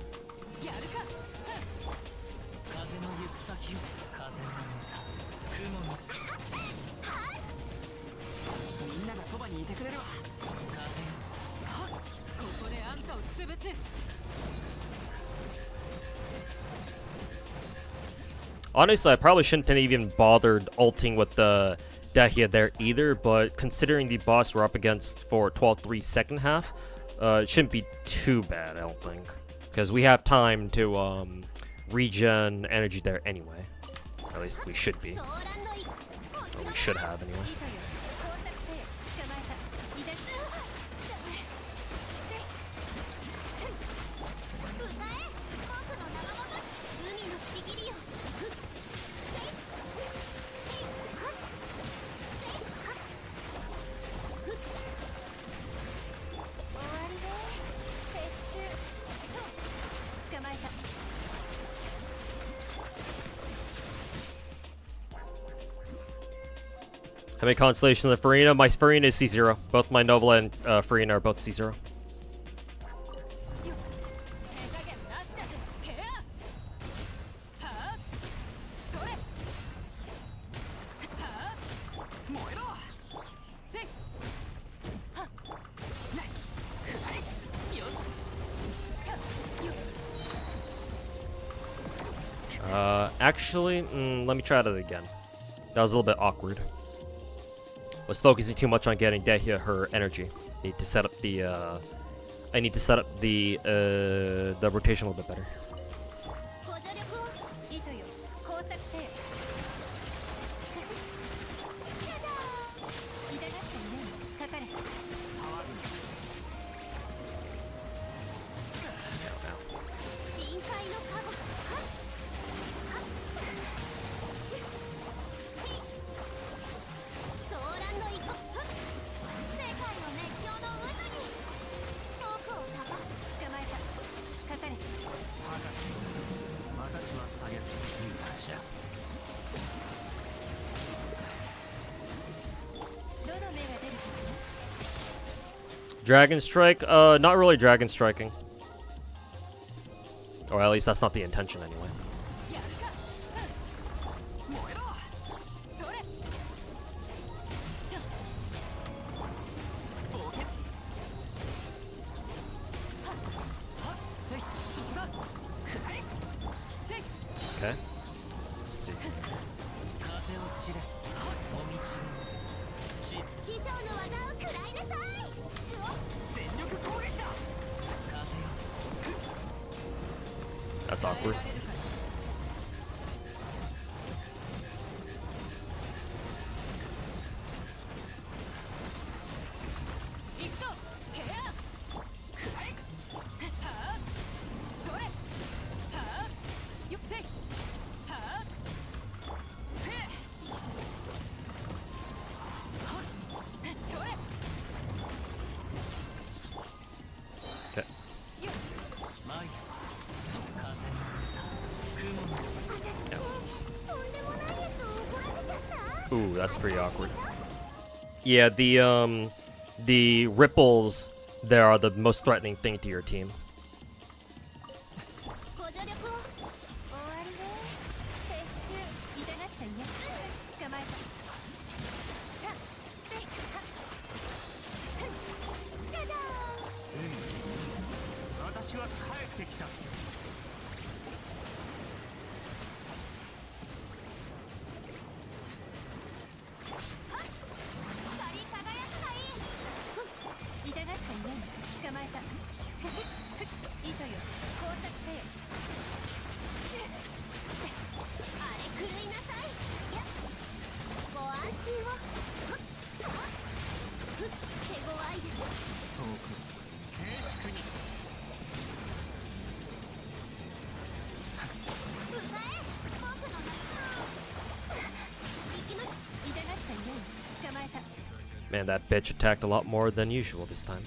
Honestly, I probably shouldn't have even bothered ulting with the Dehya there either, but considering the boss we're up against for 12-3 second half, it shouldn't be too bad, I don't think. Because we have time to regen energy there anyway. At least we should be. Or we should have anyway. How many constellations of Farina? My Farina is C0. Both my Nova and Farina are both C0. Actually, let me try that again. That was a little bit awkward. Was focusing too much on getting Dehya her energy. Need to set up the I need to set up the rotation a little bit better. Dragon Strike? Not really Dragon Striking. Or at least that's not the intention anyway. Okay. Let's see. That's awkward. Okay. Ooh, that's pretty awkward. Yeah, the ripples there are the most threatening thing to your team. Man, that bitch attacked a lot more than usual this time.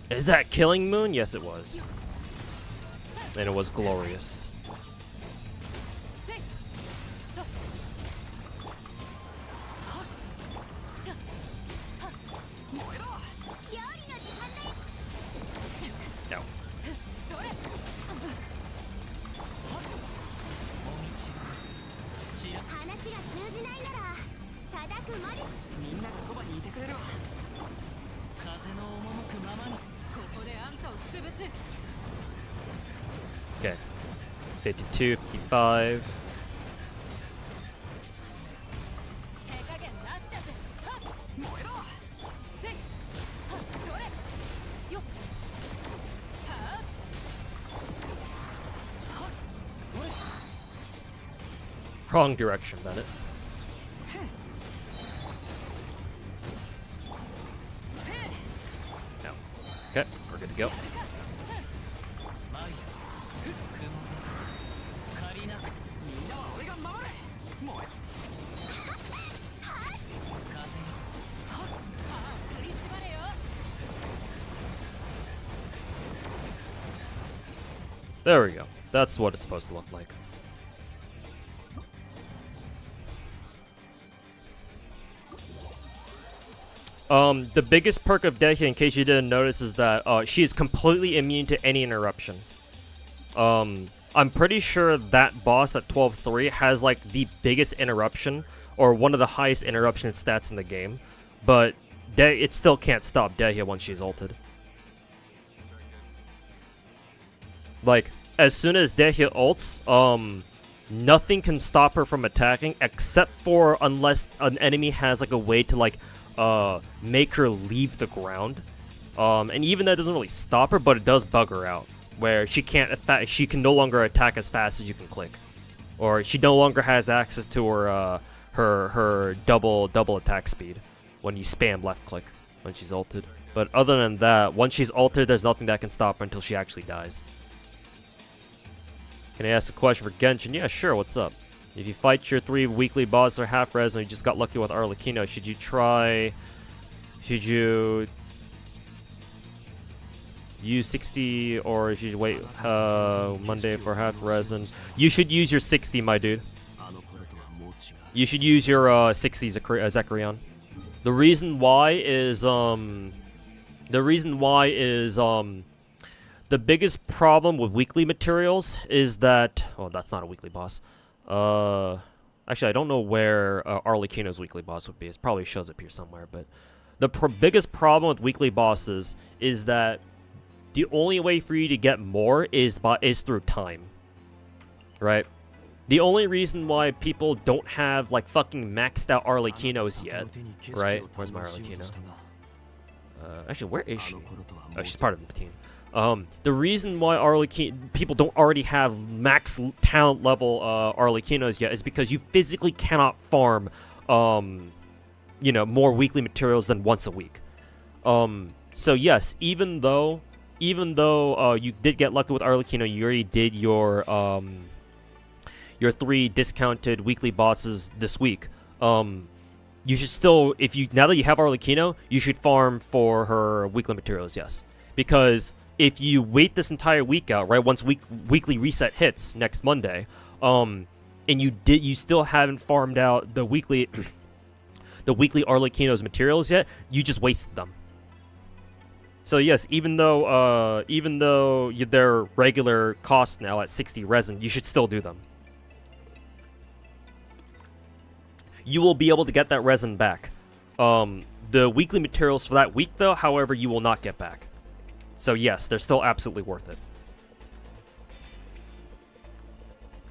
Is that killing Moon? Yes, it was. And it was glorious. Okay. 52, 55. Wrong direction, Bennett. No. Okay, we're good to go. There we go. That's what it's supposed to look like. The biggest perk of Dehya, in case you didn't notice, is that she is completely immune to any interruption. I'm pretty sure that boss at 12-3 has like the biggest interruption, or one of the highest interruption stats in the game, but it still can't stop Dehya once she's ulted. Like, as soon as Dehya ults, nothing can stop her from attacking, except for unless an enemy has like a way to like make her leave the ground. And even that doesn't really stop her, but it does bug her out, where she can no longer attack as fast as you can click, or she no longer has access to her her double attack speed when you spam left click when she's ulted. But other than that, once she's ulted, there's nothing that can stop her until she actually dies. Can I ask a question for Genshin? Yeah, sure, what's up? If you fight your 3 weekly bosses or half res and you just got lucky with Arlecchino, should you use 60, or should you wait Monday for half res? And you should use your 60, my dude. You should use your 60 Zekrion. The reason why is the biggest problem with weekly materials is that... Oh, that's not a weekly boss. Actually, I don't know where Arlecchino's weekly boss would be. It probably shows up here somewhere. But the biggest problem with weekly bosses is that the only way for you to get more is through time. Right? The only reason why people don't have, like, fucking maxed out Arlecchinos yet... Right? Where's my Arlecchino? Actually, where is she? Oh, she's part of the team. The reason why people don't already have max talent level Arlecchinos yet is because you physically cannot farm, you know, more weekly materials than once a week. So yes, even though you did get lucky with Arlecchino, you already did your 3 discounted weekly bosses this week. You should still, now that you have Arlecchino, you should farm for her weekly materials, yes, because if you wait this entire week out, right, once weekly reset hits next Monday, and you still haven't farmed out the weekly Arlecchino's materials yet, you just wasted them. So yes, even though they're regular cost now at 60 resin, you should still do them. You will be able to get that resin back. The weekly materials for that week, though, however, you will not get back. So yes, they're still absolutely worth it.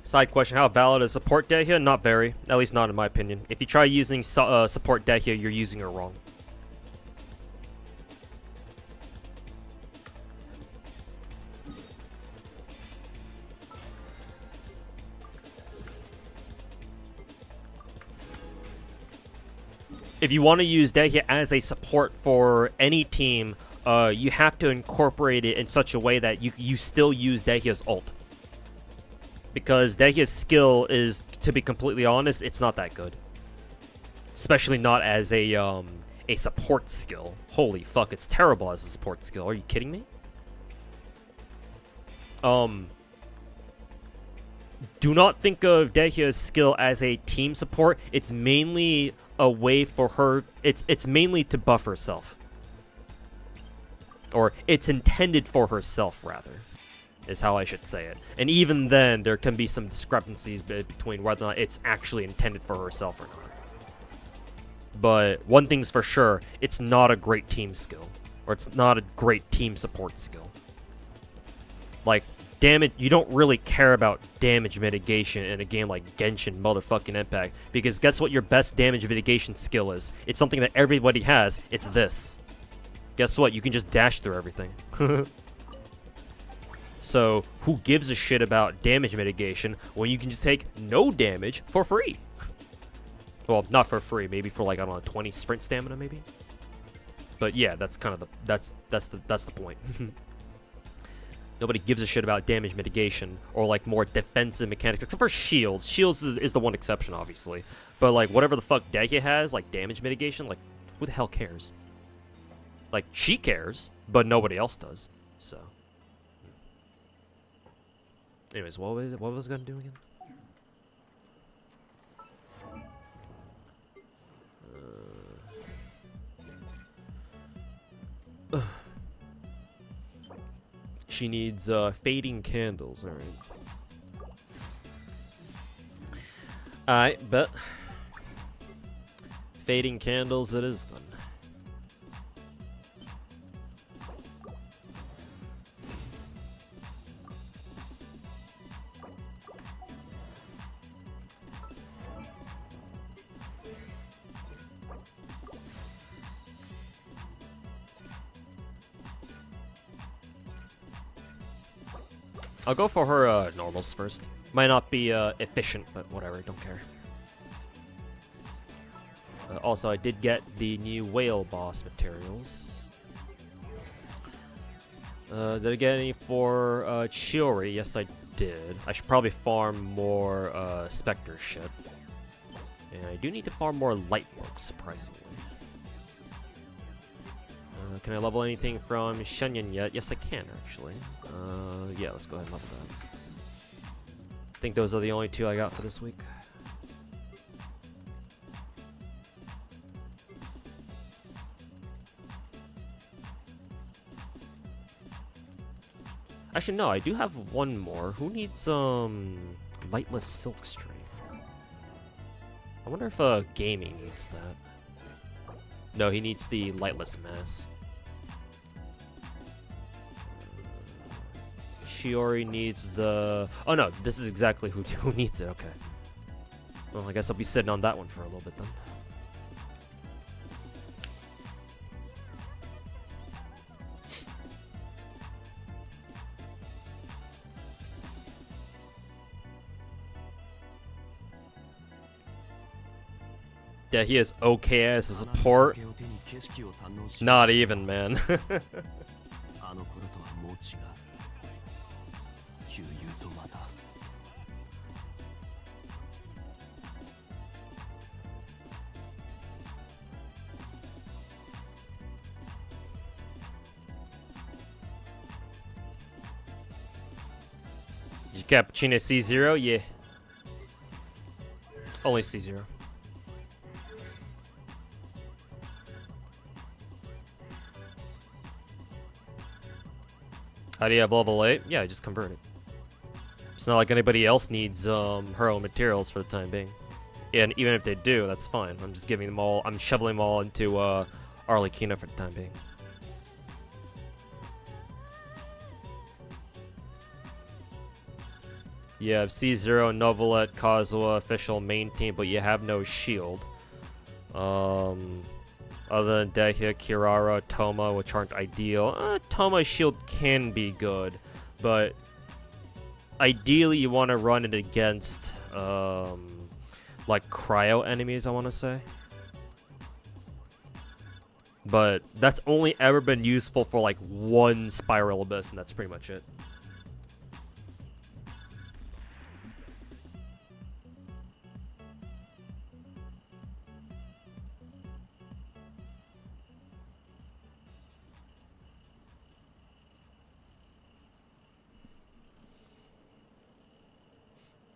Side question, how valid is support Dehya? Not very, at least not in my opinion. If you try using support Dehya, you're using her wrong. If you want to use Dehya as a support for any team, you have to incorporate it in such a way that you still use Dehya's ult. Because Dehya's skill is, to be completely honest, it's not that good. Especially not as a support skill. Holy fuck, it's terrible as a support skill. Are you kidding me? Do not think of Dehya's skill as a team support. It's mainly a way for her... It's mainly to buff herself. Or it's intended for herself, rather. is how I should say it. And even then, there can be some discrepancies between whether or not it's actually intended for herself or not. But one thing's for sure, it's not a great team skill. Or it's not a great team support skill. Like, damage, you don't really care about damage mitigation in a game like Genshin motherfucking Impact. Because guess what your best damage mitigation skill is? It's something that everybody has. It's this. Guess what? You can just dash through everything. So, who gives a shit about damage mitigation when you can just take no damage for free? Well, not for free. Maybe for like, I don't know, 20 sprint stamina maybe? But yeah, that's kind of the that's the point. Nobody gives a shit about damage mitigation or like more defensive mechanics, except for shields. Shields is the one exception, obviously. But like whatever the fuck Dehya has, like damage mitigation, like who the hell cares? Like she cares, but nobody else does. So, anyways, what was I gonna do again? She needs fading candles. All right. Alright, bet. Fading candles it is then. I'll go for her normals first. Might not be efficient, but whatever, don't care. Also, I did get the new whale boss materials. Did I get any for Chiori? Yes, I did. I should probably farm more Spectre shit. And I do need to farm more light work, surprisingly. Can I level anything from Shenyan yet? Yes, I can, actually. Yeah, let's go ahead and level that. I think those are the only two I got for this week. Actually, no, I do have one more. Who needs, lightless silkstring? I wonder if, gaming needs that. No, he needs the lightless mass. Chiori needs the... Oh no, this is exactly who needs it, okay. Well, I guess I'll be sitting on that one for a little bit then. Yeah, he is okay as a support. Not even, man. Did you cappuccino C0? Yeah. Only C0. How do you have level 8? Yeah, I just convert it. It's not like anybody else needs her own materials for the time being. And even if they do, that's fine. I'm just giving them all, I'm shoveling them all into Arlecchino for the time being. You have C0, Novelet, Kazuha, official main team, but you have no shield. Other than Dehya, Kirara, Toma, which aren't ideal. Toma's shield can be good, but ideally you want to run it against, like, cryo enemies, I want to say. But that's only ever been useful for, like, one Spiral Abyss, and that's pretty much it.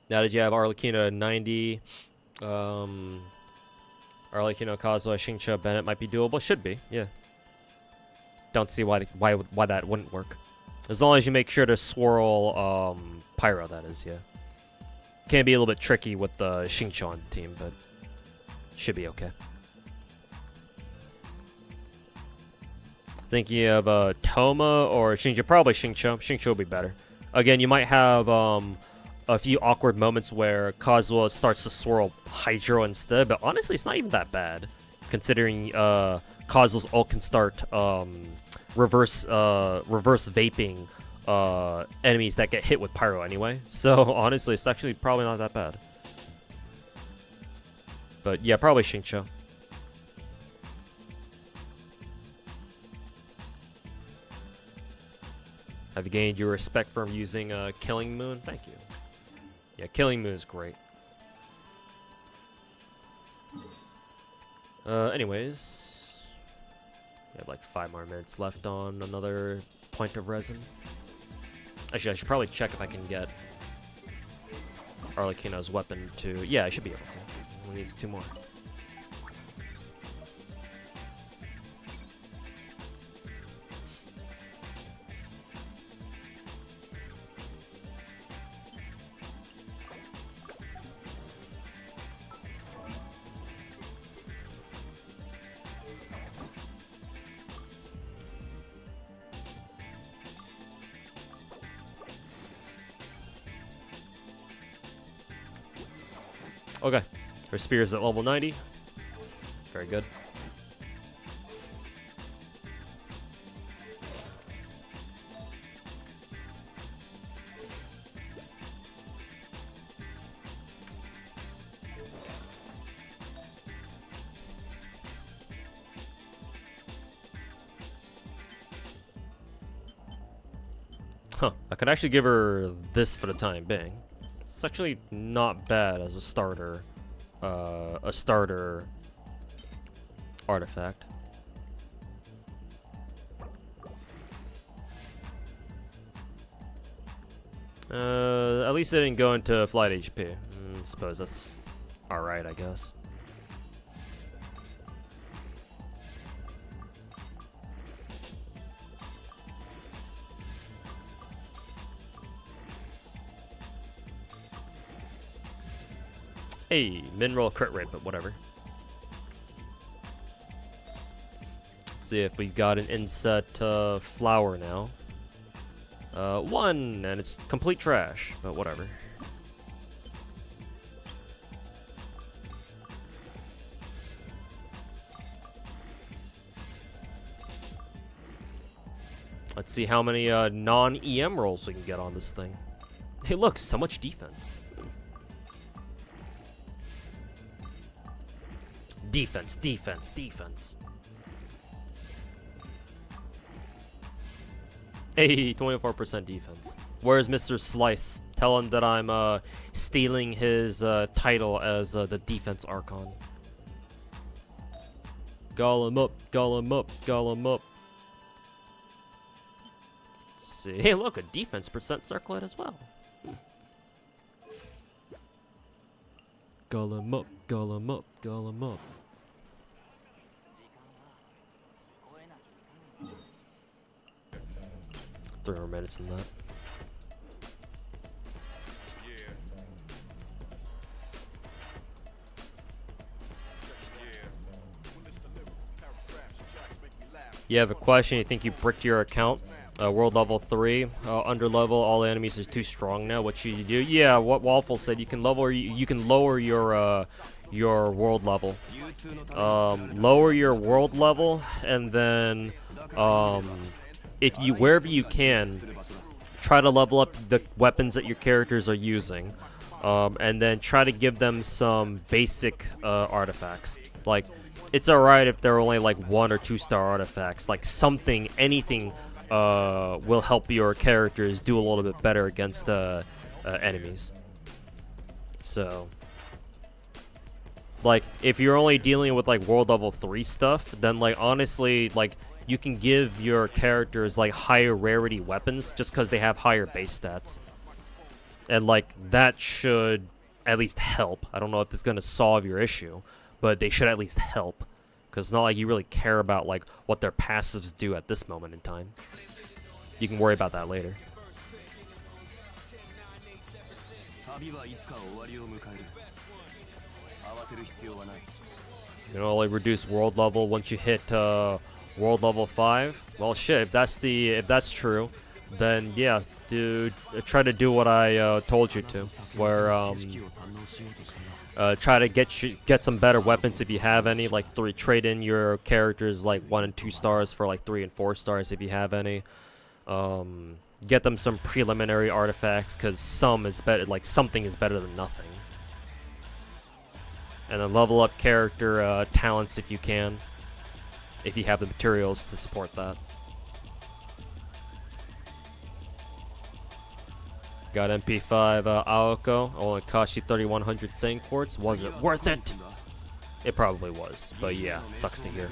Now, did you have Arlecchino 90? Arlecchino, Kazuha, Xingqiu, Bennett might be doable. Should be, yeah. Don't see why that wouldn't work. As long as you make sure to swirl Pyro, that is, yeah. Can be a little bit tricky with the Xingqiang team, but should be okay. Thinking of Toma or Xingqiang, probably Xingqiang. Xingqiang will be better. Again, you might have a few awkward moments where Kazuha starts to swirl Hydro instead, but honestly, it's not even that bad, considering Kazuha's ult can start reverse vaping enemies that get hit with Pyro anyway. So honestly, it's actually probably not that bad. But yeah, probably Xingqiang. Have you gained your respect from using Killing Moon? Thank you. Yeah, Killing Moon is great. Anyways, we have like 5 more minutes left on another point of resin. Actually, I should probably check if I can get Arlecchino's weapon to... Yeah, I should be able to. We need 2 more. Okay, her spear is at level 90. Very good. Huh, I could actually give her this for the time being. It's actually not bad as a starter artifact. At least it didn't go into flight HP. Suppose that's alright, I guess. Hey, mineral crit rate, but whatever. Let's see if we've got an inset flower now. 1, and it's complete trash, but whatever. Let's see how many non-EM rolls we can get on this thing. Hey, look, so much defense. Defense, defense, defense. Hey, 24% defense. Where's Mr. Slice? Tell him that I'm stealing his title as the defense Archon. Gall him up, gall him up, gall him up. Let's see. Hey, look, a defense percent circlet as well. Gall him up, gall him up, gall him up. 3 more minutes in that. You have a question? You think you bricked your account? World level 3, under level. All enemies is too strong now. What should you do? Yeah, what Waffle said. You can level. You can lower your world level. Lower your world level, and then if you wherever you can, try to level up the weapons that your characters are using, and then try to give them some basic artifacts. Like, it's alright if they're only like 1 or 2 star artifacts. Like something, anything will help your characters do a little bit better against enemies. So, like, if you're only dealing with like world level 3 stuff, then like honestly, like, you can give your characters like higher rarity weapons just because they have higher base stats. And like, that should at least help. I don't know if it's going to solve your issue, but they should at least help. Because it's not like you really care about like what their passives do at this moment in time. you can worry about that later. You know, like reduce world level once you hit world level 5. Well, shit. If that's true, then yeah, dude, try to do what I told you to, where try to get some better weapons if you have any. Like trade in your characters like 1 and 2 stars for like 3 and 4 stars if you have any. Get them some preliminary artifacts, because some is better. Like something is better than nothing. And then level up character talents if you can, if you have the materials to support that. Got MP5 Aoko, only cost you 3,100 Sane quartz. Was it worth it? It probably was, but yeah, sucks to hear.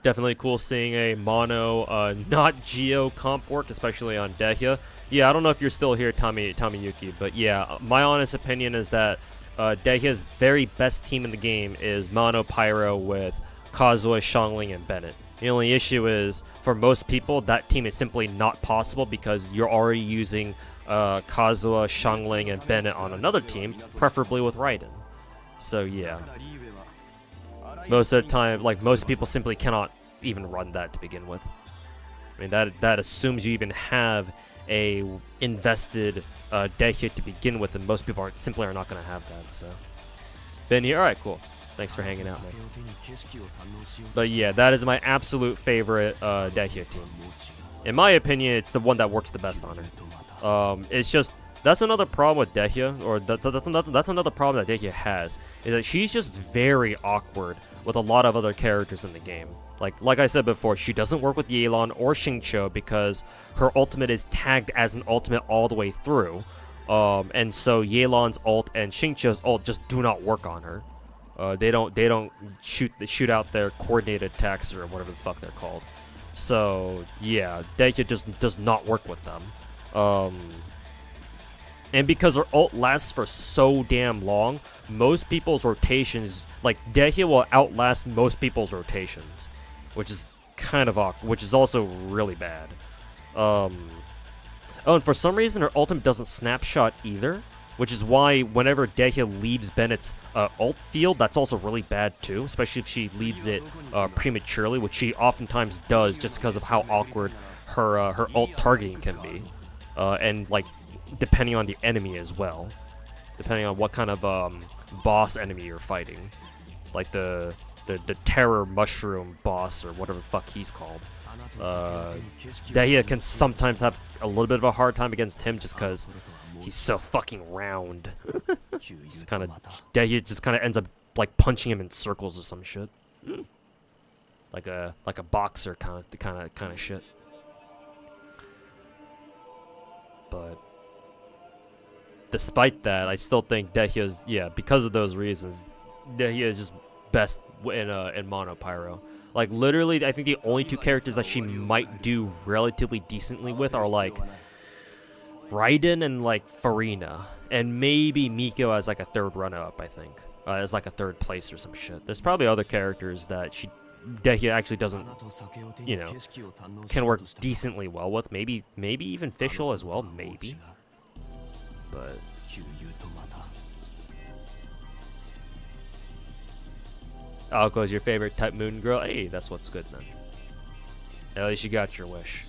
Definitely cool seeing a mono, not Geo comp work, especially on Dehya. Yeah, I don't know if you're still here, Yuki, but yeah, my honest opinion is that Dehya's very best team in the game is mono Pyro with Kazuya, Xiangling, and Bennett. The only issue is, for most people, that team is simply not possible because you're already using Kazuya, Xiangling, and Bennett on another team, preferably with Raiden. So yeah. Most of the time, like, most people simply cannot even run that to begin with. I mean, that assumes you even have a invested Dehya to begin with, and most people simply are not going to have that, so. Been here? Alright, cool. Thanks for hanging out, man. But yeah, that is my absolute favorite Dehya team. In my opinion, it's the one that works the best on her. It's just, that's another problem with Dehya, or that's another problem that Dehya has, is that she's just very awkward with a lot of other characters in the game. Like I said before, she doesn't work with Yelan or Xingqiu because her ultimate is tagged as an ultimate all the way through. And so Yelan's ult and Xingqiu's ult just do not work on her. They don't shoot out their coordinated attacks or whatever the fuck they're called. So yeah, Dehya just does not work with them. And because her ult lasts for so damn long, most people's rotations, like Dehya will outlast most people's rotations, which is kind of awkward, which is also really bad. Oh, and for some reason her ultimate doesn't snapshot either, which is why whenever Dehya leaves Bennett's ult field, that's also really bad too, especially if she leaves it prematurely, which she oftentimes does just because of how awkward her ult targeting can be, and like depending on the enemy as well, depending on what kind of boss enemy you're fighting, like the terror mushroom boss or whatever the fuck he's called. Dehya can sometimes have a little bit of a hard time against him just because he's so fucking round. He's kind of, Dehya just kind of ends up like punching him in circles or some shit, like a boxer kind of shit. But despite that, I still think Dehya's, because of those reasons, Dehya is just best in mono Pyro. Like literally, I think the only two characters that she might do relatively decently with are like Raiden and like Farina, and maybe Miko as like a third runner-up. I think as like a third place or some shit. There's probably other characters that Dehya actually doesn't, can work decently well with. Maybe even Fischl as well. Maybe, but. Aoko's your favorite type moon girl? Hey, that's what's good, man. At least you got your wish.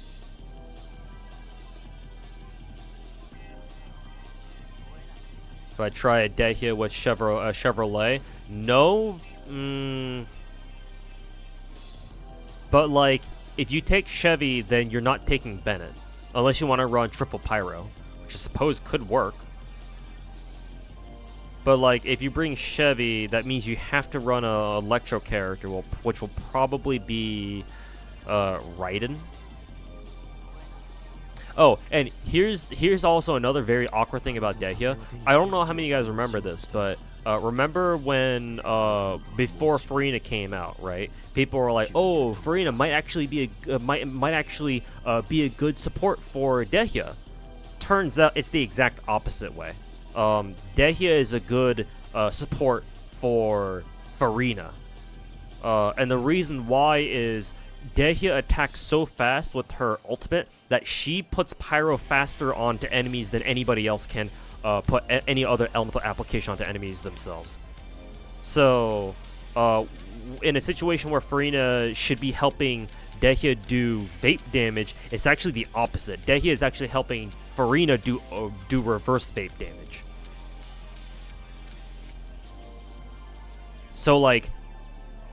If I try a Dehya with Chevrolet? No. But, like, if you take Chevy, then you're not taking Bennett. Unless you want to run triple Pyro, which I suppose could work. But, like, if you bring Chevy, that means you have to run a Electro character, which will probably be Raiden. Oh, and here's also another very awkward thing about Dehya. I don't know how many of you guys remember this, but remember when before Farina came out, right? People were like, "Oh, Farina might actually be might actually be a good support for Dehya." Turns out it's the exact opposite way. Dehya is a good support for Farina, and the reason why is Dehya attacks so fast with her ultimate that she puts pyro faster onto enemies than anybody else can put any other elemental application onto enemies themselves. So, in a situation where Farina should be helping Dehya do vape damage, it's actually the opposite. Dehya is actually helping Farina do reverse vape damage. So, like,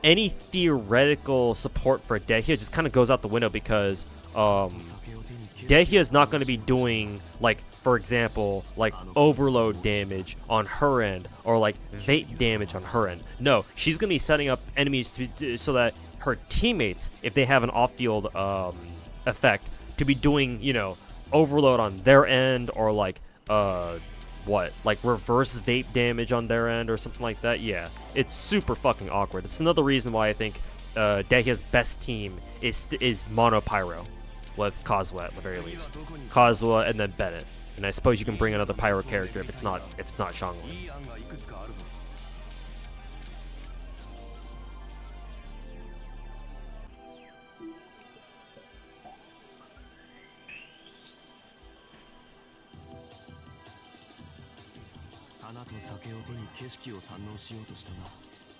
any theoretical support for Dehya just kind of goes out the window because Dehya is not going to be doing, like, for example, like overload damage on her end or like vape damage on her end. No, she's going to be setting up enemies so that her teammates, if they have an off-field effect, to be doing, you know, overload on their end or like like reverse vape damage on their end or something like that. Yeah, it's super fucking awkward. It's another reason why I think Dehya's best team is Mono Pyro with Kazuha at the very least. Kazuha and then Bennett. And I suppose you can bring another Pyro character if it's not Shangli.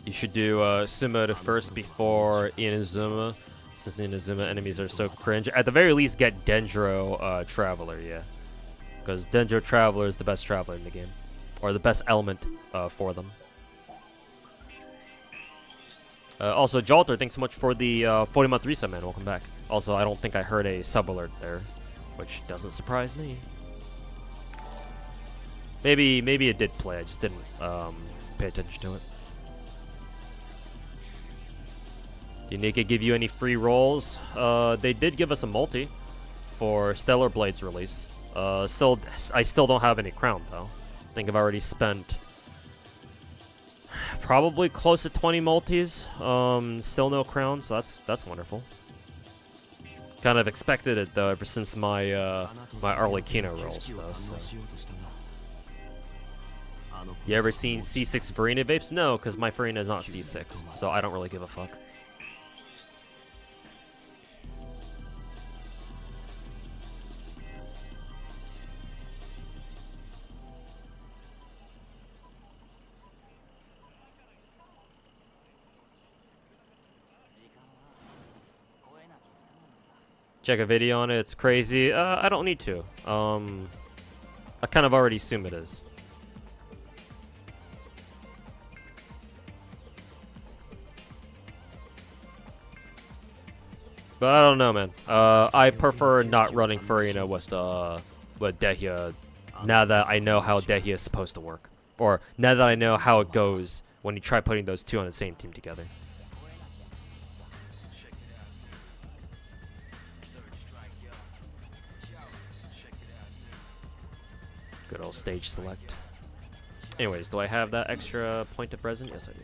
You should do Sumo first before Inazuma, since Inazuma enemies are so cringe. At the very least, get Dendro Traveler, yeah. Because Dendro Traveler is the best Traveler in the game. Or the best element for them. Also, Jalter, thanks so much for the 40-month reset, man. Welcome back. Also, I don't think I heard a sub alert there, which doesn't surprise me. Maybe it did play, I just didn't pay attention to it. Did Nika give you any free rolls? They did give us a multi for Stellar Blade's release. I still don't have any crown though. I think I've already spent probably close to 20 multis. Still no crown, so that's wonderful. Kind of expected it though ever since my my Arlecchino rolls though. So. You ever seen C6 Farina vapes? No, because my Farina is not C6, so I don't really give a fuck. Check a video on it, it's crazy. I don't need to. I kind of already assume it is. But I don't know, man. I prefer not running Farina with Dehya now that I know how Dehya is supposed to work. Or now that I know how it goes when you try putting those two on the same team together. Good old stage select. Anyways, do I have that extra point of resin? Yes, I do.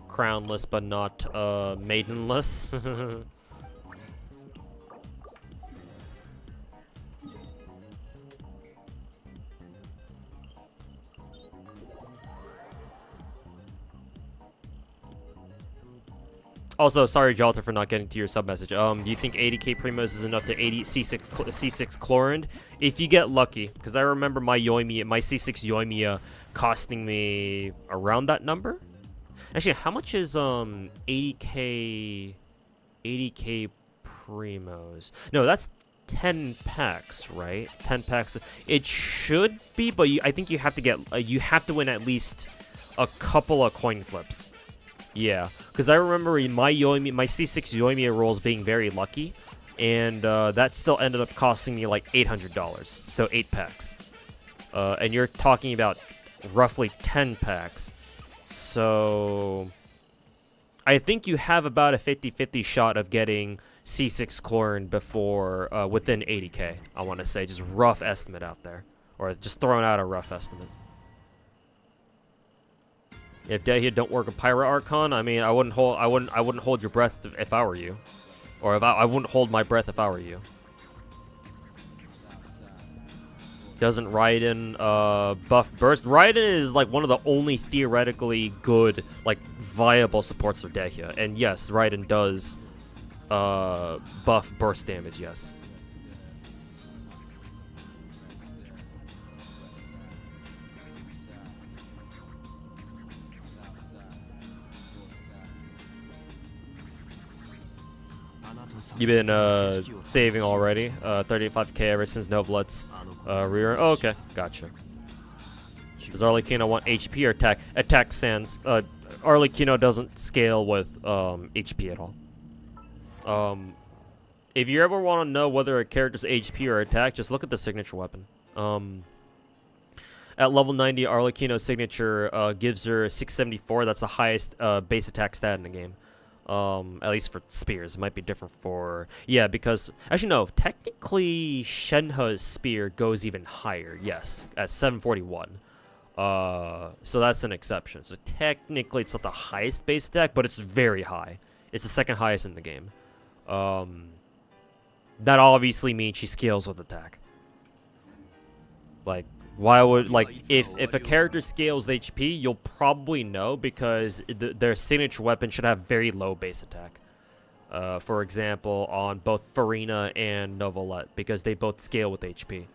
Crownless, but not maidenless. Also, sorry, Jalter, for not getting to your sub message. Do you think 80k Primos is enough to 80 C6 Chlorine? If you get lucky, because I remember my Yoimiya, my C6 Yoimiya costing me around that number. Actually, how much is 80k Primos? No, that's 10 packs, right? 10 packs. It should be, but I think you have to get you have to win at least a couple of coin flips. Yeah, because I remember my C6 Yoimiya rolls being very lucky, and that still ended up costing me like $800. So 8 packs, and you're talking about roughly 10 packs. So I think you have about a 50-50 shot of getting C6 Chlorine before within 80k. I want to say, just rough estimate out there, or just throwing out a rough estimate. If Dehya don't work a Pyro Archon, I mean, I wouldn't hold your breath if I were you, or if I wouldn't hold my breath if I were you. Doesn't Raiden buff burst? Raiden is like one of the only theoretically good, like viable supports for Dehya, and yes, Raiden does buff burst damage. Yes. You've been saving already. 35k ever since Novelet's rear. Oh, okay, gotcha. Does Arlecchino want HP or attack? Attack sans. Arlecchino doesn't scale with HP at all. If you ever want to know whether a character's HP or attack, just look at the signature weapon. At level 90, Arlecchino's signature gives her 674. That's the highest base attack stat in the game. At least for spears. It might be different for... Yeah, because... Actually, no. Technically, Shenhe's spear goes even higher. Yes, at 741. So that's an exception. So technically, it's not the highest base attack, but it's very high. It's the second highest in the game. That obviously means she scales with attack. Like... Why would, like, if a character scales HP, you'll probably know because their signature weapon should have very low base attack. For example, on both Farina and Novelet, because they both scale with HP.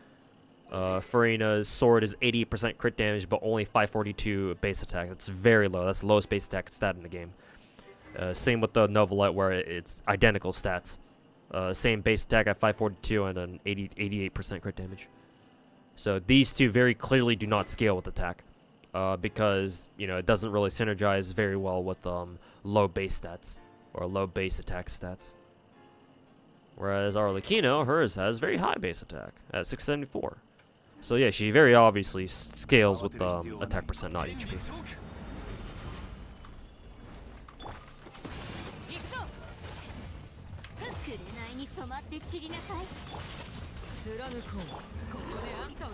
Farina's sword is 80% crit damage, but only 542 base attack. That's very low. That's the lowest base attack stat in the game. Same with the Novelet, where it's identical stats. Same base attack at 542 and an 88% crit damage. So these two very clearly do not scale with attack, because, you know, it doesn't really synergize very well with low base stats, or low base attack stats. Whereas Arlecchino, hers has very high base attack, at 674. So yeah, she very obviously scales with attack percent, not HP.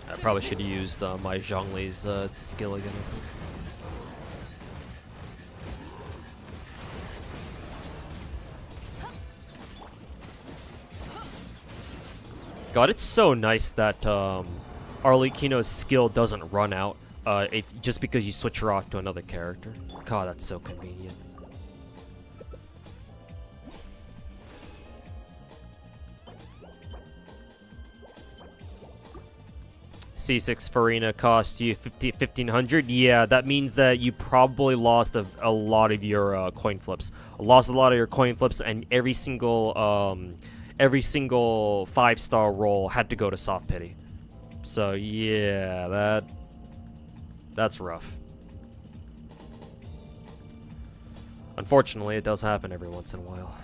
I probably should have used my Zhongli's skill again. God, it's so nice that Arlecchino's skill doesn't run out just because you switch her off to another character. God, that's so convenient. C6 Farina cost you 1,500. Yeah, that means that you probably lost a lot of your coin flips. Lost a lot of your coin flips, and every single 5-star roll had to go to soft pity. So yeah, that's rough. Unfortunately, it does happen every once in a while.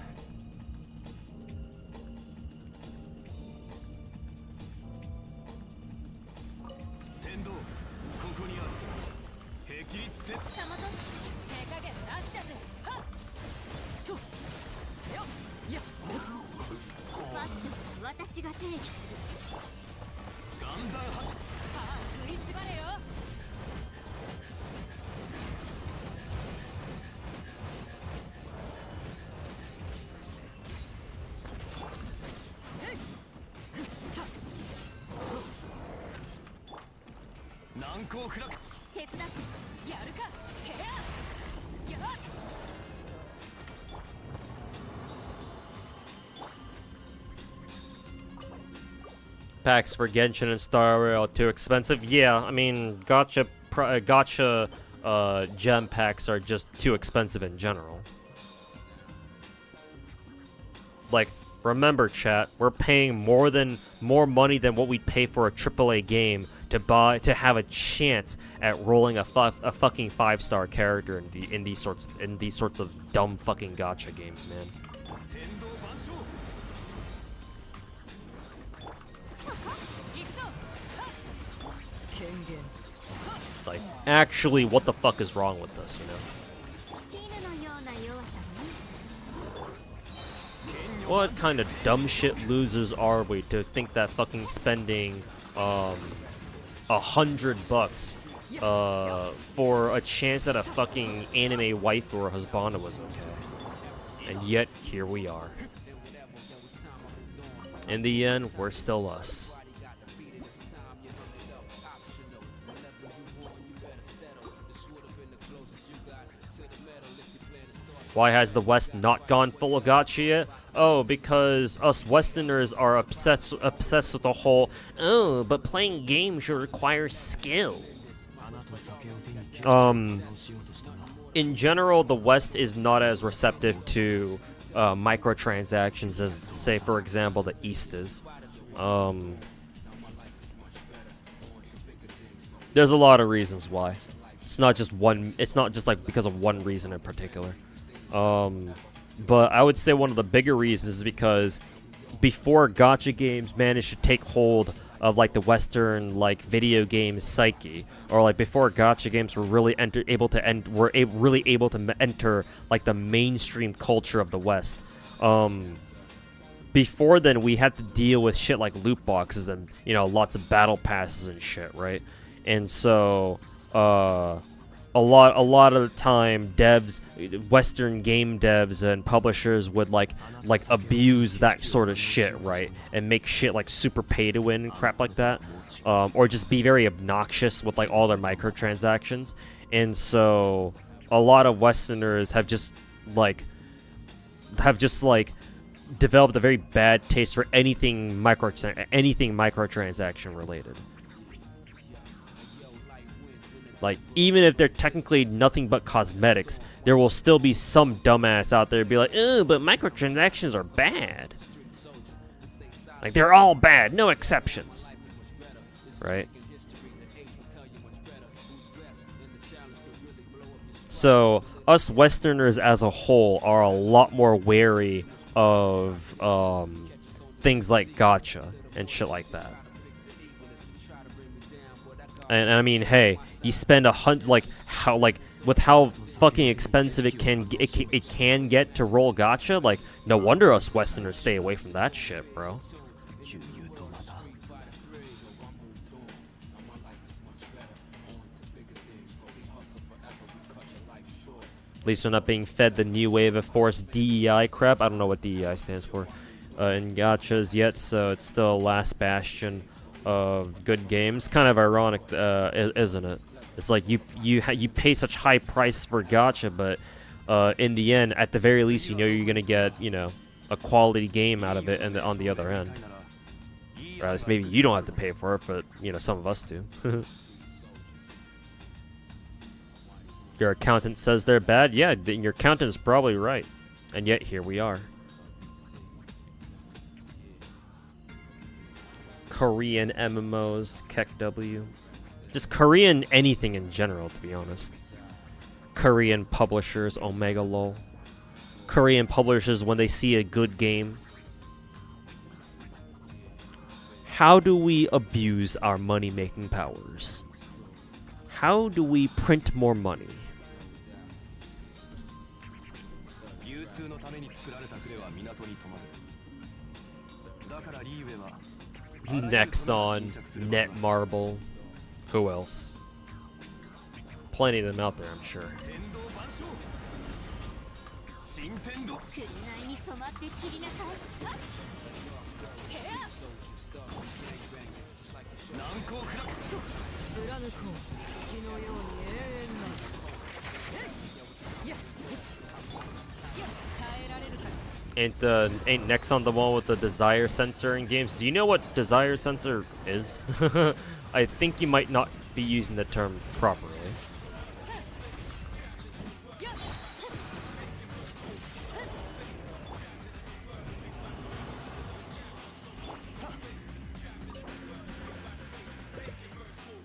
Packs for Genshin and Star Rail too expensive. Yeah, I mean, Gacha gem packs are just too expensive in general. Like, remember, chat, we're paying more money than what we'd pay for a AAA game to have a chance at rolling a fucking 5-star character in these sorts of dumb fucking gacha games, man. Like, actually, what the fuck is wrong with this, you know? What kind of dumb shit losers are we to think that fucking spending $100 for a chance at a fucking anime wife or husband was okay? And yet here we are. In the end, we're still us. Why has the West not gone full gacha yet? Oh, because us Westerners are obsessed with the whole, oh, but playing games should require skill. In general, the West is not as receptive to microtransactions as, say, for example, the East is. There's a lot of reasons why. It's not just like because of one reason in particular. But I would say one of the bigger reasons is because before gacha games managed to take hold of like the Western like video game psyche, or like before gacha games were really able to enter like the mainstream culture of the West. Before then, we had to deal with shit like loot boxes and, you know, lots of battle passes and shit, right? And so a lot of the time, Western game devs and publishers would like abuse that sort of shit, right? And make shit like super pay to win and crap like that, or just be very obnoxious with like all their microtransactions. And so a lot of Westerners have just developed a very bad taste for anything microtransaction related. Like, even if they're technically nothing but cosmetics, there will still be some dumbass out there be like, oh, but microtransactions are bad. Like, they're all bad, no exceptions. Right? So, us Westerners as a whole are a lot more wary of things like gacha and shit like that. And I mean, hey, you spend with how fucking expensive it can get to roll gacha. Like, no wonder us Westerners stay away from that shit, bro. At least we're not being fed the new wave of forced DEI crap. I don't know what DEI stands for in gachas yet, so it's still a last bastion of good games. Kind of ironic, isn't it? It's like you pay such high prices for gacha, but in the end, at the very least, you know you're gonna get, you know, a quality game out of it, and on the other end, or at least maybe you don't have to pay for it, but you know, some of us do. Your accountant says they're bad. Yeah, your accountant is probably right, and yet here we are. Korean MMOs, KEKW. Just Korean anything in general, to be honest. Korean publishers, Omega lol. Korean publishers, when they see a good game. How do we abuse our money-making powers? How do we print more money? Nexon, Netmarble, who else? Plenty of them out there, I'm sure. Ain't Nexon the one with the desire sensor in games? Do you know what desire sensor is? I think you might not be using the term properly.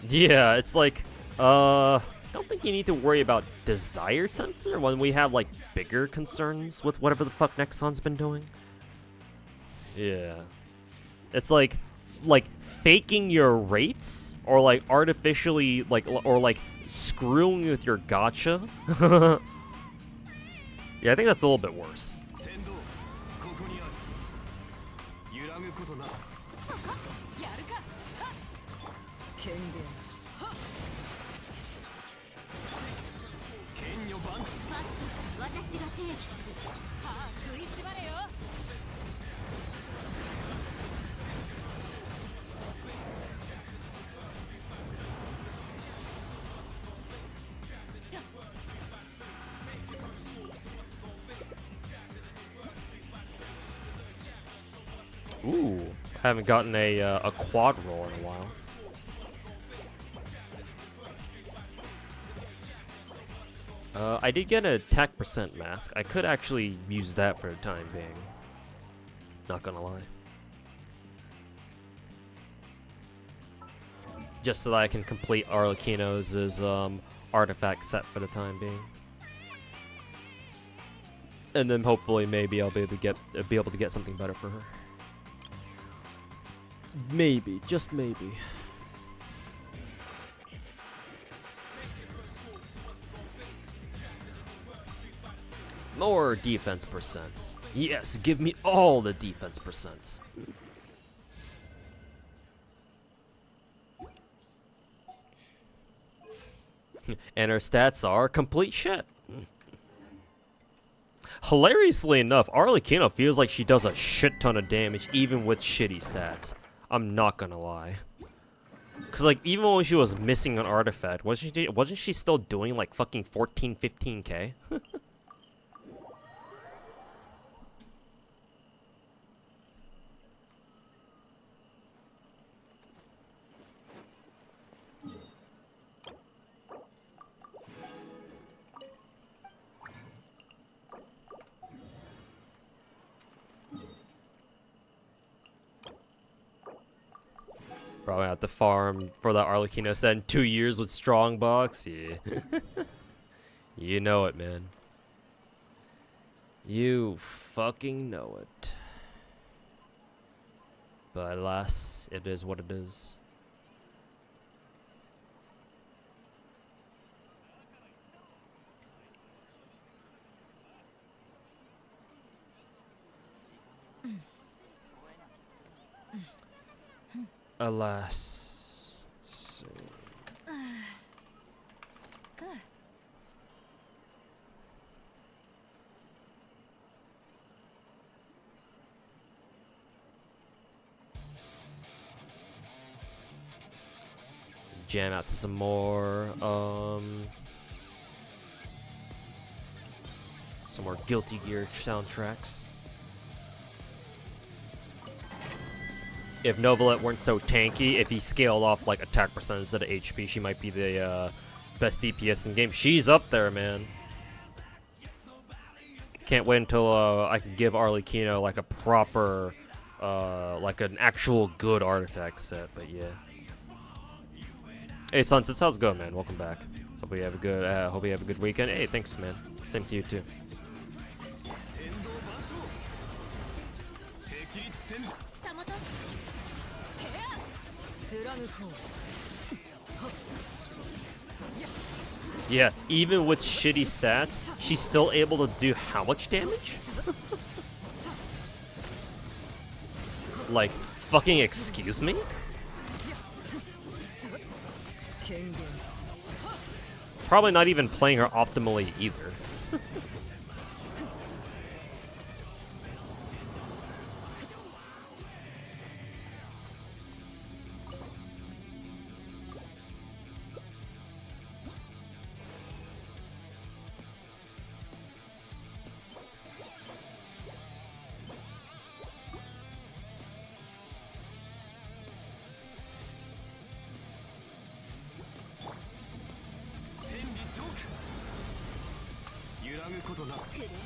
Yeah, it's like, I don't think you need to worry about desire sensor when we have like bigger concerns with whatever the fuck Nexon's been doing. Yeah. It's like faking your rates, or like artificially or screwing with your gacha. Yeah, I think that's a little bit worse. Ooh, I haven't gotten a quad roll in a while. I did get an attack percent mask. I could actually use that for the time being. Not gonna lie. Just so that I can complete Arlecchino's artifact set for the time being. And then hopefully maybe I'll be able to get something better for her. Maybe, just maybe. More defense percents. Yes, give me all the defense percents. And her stats are complete shit. Hilariously enough, Arlecchino feels like she does a shit ton of damage even with shitty stats. I'm not gonna lie. Cause like even when she was missing an artifact, wasn't she still doing like fucking 14, 15k? Probably have to farm for that Arlecchino set in 2 years with Strongbox. Yeah. You know it, man. You fucking know it. But alas, it is what it is. Alas. So. Jam out to some more Guilty Gear soundtracks. If Novalet weren't so tanky, if he scaled off like attack percent instead of HP, she might be the best DPS in the game. She's up there, man. Can't wait until I can give Arlecchino like a proper, like an actual good artifact set. But yeah. Hey Sunsets, how's it going, man? Welcome back. Hope you have a good weekend. Hey, thanks, man. Same to you too. Yeah, even with shitty stats, she's still able to do how much damage? Like, fucking excuse me? Probably not even playing her optimally either.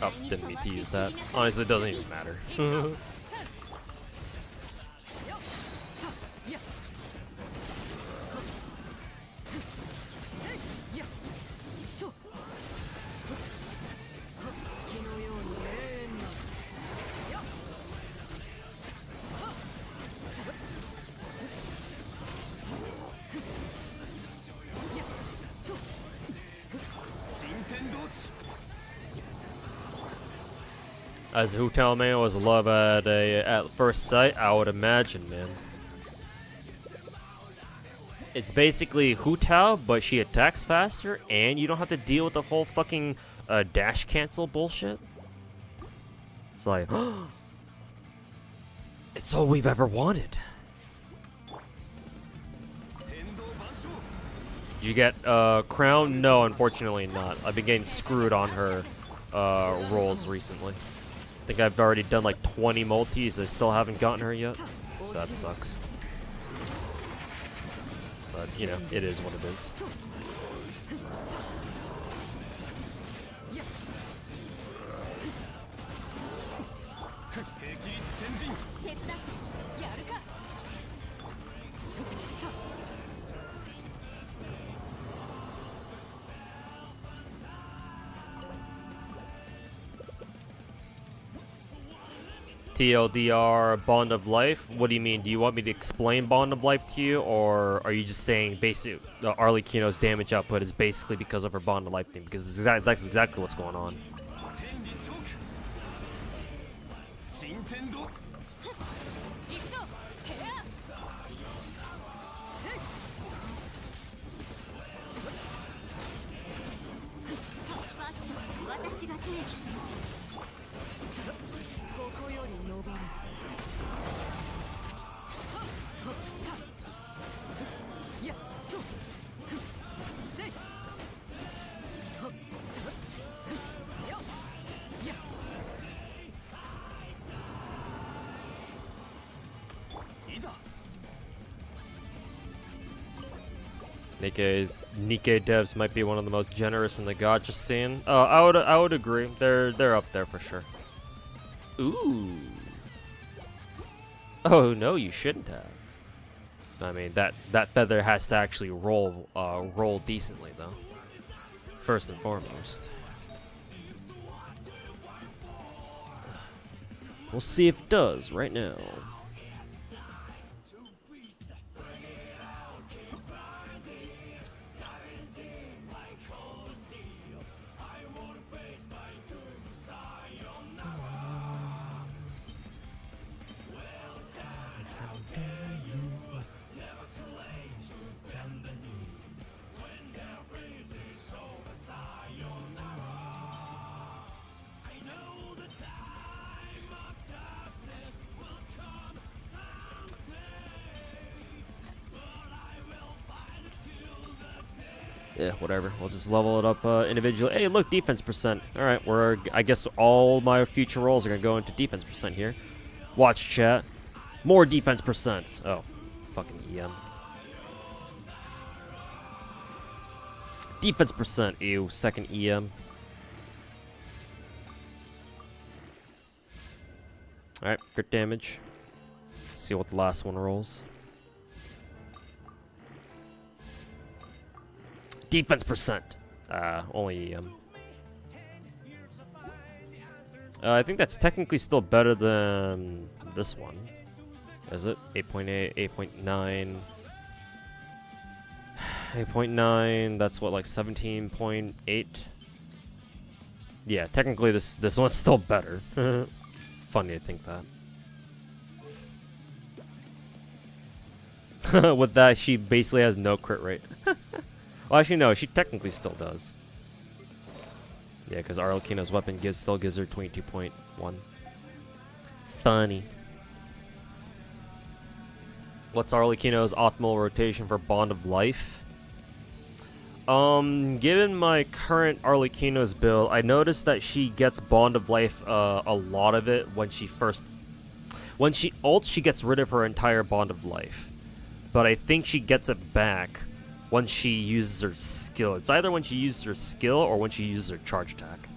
Oh, didn't mean to use that. Honestly, it doesn't even matter. As Hu Tao Man was love at first sight, I would imagine, man. It's basically Hu Tao, but she attacks faster, and you don't have to deal with the whole fucking dash cancel bullshit. It's like, it's all we've ever wanted. Did you get crown? No, unfortunately not. I've been getting screwed on her rolls recently. I think I've already done like 20 multis. I still haven't gotten her yet, so that sucks. But you know, it is what it is. TLDR, Bond of Life? What do you mean? Do you want me to explain Bond of Life to you, or are you just saying basic Arlecchino's damage output is basically because of her Bond of Life thing? Because that's exactly what's going on. Nikkei devs might be one of the most generous in the gacha scene. I would agree. They're up there for sure. Ooh. Oh no, you shouldn't have. I mean, that feather has to actually roll decently though. First and foremost. We'll see if it does right now. Yeah, whatever. We'll just level it up individually. Hey, look, defense percent. All right, I guess all my future rolls are gonna go into defense percent here. Watch chat. More defense percent. Oh, fucking EM. Defense percent. Ew, second EM. All right, crit damage. See what the last one rolls. Defense percent. Only EM. I think that's technically still better than this one. Is it? 8.8, 8.9. 8.9, that's what, like 17.8? Yeah, technically this one's still better. Funny to think that. With that, she basically has no crit rate. Well, actually, no, she technically still does. Yeah, because Arlecchino's weapon still gives her 22.1. Funny. What's Arlecchino's optimal rotation for Bond of Life? Given my current Arlecchino's build, I noticed that she gets Bond of Life a lot of it when she ults, she gets rid of her entire Bond of Life. But I think she gets it back when she uses her skill. It's either when she uses her skill or when she uses her charge attack.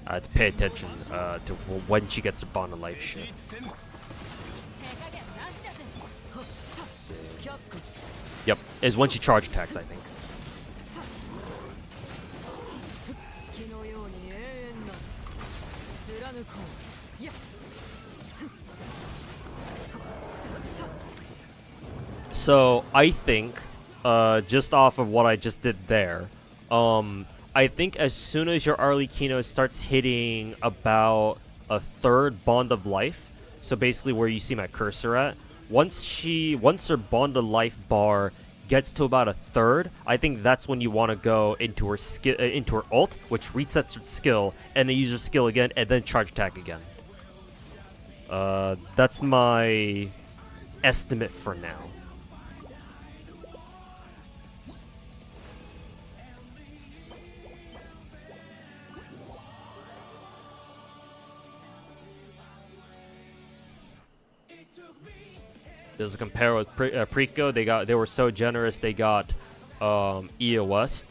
To pay attention to when she gets her Bond of Life shit. Yep, is when she charge attacks, I think. So I think, just off of what I just did there, I think as soon as your Arlecchino starts hitting about a third bond of life. So basically, where you see my cursor at, once her bond of life bar gets to about a third, I think that's when you want to go into her skill, into her ult, which resets her skill, and then use her skill again, and then charge attack again. That's my estimate for now. There's a compare with Preco. They were so generous. They got EOS.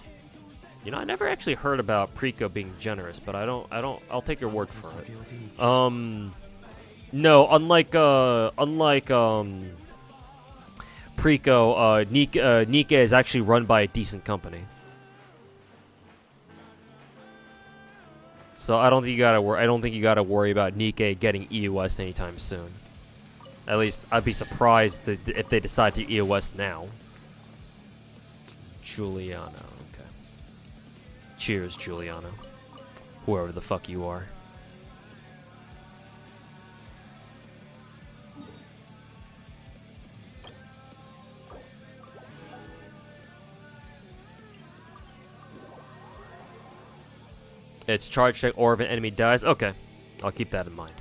You know, I never actually heard about Preco being generous, but I'll take your word for it. No, unlike Preco, Nikke is actually run by a decent company. So I don't think you gotta worry about Nikke getting EOS anytime soon. At least I'd be surprised if they decide to EOS now. Juliano, okay. Cheers, Juliano. Whoever the fuck you are. It's charge check or if an enemy dies. Okay, I'll keep that in mind.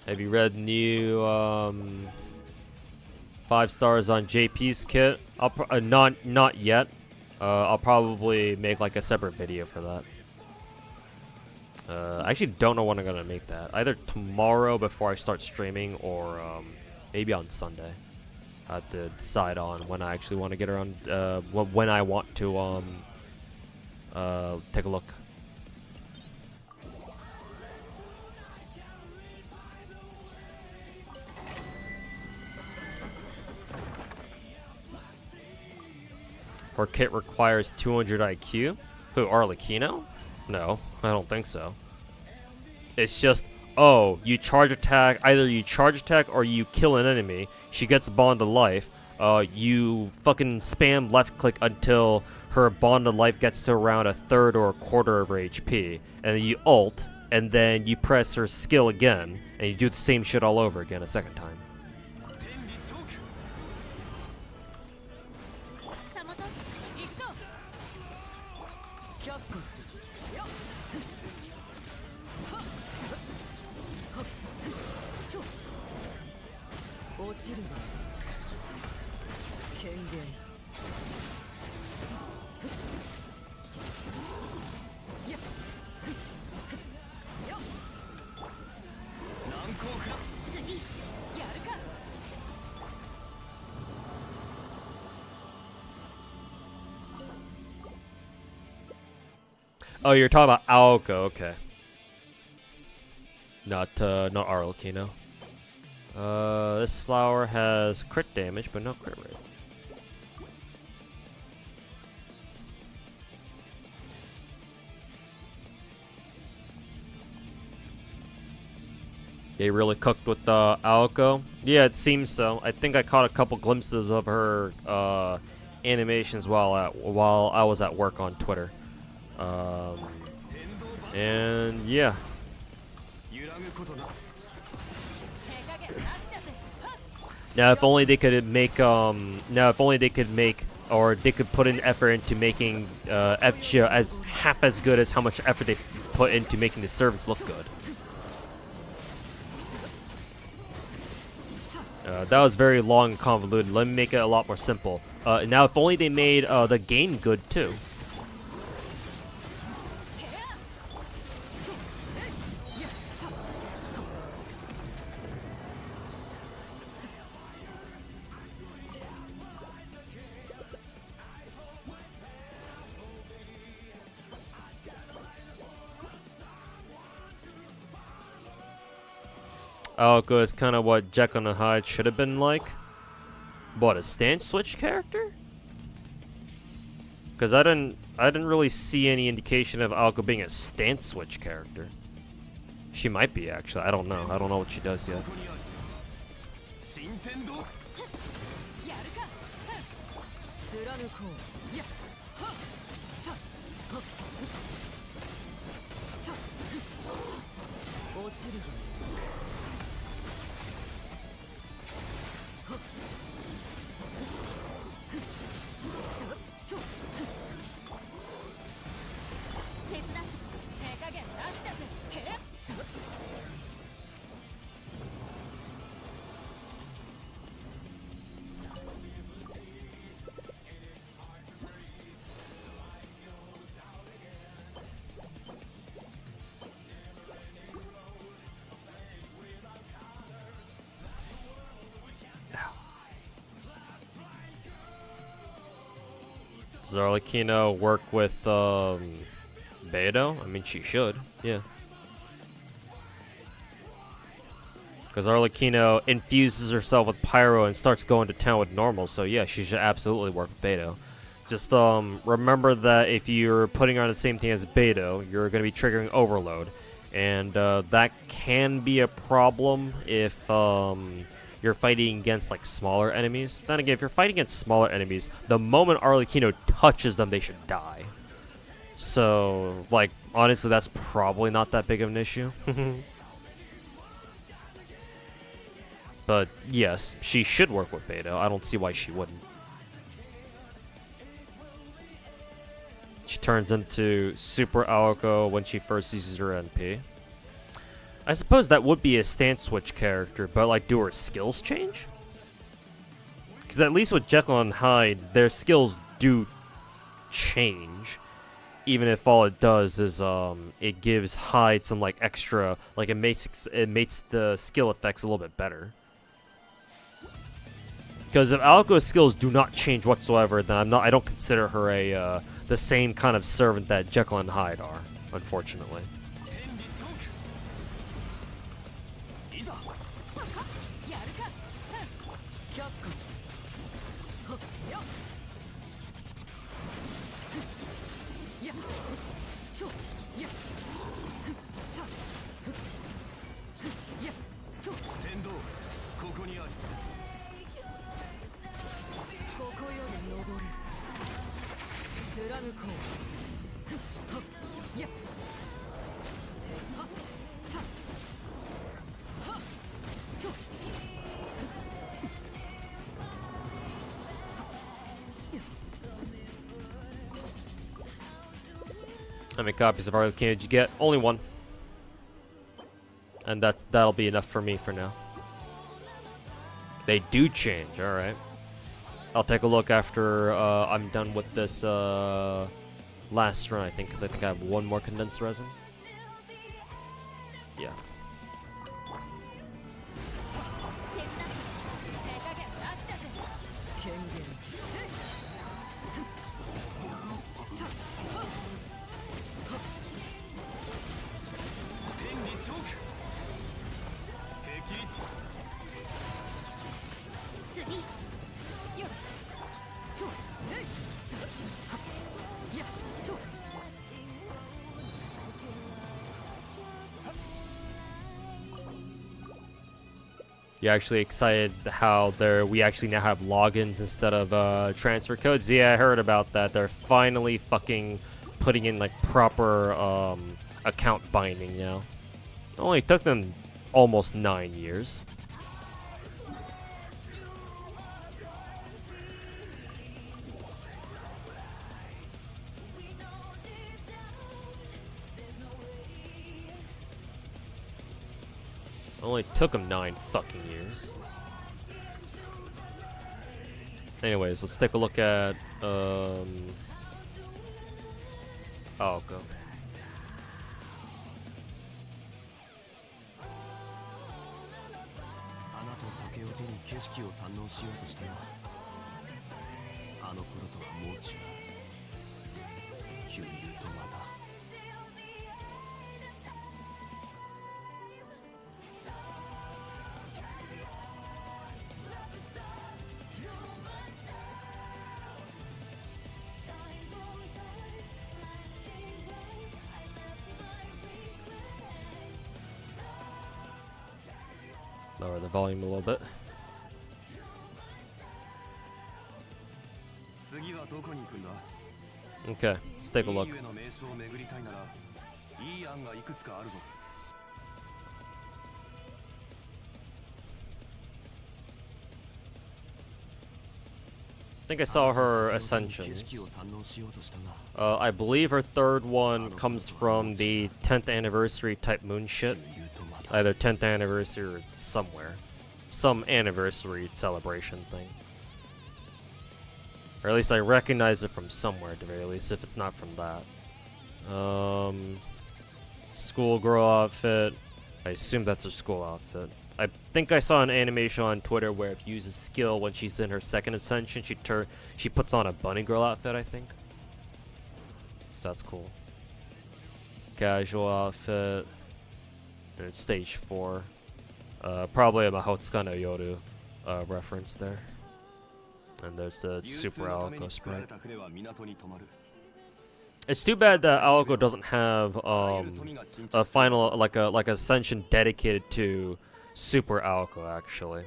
Have you read new 5 stars on JP's kit? Not yet. I'll probably make like a separate video for that. I actually don't know when I'm gonna make that. Either tomorrow before I start streaming, or maybe on Sunday. I have to decide on when I actually want to get around. When I want to take a look. Her kit requires 200 IQ. Who, Arlecchino? No, I don't think so. It's just, oh, you charge attack, either you charge attack or you kill an enemy. She gets bond of life. You fucking spam left click until her bond of life gets to around a third or a quarter of her HP. And then you ult, and then you press her skill again, and you do the same shit all over again a second time. Oh, you're talking about Aoko, okay. Not Arlecchino. This flower has crit damage, but no crit rate. They really cooked with Aoko? Yeah, it seems so. I think I caught a couple glimpses of her animations while I was at work on Twitter. And yeah. Now, if only they could make, or they could put in effort into making FGO as half as good as how much effort they put into making the servants look good. That was very long and convoluted. Let me make it a lot more simple. Now, if only they made the game good too. Aoko is kind of what Jekyll and Hyde should have been like. What, a stance switch character? Because I didn't really see any indication of Aoko being a stance switch character. She might be, actually. I don't know. I don't know what she does yet. Does Arlecchino work with Beidou? I mean, she should, yeah. Because Arlecchino infuses herself with Pyro and starts going to town with normal, so yeah, she should absolutely work with Beidou. Just remember that if you're putting her on the same thing as Beidou, you're going to be triggering Overload. And that can be a problem if you're fighting against like smaller enemies. Then again, if you're fighting against smaller enemies, the moment Arlecchino touches them, they should die. So, like, honestly, that's probably not that big of an issue. But yes, she should work with Beidou. I don't see why she wouldn't. She turns into Super Aoko when she first uses her NP. I suppose that would be a stance switch character, but like, do her skills change? Because at least with Jekyll and Hyde, their skills do change. Even if all it does is it gives Hyde some like extra, like it makes the skill effects a little bit better. Because if Aoko's skills do not change whatsoever, then I don't consider her a the same kind of servant that Jekyll and Hyde are, unfortunately. How many copies of Arlecchino did you get? Only one. And that'll be enough for me for now. They do change, alright. I'll take a look after I'm done with this last run, I think, because I think I have one more condensed resin. Yeah. You're actually excited how we actually now have logins instead of transfer codes? Yeah, I heard about that. They're finally fucking putting in like proper account binding now. It only took them almost 9 years. Only took him 9 fucking years. Anyways, let's take a look at oh, go. Lower the volume a little bit. Okay, let's take a look. I think I saw her ascensions. I believe her third one comes from the 10th anniversary type moon shit. Either 10th anniversary or somewhere. Some anniversary celebration thing. Or at least I recognize it from somewhere at the very least, if it's not from that. Schoolgirl outfit. I assume that's her school outfit. I think I saw an animation on Twitter where if you use a skill when she's in her second ascension, she puts on a bunny girl outfit, I think. So that's cool. Casual outfit. And it's stage 4. Probably a Mahotsuka no Yoru reference there. And there's the Super Aoko sprite. It's too bad that Aoko doesn't have a final like ascension dedicated to Super Aoko actually.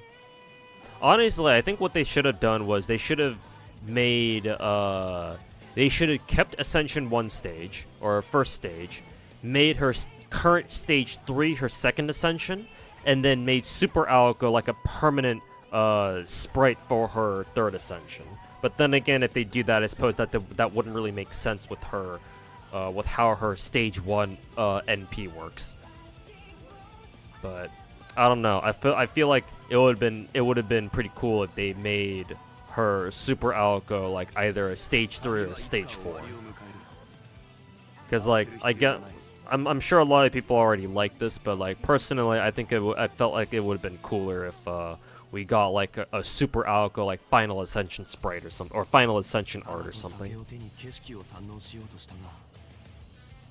Honestly, I think what they should have done was they should have made they should have kept Ascension 1 stage or first stage, made her current stage 3 her second ascension, and then made Super Aoko like a permanent sprite for her third ascension. But then again, if they do that, I suppose that that wouldn't really make sense with her, with how her stage 1 NP works. But I don't know. I feel like it would have been pretty cool if they made her Super Aoko like either a stage 3 or a stage 4. Because like I'm sure a lot of people already like this, but like personally, I think I felt like it would have been cooler if we got like a Super Aoko like Final Ascension sprite or something, or Final Ascension art or something.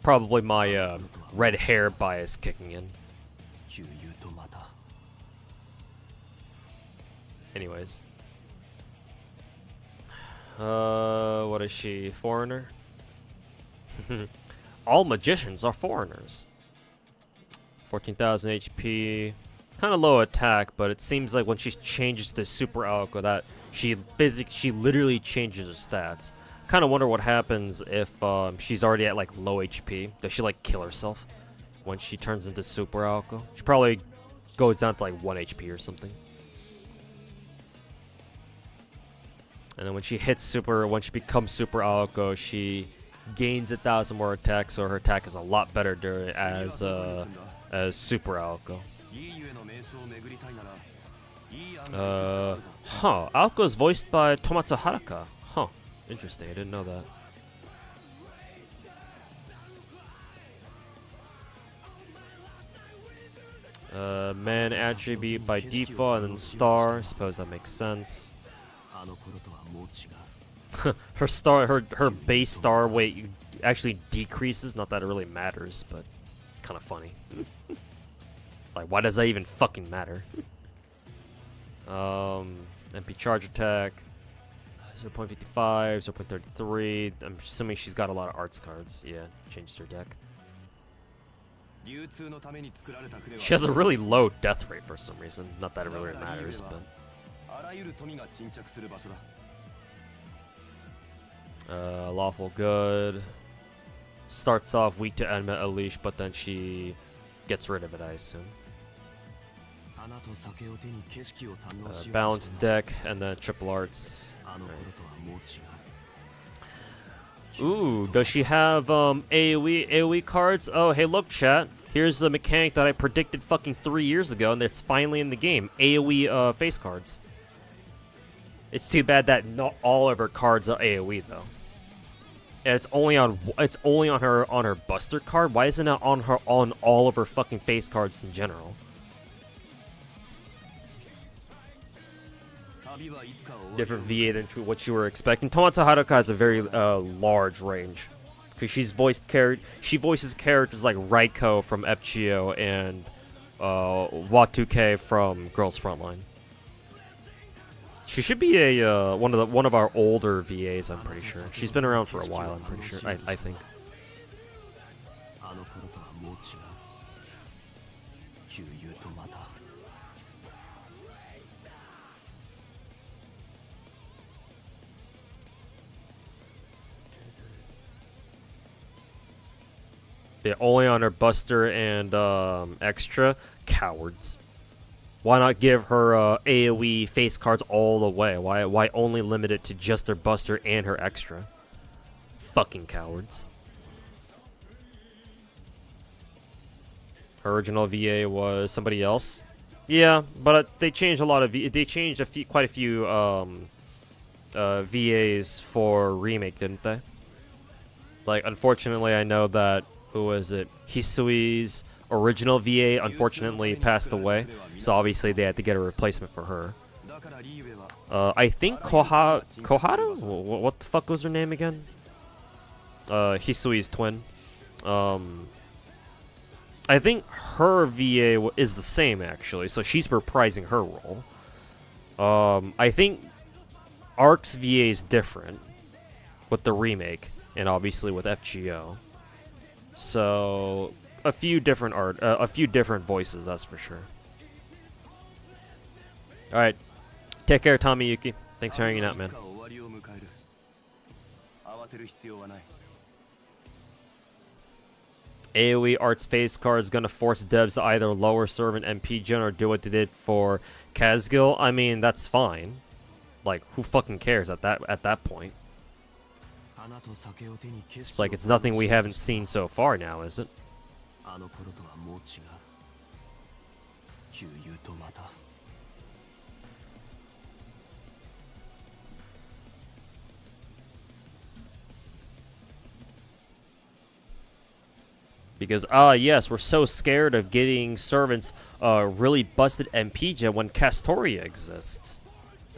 Probably my red hair bias kicking in. Anyways. What is she? Foreigner? All magicians are foreigners. 14,000 HP. Kind of low attack, but it seems like when she changes to Super Aoko that she literally changes her stats. Kind of wonder what happens if she's already at like low HP. Does she like kill herself when she turns into Super Aoko? She probably goes down to like 1 HP or something. And then when she becomes Super Aoko, she gains 1,000 more attacks, so her attack is a lot better as Super Aoko. Aoko is voiced by Tomatsu Haraka. Huh, interesting, I didn't know that. Man attribute by default and then star, suppose that makes sense. her base star weight actually decreases, not that it really matters, but kind of funny. Like, why does that even fucking matter? MP charge attack 0.55, 0.33. I'm assuming she's got a lot of arts cards. Yeah, changed her deck. She has a really low death rate for some reason. Not that it really matters, but lawful good. Starts off weak to enemy unleash, but then she gets rid of it, I assume. Balanced deck and then triple arts. Right. Ooh, does she have AoE cards? Oh, hey, look, chat. Here's the mechanic that I predicted fucking 3 years ago, and it's finally in the game. AoE face cards. It's too bad that not all of her cards are AoE though. And it's only on her Buster card. Why isn't it on all of her fucking face cards in general? Different VA than what you were expecting. Tomatsu Haruka has a very large range, because she voices characters like Raiko from FGO and Watuke from Girls Frontline. She should be a one of our older VAs, I'm pretty sure. She's been around for a while, I'm pretty sure. I think. Yeah, only on her Buster and extra. Cowards. Why not give her AoE face cards all the way? Why only limit it to just her Buster and her extra? Fucking cowards. Her original VA was somebody else. Yeah, but they changed a lot of they changed quite a few VAs for remake, didn't they? Like, unfortunately, I know that who was it? Hisui's original VA unfortunately passed away, so obviously they had to get a replacement for her. I think Koharu? What the fuck was her name again? Hisui's twin. I think her VA is the same, actually, so she's reprising her role. I think Ark's VA is different with the remake, and obviously with FGO. So, a few different voices, that's for sure. Alright, take care, Tommy Yuki. Thanks for hanging out, man. AoE Arts face card is gonna force devs to either lower servant MP gen or do what they did for Kazgil. I mean, that's fine. Like, who fucking cares at that point? It's like it's nothing we haven't seen so far now, is it? Because, yes, we're so scared of getting servants really busted MP gen when Castoria exists.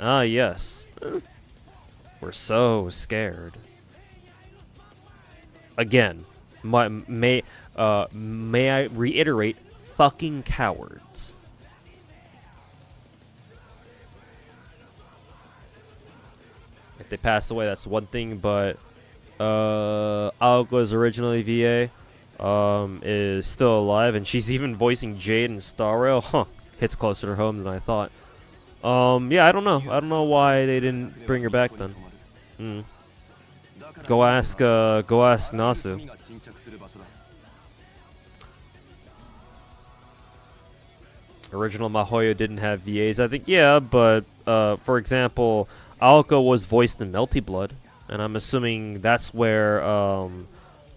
Yes. We're so scared. Again, may I reiterate, fucking cowards. If they pass away, that's one thing, but Aoko's originally VA is still alive, and she's even voicing Jade in Star Rail. Huh, hits closer to home than I thought. Yeah, I don't know why they didn't bring her back then. Go ask Nasu. Original Mahoyo didn't have VAs, I think. Yeah, but for example, Aoko was voiced in Melty Blood, and I'm assuming that's where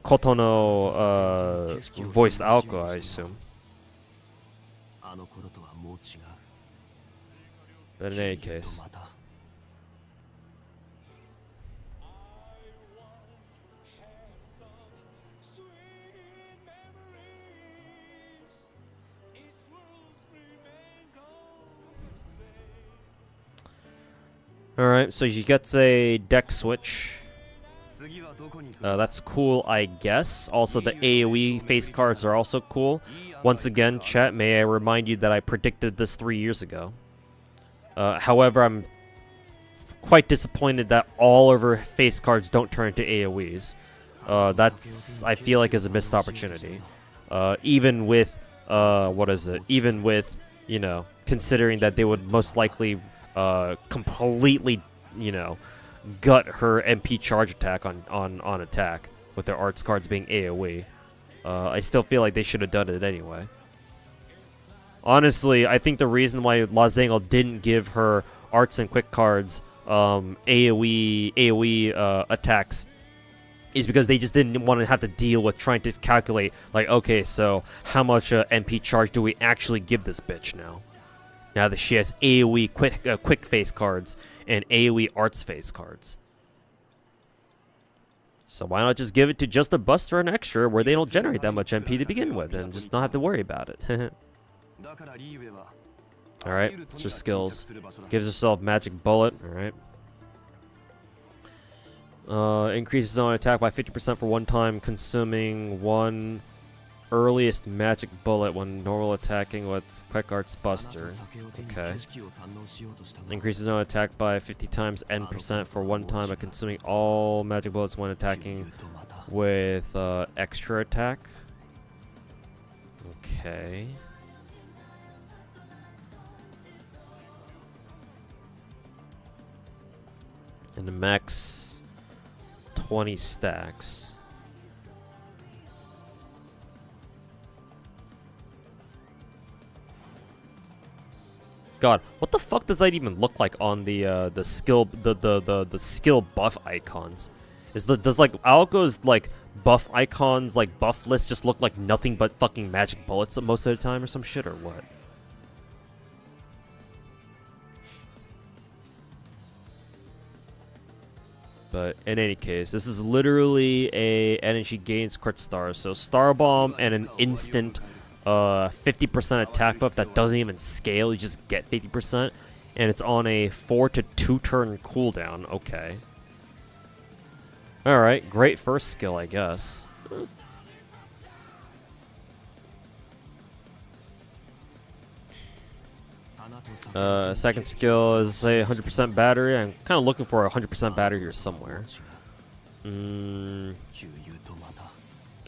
Kotono voiced Aoko, I assume. But in any case. Alright, so she gets a deck switch. That's cool, I guess. Also, the AoE face cards are also cool. Once again, chat, may I remind you that I predicted this 3 years ago. However, I'm quite disappointed that all of her face cards don't turn into AoEs. That's, I feel like, is a missed opportunity. Even with, even with, you know, considering that they would most likely completely, you know, gut her MP charge attack on attack with their arts cards being AoE. I still feel like they should have done it anyway. Honestly, I think the reason why Lazangle didn't give her arts and quick cards AoE attacks is because they just didn't want to have to deal with trying to calculate, like, okay, so how much MP charge do we actually give this bitch now? Now that she has AoE quick face cards and AoE arts face cards. So why not just give it to just a Buster and Extra where they don't generate that much MP to begin with and just not have to worry about it. Alright, it's her skills. Gives herself Magic Bullet, alright. Increases on attack by 50% for one time, consuming one earliest Magic Bullet when normal attacking with Quick Arts Buster. Okay. Increases on attack by 50 times N% for one time by consuming all Magic Bullets when attacking with extra attack. Okay. And the max 20 stacks. God, what the fuck does that even look like on the skill the skill buff icons? Does like Algo's like buff icons, like buff list, just look like nothing but fucking magic bullets most of the time or some shit, or what? But in any case, this is literally a energy gains crit star. So Star Bomb and an instant 50% attack buff that doesn't even scale. You just get 50%. And it's on a 4 to 2 turn cooldown. Okay. Alright, great first skill, I guess. Second skill is a 100% battery. I'm kind of looking for a 100% battery here somewhere.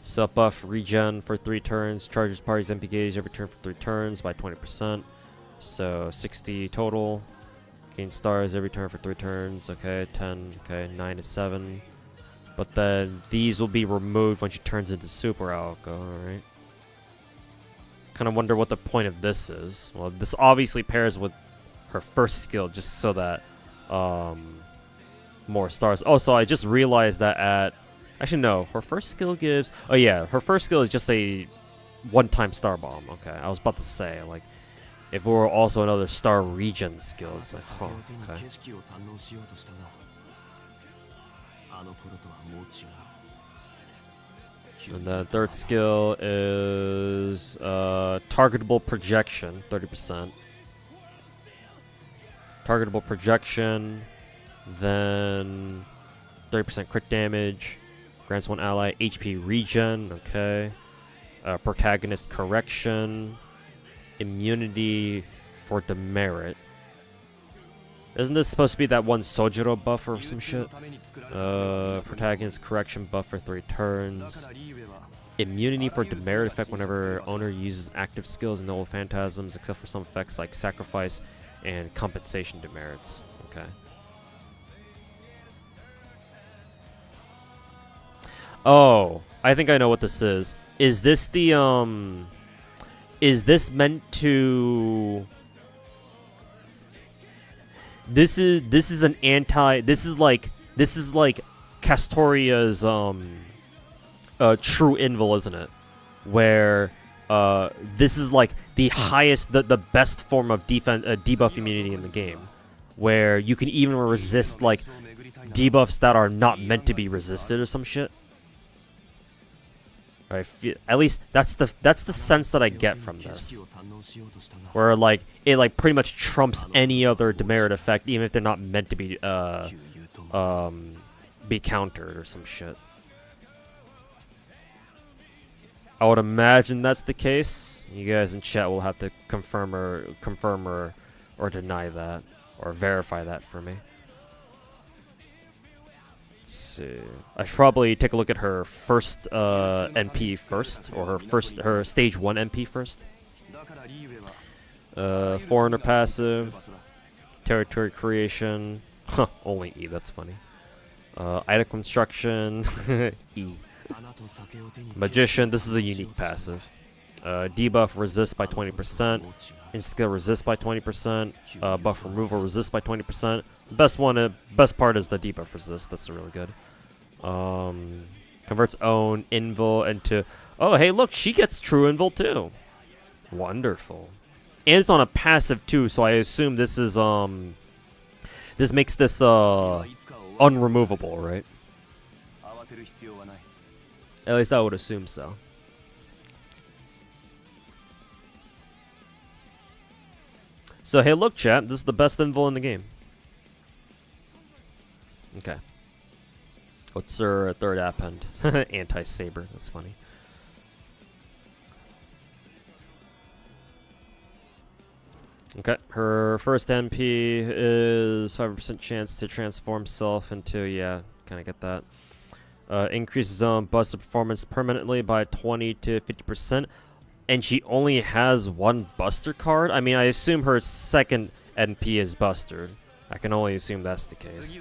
Self buff regen for 3 turns. Charges parties MP gauge every turn for 3 turns by 20%. So 60 total. Gain stars every turn for 3 turns. Okay, 10. Okay, 9 to 7. But then these will be removed when she turns into Super Alco. Alright. Kind of wonder what the point of this is. Well, this obviously pairs with her first skill just so that more stars. Oh, so I just realized that at... Actually, no. Her first skill gives... Oh, yeah. Her first skill is just a one-time star bomb. Okay. I was about to say, like, if it were also another star regen skill, it's like, huh. Okay. And the third skill is targetable projection, 30%. Targetable projection, then 30% crit damage, grants one ally HP regen, okay. Protagonist correction, immunity for demerit. Isn't this supposed to be that one Sojiro buff or some shit? Protagonist correction buff for 3 turns. Immunity for demerit effect whenever owner uses active skills and no phantasms, except for some effects like sacrifice and compensation demerits. Okay. Oh, I think I know what this is. Is this the is this meant to... This is an anti... This is like Castoria's true invul, isn't it? Where this is like the highest, the best form of defense debuff immunity in the game, where you can even resist like debuffs that are not meant to be resisted or some shit. I feel, at least that's the sense that I get from this, where like it like pretty much trumps any other demerit effect, even if they're not meant to be countered or some shit. I would imagine that's the case. You guys in chat will have to confirm or deny that or verify that for me. Let's see. I should probably take a look at her first NP first, or her stage 1 NP first. Foreigner passive, territory creation. Huh, only E. That's funny. Item construction. E. Magician. This is a unique passive. Debuff resist by 20%. Insta resist by 20%. Buff removal resist by 20%. The best part is the debuff resist. That's really good. Converts own invul into... Oh, hey, look, she gets true invul too. Wonderful. And it's on a passive too, so I assume this is this makes this unremovable, right? At least I would assume so. So hey, look, chat, this is the best invul in the game. Okay. What's her third append? Anti-saber. That's funny. Okay. Her first MP is 5% chance to transform self into... Yeah, kind of get that. Increases busted performance permanently by 20 to 50%. And she only has 1 buster card? I mean, I assume her second NP is bustered. I can only assume that's the case.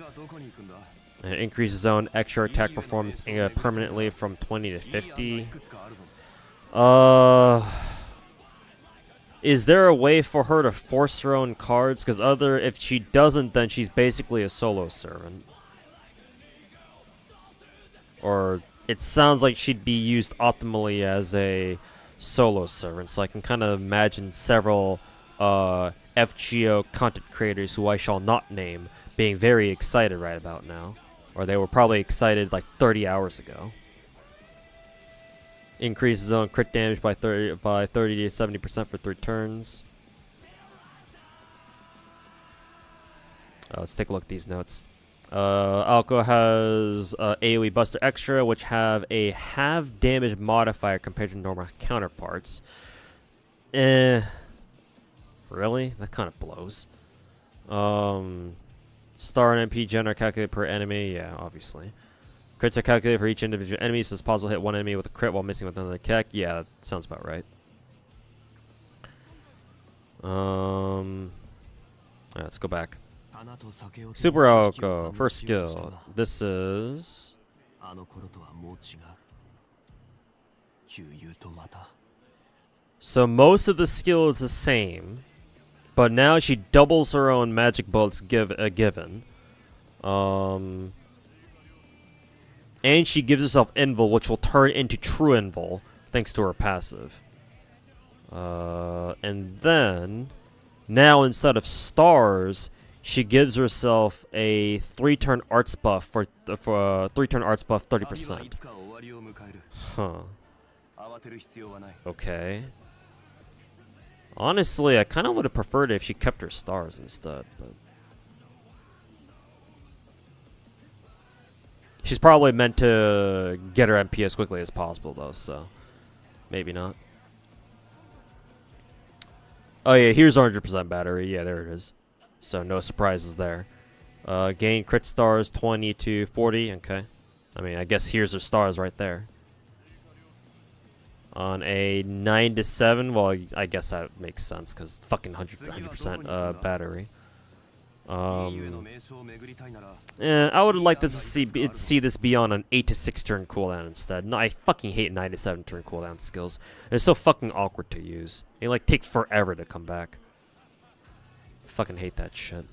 And it increases own extra attack performance permanently from 20 to 50. Is there a way for her to force her own cards? Because if she doesn't, then she's basically a solo servant. Or it sounds like she'd be used optimally as a solo servant. So I can kind of imagine several FGO content creators who I shall not name being very excited right about now. Or they were probably excited like 30 hours ago. Increases on crit damage by 30 to 70% for 3 turns. Let's take a look at these notes. Alco has AoE Buster Extra, which have a half damage modifier compared to normal counterparts. Really? That kind of blows. Star and MP gen are calculated per enemy. Yeah, obviously. Crits are calculated for each individual enemy, so it's possible to hit one enemy with a crit while missing with another kek. Yeah, that sounds about right. Alright, let's go back. Super Oko, first skill. This is... So most of the skill is the same, but now she doubles her own magic bullets given. And she gives herself Invul, which will turn into True Invul, thanks to her passive. And then, now instead of stars, she gives herself a 3-turn arts buff for 3-turn arts buff 30%. Huh. Okay. Honestly, I kind of would have preferred it if she kept her stars instead, but... She's probably meant to get her MP as quickly as possible, though, so maybe not. Oh, yeah, here's 100% battery. Yeah, there it is. So no surprises there. Gain crit stars 20 to 40. Okay. I mean, I guess here's her stars right there. On a 9 to 7, well, I guess that makes sense, because fucking 100% battery. I would like to see this be on an 8 to 6 turn cooldown instead. No, I fucking hate 9 to 7 turn cooldown skills. They're so fucking awkward to use. They like take forever to come back. Fucking hate that shit.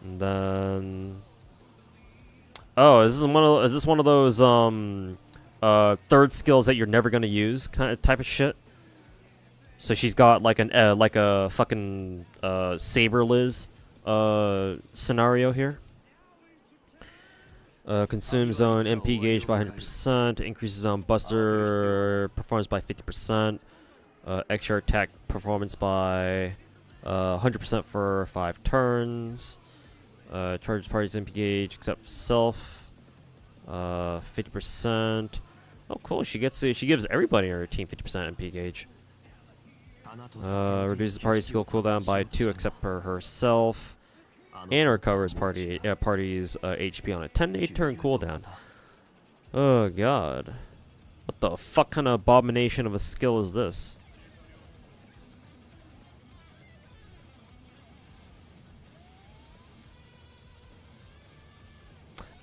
And then, oh, is this one of those third skills that you're never gonna use kind of type of shit? So she's got like a fucking Saber Liz scenario here. Consumes on MP gauge by 100%. Increases on Buster performance by 50%. Extra attack performance by 100% for 5 turns. Charges parties MP gauge except for self. 50%. Oh, cool. She gives everybody in her team 50% MP gauge. Reduces party skill cooldown by 2 except for herself, and recovers party's HP on a 10 to 8 turn cooldown. Oh god, what the fuck kind of abomination of a skill is this?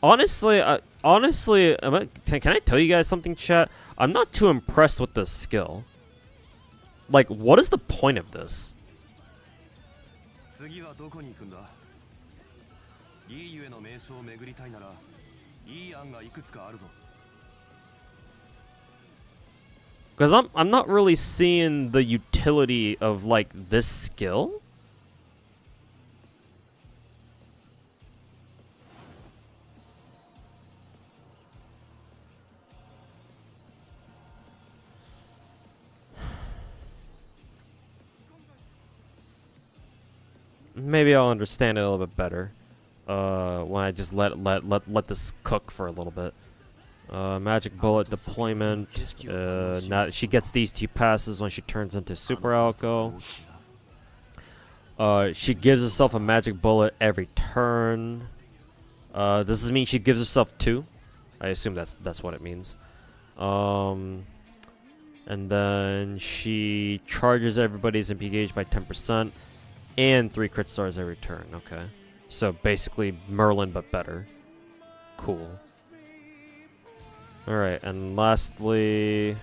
Honestly, can I tell you guys something, chat? I'm not too impressed with this skill. Like, what is the point of this? Because I'm not really seeing the utility of, like, this skill. Maybe I'll understand it a little bit better when I just let this cook for a little bit. Magic bullet deployment. Now she gets these 2 passes when she turns into Super Alco. She gives herself a magic bullet every turn. Does mean she gives herself 2? I assume that's what it means. And then she charges everybody's MP gauge by 10%. And 3 crit stars every turn. Okay. So basically Merlin, but better. Cool. Alright, and lastly...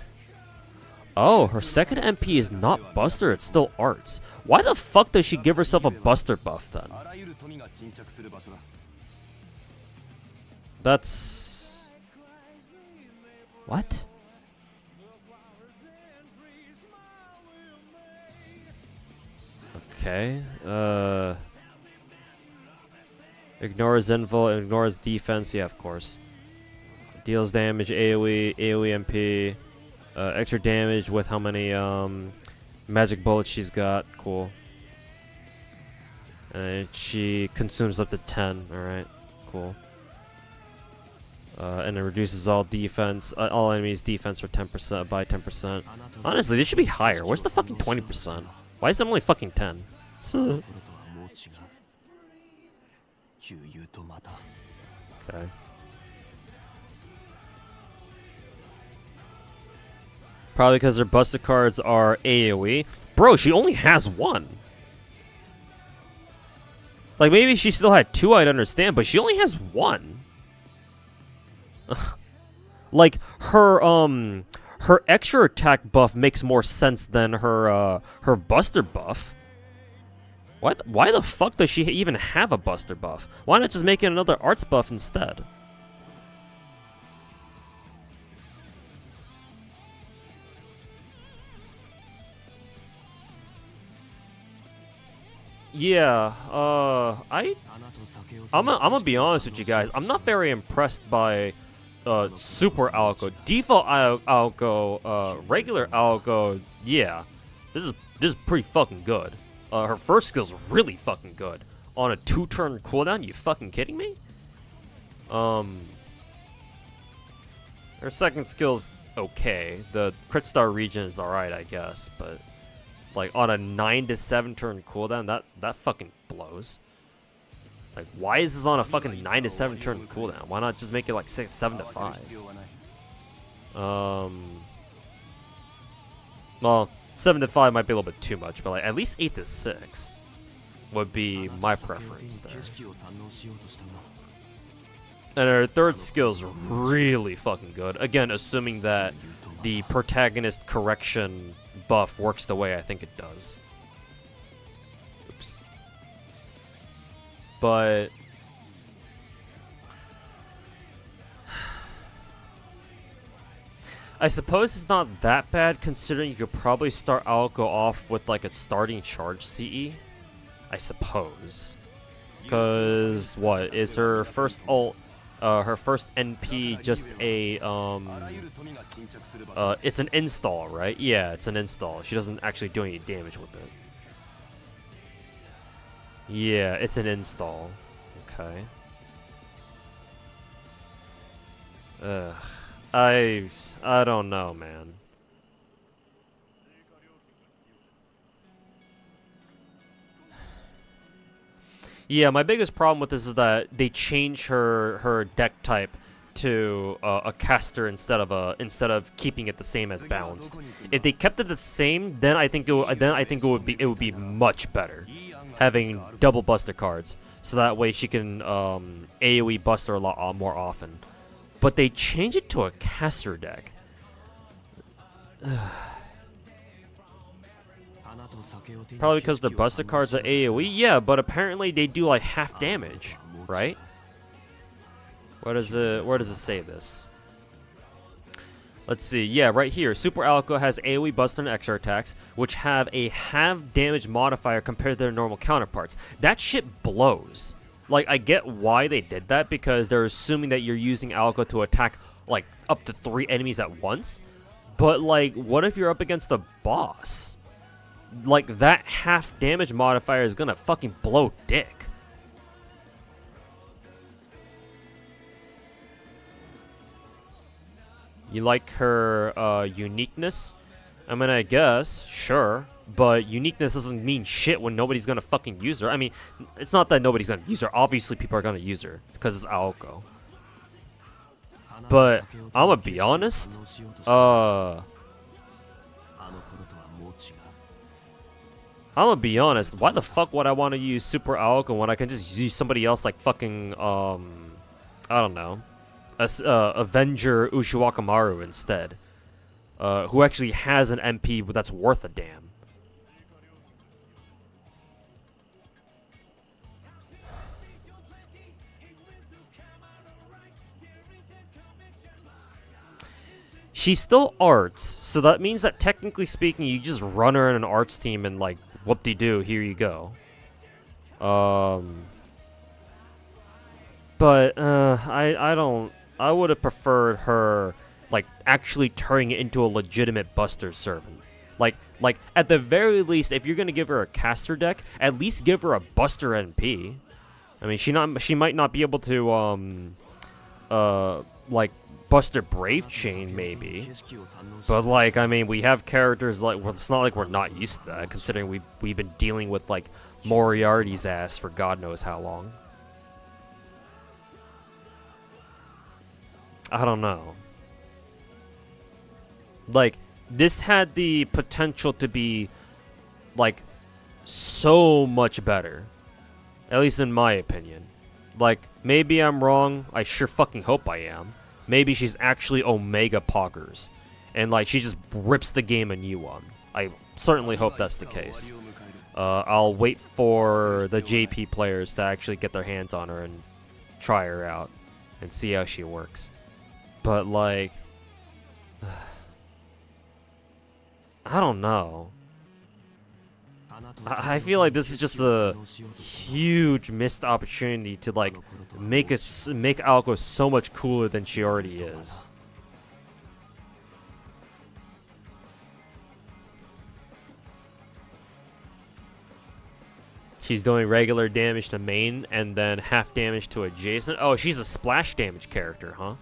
Oh, her second MP is not Buster, it's still Arts. Why the fuck does she give herself a Buster buff then? That's... What? Okay, ignores invul, ignores defense, yeah, of course. Deals damage, AoE, AoE MP, extra damage with how many, magic bullets she's got, cool. And she consumes up to 10, alright, cool. And it reduces all defense, all enemies' defense for 10% by 10%. Honestly, this should be higher. Where's the fucking 20%? Why is it only fucking 10? Okay. Probably because their Buster cards are AoE. Bro, she only has one. Like, maybe she still had two, I'd understand, but she only has one. Like, her extra attack buff makes more sense than her Buster buff. Why the fuck does she even have a Buster buff? Why not just make it another Arts buff instead? Yeah, I'm gonna be honest with you guys. I'm not very impressed by Super Alco. Default Alco, regular Alco, yeah. This is pretty fucking good. Her first skill's really fucking good. On a 2-turn cooldown, you fucking kidding me? Her second skill's okay. The crit star region is alright, I guess, but like on a 9 to 7 turn cooldown, that fucking blows. Like, why is this on a fucking 9 to 7 turn cooldown? Why not just make it like 7 to 5? Well, 7 to 5 might be a little bit too much, but like at least 8 to 6 would be my preference there. And her third skill's really fucking good. Again, assuming that the protagonist correction buff works the way I think it does. Oops. But I suppose it's not that bad, considering you could probably start Alco off with like a starting charge CE. I suppose. Because what is her first ult? Her first NP just a it's an install, right? Yeah, it's an install. She doesn't actually do any damage with it. Yeah, it's an install. Okay. Ugh. I don't know, man. Yeah, my biggest problem with this is that they change her deck type to a caster instead of keeping it the same as balanced. If they kept it the same, then I think it would be much better, having double Buster cards, so that way she can AoE Buster a lot more often. But they change it to a caster deck. Probably because the Buster cards are AoE? Yeah, but apparently they do like half damage, right? Where does it say this? Let's see. Yeah, right here. Super Alco has AoE Buster and extra attacks, which have a half damage modifier compared to their normal counterparts. That shit blows. Like, I get why they did that, because they're assuming that you're using Alco to attack like up to 3 enemies at once. But like, what if you're up against a boss? Like, that half damage modifier is gonna fucking blow dick. You like her uniqueness? I mean, I guess, sure. But uniqueness doesn't mean shit when nobody's gonna fucking use her. I mean, it's not that nobody's gonna use her. Obviously, people are gonna use her because it's Aoko. But I'm gonna be honest. I'm gonna be honest. Why the fuck would I want to use Super Aoko when I can just use somebody else like fucking I don't know, Avenger Ushiwakamaru instead? who actually has an MP that's worth a damn. She's still arts, so that means that technically speaking, you just run her in an arts team and like, whoop-de-doo, here you go. But I would have preferred her like actually turning it into a legitimate Buster servant. Like at the very least, if you're gonna give her a caster deck, at least give her a Buster NP. I mean, she might not be able to like Buster Brave Chain maybe, but like I mean, we have characters like, well, it's not like we're not used to that, considering we've been dealing with like Moriarty's ass for God knows how long. I don't know. Like, this had the potential to be, like, so much better. At least in my opinion. Like, maybe I'm wrong. I sure fucking hope I am. Maybe she's actually Omega Poggers. And, like, she just rips the game a new one. I certainly hope that's the case. I'll wait for the JP players to actually get their hands on her and try her out. And see how she works. But, like... I don't know. I feel like this is just a huge missed opportunity to like make Alko so much cooler than she already is. She's doing regular damage to main and then half damage to adjacent. Oh, she's a splash damage character, huh?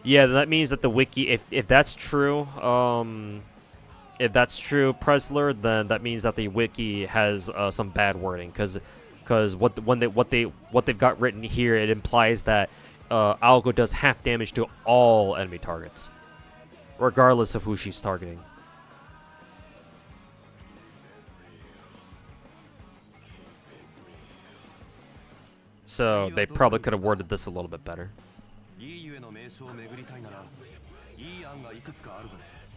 Yeah, that means that the wiki, if that's true, Presler, then that means that the wiki has some bad wording, because what they've got written here, it implies that Algo does half damage to all enemy targets, regardless of who she's targeting. So they probably could have worded this a little bit better. I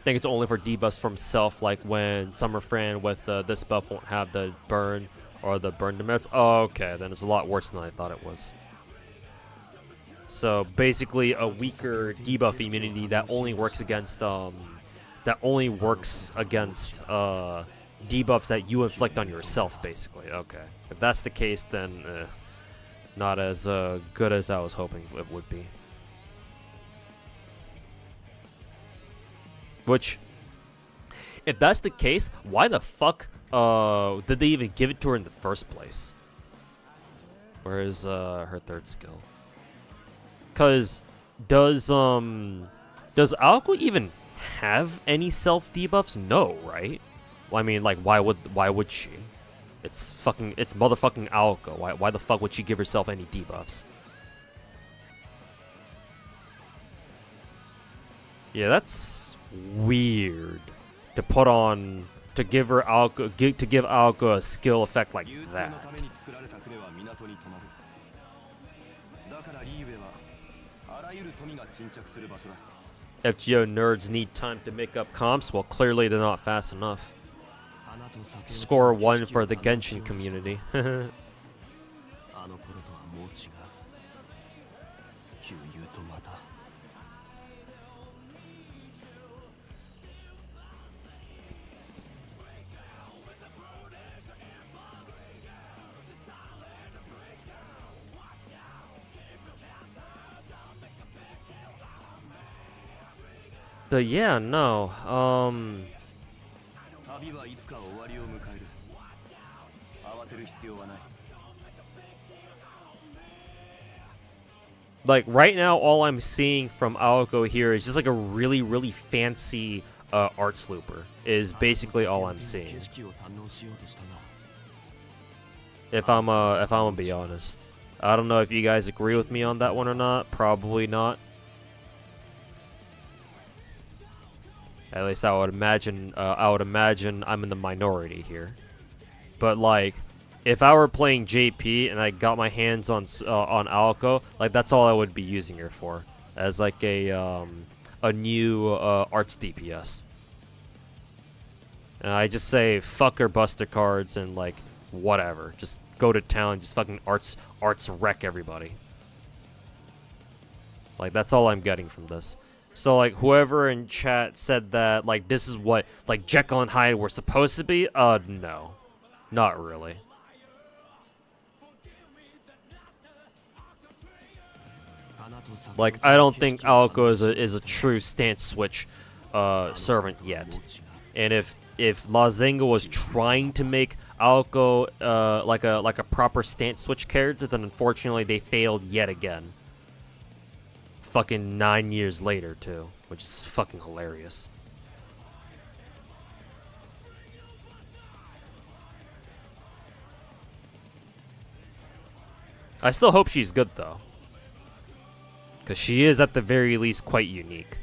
think it's only for debuffs from self, like when Summerfran with this buff won't have the burn or the burn demerits. Oh, okay, then it's a lot worse than I thought it was. So basically, a weaker debuff immunity that only works against debuffs that you inflict on yourself. Basically, okay. If that's the case, then not as good as I was hoping it would be. Which, if that's the case, why the fuck did they even give it to her in the first place? Where is her third skill? Cause does Alko even have any self debuffs? No, right? Well, I mean, like, why would she? It's motherfucking Alko. Why the fuck would she give herself any debuffs? Yeah, that's weird to put on, to give Alko a skill effect like that. FGO nerds need time to make up comps. Well, clearly they're not fast enough. Score 1 for the Genshin community. But yeah, no. Like, right now, all I'm seeing from Aoko here is just like a really, really fancy arts looper, is basically all I'm seeing. If I'm gonna be honest. I don't know if you guys agree with me on that one or not. Probably not. At least I would imagine I'm in the minority here. But like, if I were playing JP and I got my hands on Alko, like that's all I would be using her for. as like a new arts DPS. And I just say fuck her buster cards and like whatever. Just go to town, just fucking arts wreck everybody. Like that's all I'm getting from this. So like whoever in chat said that like this is what like Jekyll and Hyde were supposed to be, no. Not really. Like I don't think Alko is a true stance switch servant yet. And if Lazenga was trying to make Alko like a proper stance switch character, then unfortunately they failed yet again. Fucking 9 years later too, which is fucking hilarious. I still hope she's good though, because she is at the very least quite unique.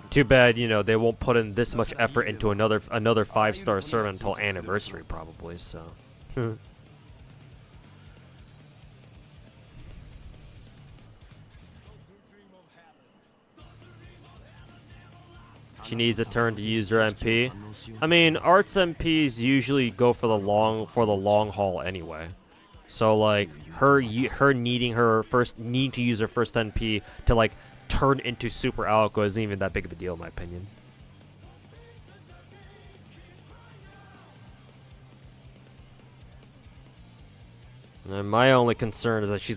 Too bad, you know, they won't put in this much effort into another 5-star servant until anniversary probably, so. She needs a turn to use her MP. I mean, Arts MPs usually go for the long haul anyway. So like her needing to use her first NP to like turn into Super Alko isn't even that big of a deal in my opinion. And my only concern is that she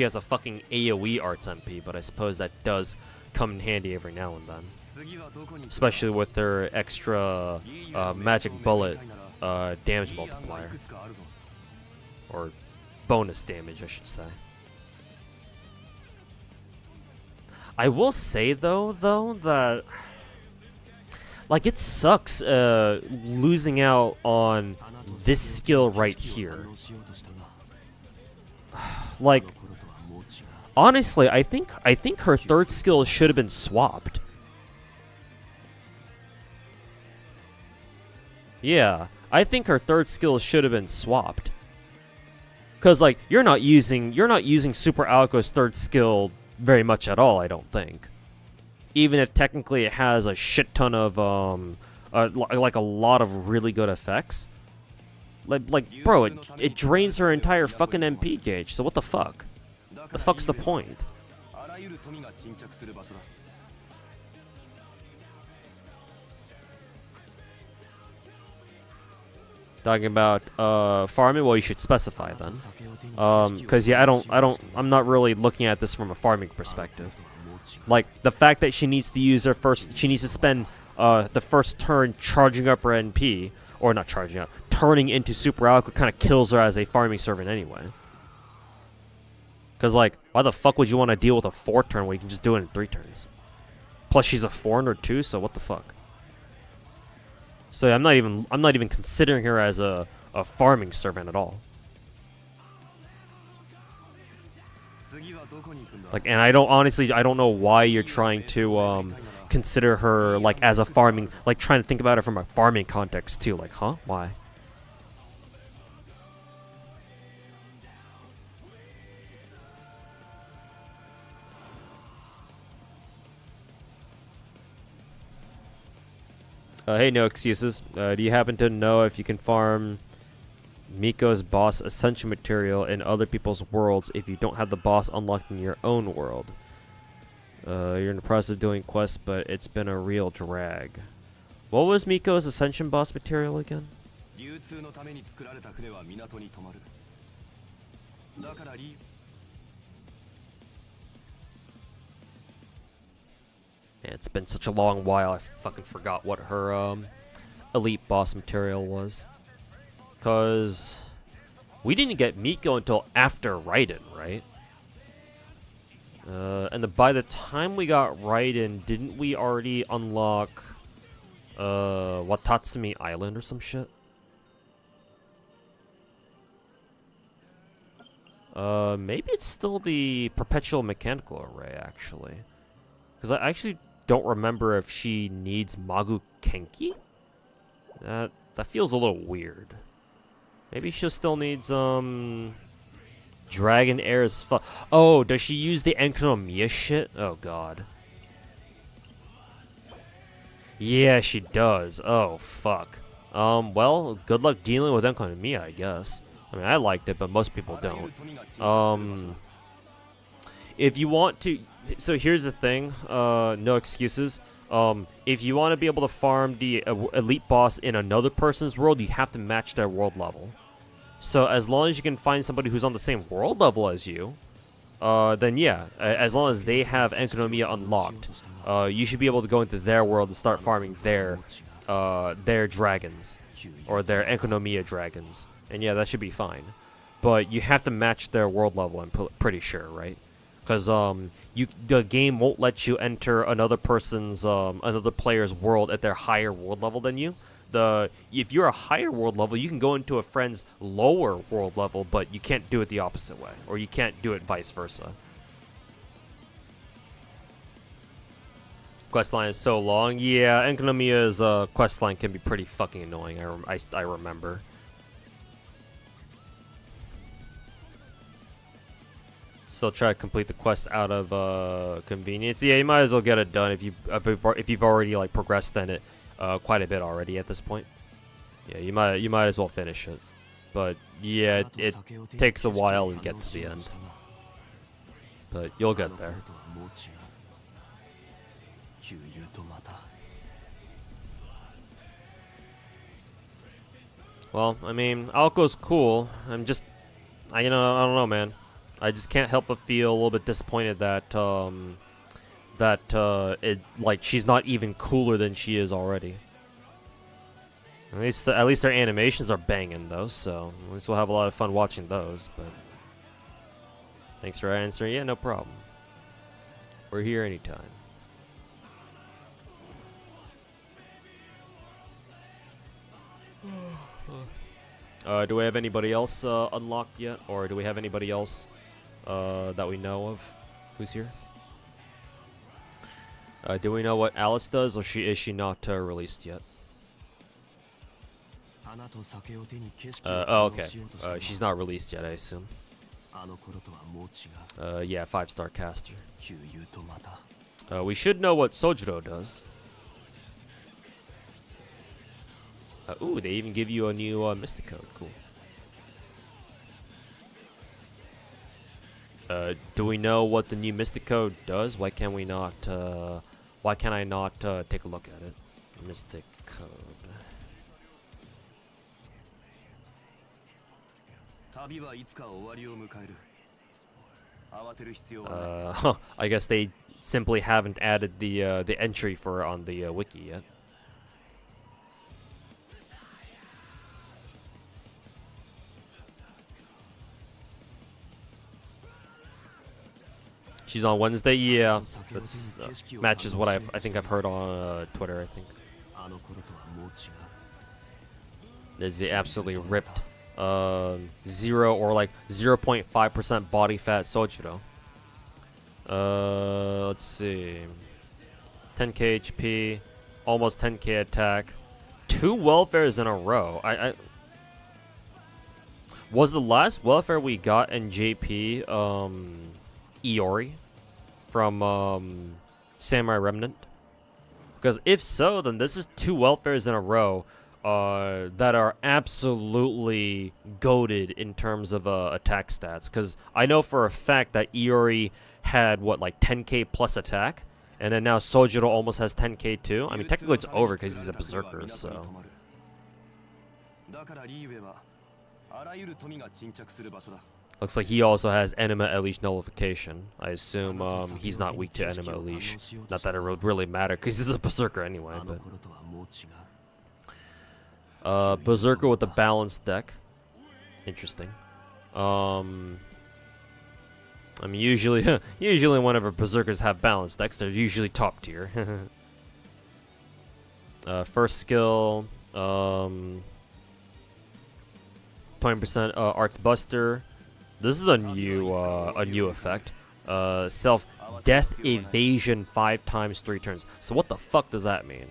has a fucking AoE Arts MP, but I suppose that does come in handy every now and then. Especially with their extra magic bullet damage multiplier. Or bonus damage, I should say. I will say though that like it sucks losing out on this skill right here. Like honestly, I think her third skill should have been swapped. Yeah, I think her third skill should have been swapped. Cause like you're not using Super Alko's third skill very much at all, I don't think. Even if technically it has a shit ton of like a lot of really good effects. Like bro, it drains her entire fucking MP gauge. So what the fuck? The fuck's the point? Talking about farming, well, you should specify then. Cause yeah, I'm not really looking at this from a farming perspective. Like the fact that she needs to spend the first turn charging up her NP, or not charging up, turning into Super Alko kind of kills her as a farming servant anyway. Cause like, why the fuck would you want to deal with a 4 turn when you can just do it in 3 turns? Plus she's a foreigner too, so what the fuck? So I'm not even considering her as a farming servant at all. Like, and I don't know why you're trying to consider her like as a farming, like trying to think about it from a farming context too. Like, huh? Why? Hey, no excuses. Do you happen to know if you can farm Miko's boss ascension material in other people's worlds if you don't have the boss unlocked in your own world? You're in the process of doing quests, but it's been a real drag. What was Miko's ascension boss material again? Man, it's been such a long while, I fucking forgot what her elite boss material was. Cause we didn't get Miko until after Raiden, right? And by the time we got Raiden, didn't we already unlock Watatsumi Island or some shit? Maybe it's still the Perpetual Mechanical Array, actually. Because I actually don't remember if she needs Magu Kenki? That feels a little weird. Maybe she still needs, Dragon air is fuck. Oh, does she use the Enkanomiya shit? Oh god. Yeah, she does. Oh fuck. Well, good luck dealing with Enkanomiya, I guess. I mean, I liked it, but most people don't. If you want to, so here's the thing. No excuses. If you want to be able to farm the elite boss in another person's world, you have to match their world level. So as long as you can find somebody who's on the same world level as you, then yeah, as long as they have Enkanomiya unlocked, you should be able to go into their world and start farming their dragons, or their Enkanomiya dragons, and yeah, that should be fine. But you have to match their world level, I'm pretty sure, right? Because the game won't let you enter another person's another player's world at their higher world level than you. If you're a higher world level, you can go into a friend's lower world level, but you can't do it the opposite way, or you can't do it vice versa. Questline is so long. Yeah, Enkanomiya's questline can be pretty fucking annoying. I remember. Still try to complete the quest out of convenience. Yeah, you might as well get it done if you've already like progressed in it quite a bit already at this point. Yeah, you might as well finish it. But yeah, it takes a while to get to the end. But you'll get there. Well, I mean, Alko's cool. I don't know, man. I just can't help but feel a little bit disappointed that she's not even cooler than she is already. At least their animations are banging though, so at least we'll have a lot of fun watching those. But thanks for answering. Yeah, no problem. We're here anytime. Do we have anybody else unlocked yet, or do we have anybody else that we know of who's here? Do we know what Alice does, or is she not released yet? Oh, okay. She's not released yet, I assume. Yeah, 5-star caster. We should know what Sojiro does. Ooh, they even give you a new Mystic Code. Cool. Do we know what the new Mystic Code does? Why can't we not? Why can't I not take a look at it? Mystic Code. I guess they simply haven't added the entry for it on the wiki yet. She's on Wednesday, yeah. That's matches what I think I've heard on Twitter. I think there's the absolutely ripped 0 or like 0.5% body fat Sojiro. Let's see, 10k HP, almost 10k attack, 2 welfares in a row. I was the last welfare we got in JP Iori from Samurai Remnant? Because if so, then this is 2 welfares in a row that are absolutely goated in terms of attack stats. Because I know for a fact that Iori had what, like 10k plus attack, and then now Sojiro almost has 10k too. I mean, technically it's over because he's a berserker, so. Looks like he also has Enema Elish nullification. I assume he's not weak to Enema Elish. Not that it would really matter, because he's a berserker anyway. But berserker with a balanced deck. Interesting. I mean, usually whenever berserkers have balanced decks, they're usually top tier. First skill, 20% Arts Buster. This is a new effect. Self death evasion 5 times 3 turns. So what the fuck does that mean?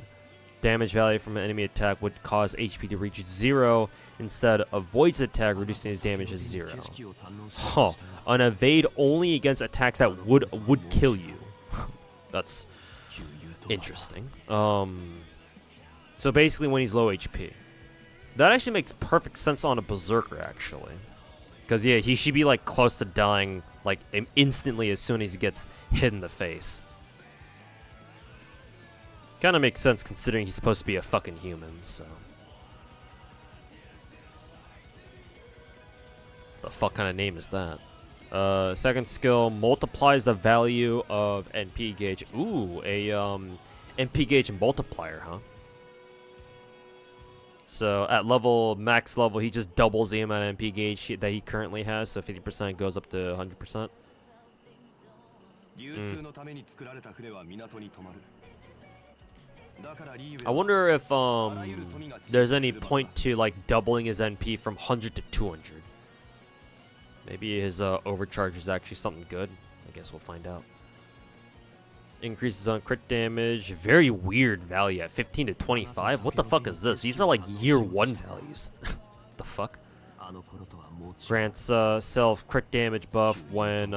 damage value from an enemy attack would cause HP to reach 0. Instead, avoids attack, reducing his damage to 0. Huh. An evade only against attacks that would kill you. That's interesting. So basically when he's low HP. That actually makes perfect sense on a berserker, actually. Because, yeah, he should be, like, close to dying, like, instantly as soon as he gets hit in the face. Kind of makes sense considering he's supposed to be a fucking human, so. The fuck kind of name is that? Second skill multiplies the value of NP gauge. Ooh, a NP gauge multiplier, huh? So at max level, he just doubles the amount of NP gauge that he currently has. So 50% goes up to 100%. I wonder if there's any point to like doubling his NP from 100 to 200. Maybe his overcharge is actually something good. I guess we'll find out. Increases on crit damage. Very weird value at 15 to 25. What the fuck is this? These are like year 1 values. The fuck? Grants self crit damage buff when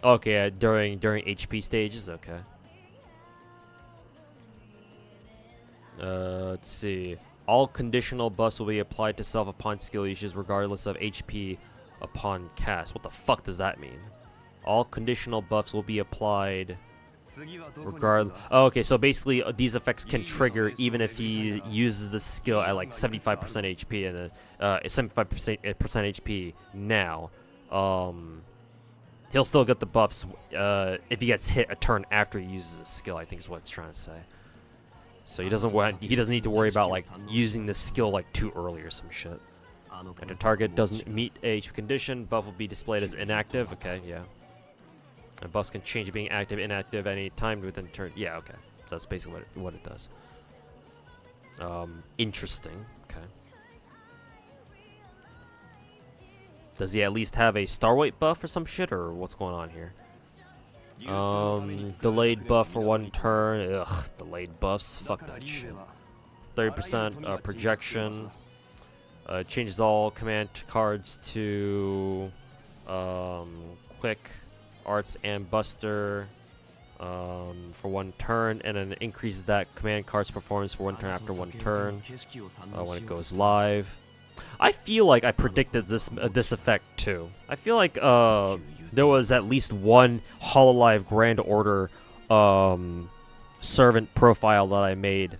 okay, during HP stages. Okay. Let's see. All conditional buffs will be applied to self upon skill usage regardless of HP upon cast. What the fuck does that mean? All conditional buffs will be applied regardless. Oh, okay, so basically these effects can trigger even if he uses the skill at like 75% HP and 75% HP now. He'll still get the buffs if he gets hit a turn after he uses the skill, I think is what it's trying to say. So he doesn't need to worry about like using the skill like too early or some shit. If the target doesn't meet a HP condition, buff will be displayed as inactive. Okay, yeah. And buffs can change being active, inactive any time within turn. Yeah, okay. So that's basically what it does. Interesting. Okay. Does he at least have a star weight buff or some shit, or what's going on here? Delayed buff for 1 turn. Ugh, delayed buffs. Fuck that shit. 30% projection. Changes all command cards to quick, arts, and buster for 1 turn, and then increases that command card's performance for 1 turn after 1 turn when it goes live. I feel like I predicted this effect too. I feel like there was at least one Hololive Grand Order servant profile that I made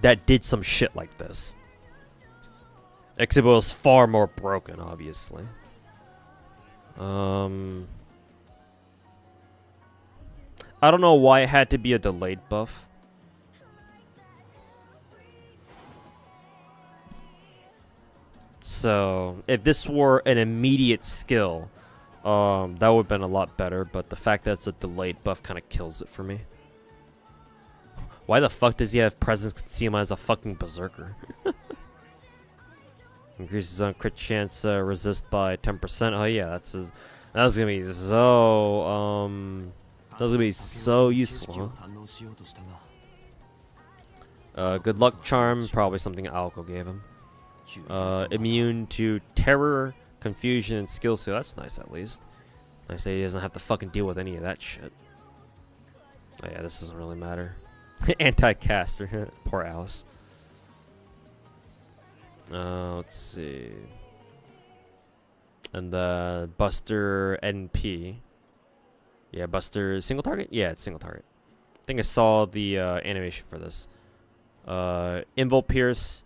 that did some shit like this. Except it was far more broken, obviously. I don't know why it had to be a delayed buff. So, if this were an immediate skill, that would have been a lot better, but the fact that it's a delayed buff kind of kills it for me. Why the fuck does he have presence concealment as a fucking berserker? Increases on crit chance resist by 10%. Oh yeah, that's gonna be so useful. Huh? Good luck charm, probably something Alko gave him. Immune to terror, confusion, and skill seal. That's nice, at least. Nice that he doesn't have to fucking deal with any of that shit. Oh yeah, this doesn't really matter. Anti-caster. Poor Alice. Let's see. And the Buster NP. Yeah, Buster single target? Yeah, it's single target. I think I saw the animation for this. Invul Pierce.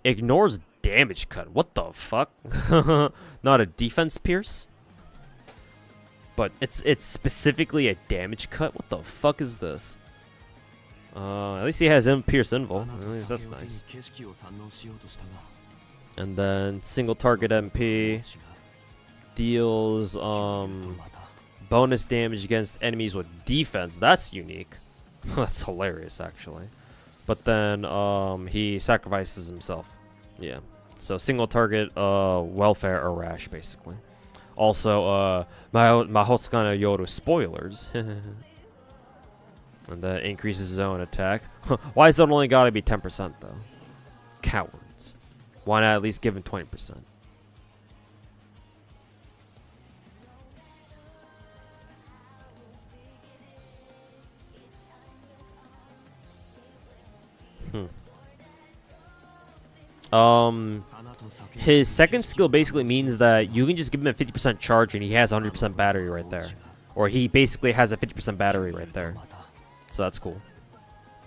Ignores damage cut. What the fuck? Not a defense pierce? But it's specifically a damage cut? What the fuck is this? At least he has Pierce Invul. At least that's nice. And then single target MP deals bonus damage against enemies with defense. That's unique. That's hilarious, actually. But then he sacrifices himself. Yeah. So single target welfare or rash, basically. Also, Mahotsukana Yoru spoilers. And that increases his own attack. Why is it only gotta be 10% though? Cowards. Why not at least give him 20%? His second skill basically means that you can just give him a 50% charge and he has 100% battery right there. Or he basically has a 50% battery right there. So that's cool.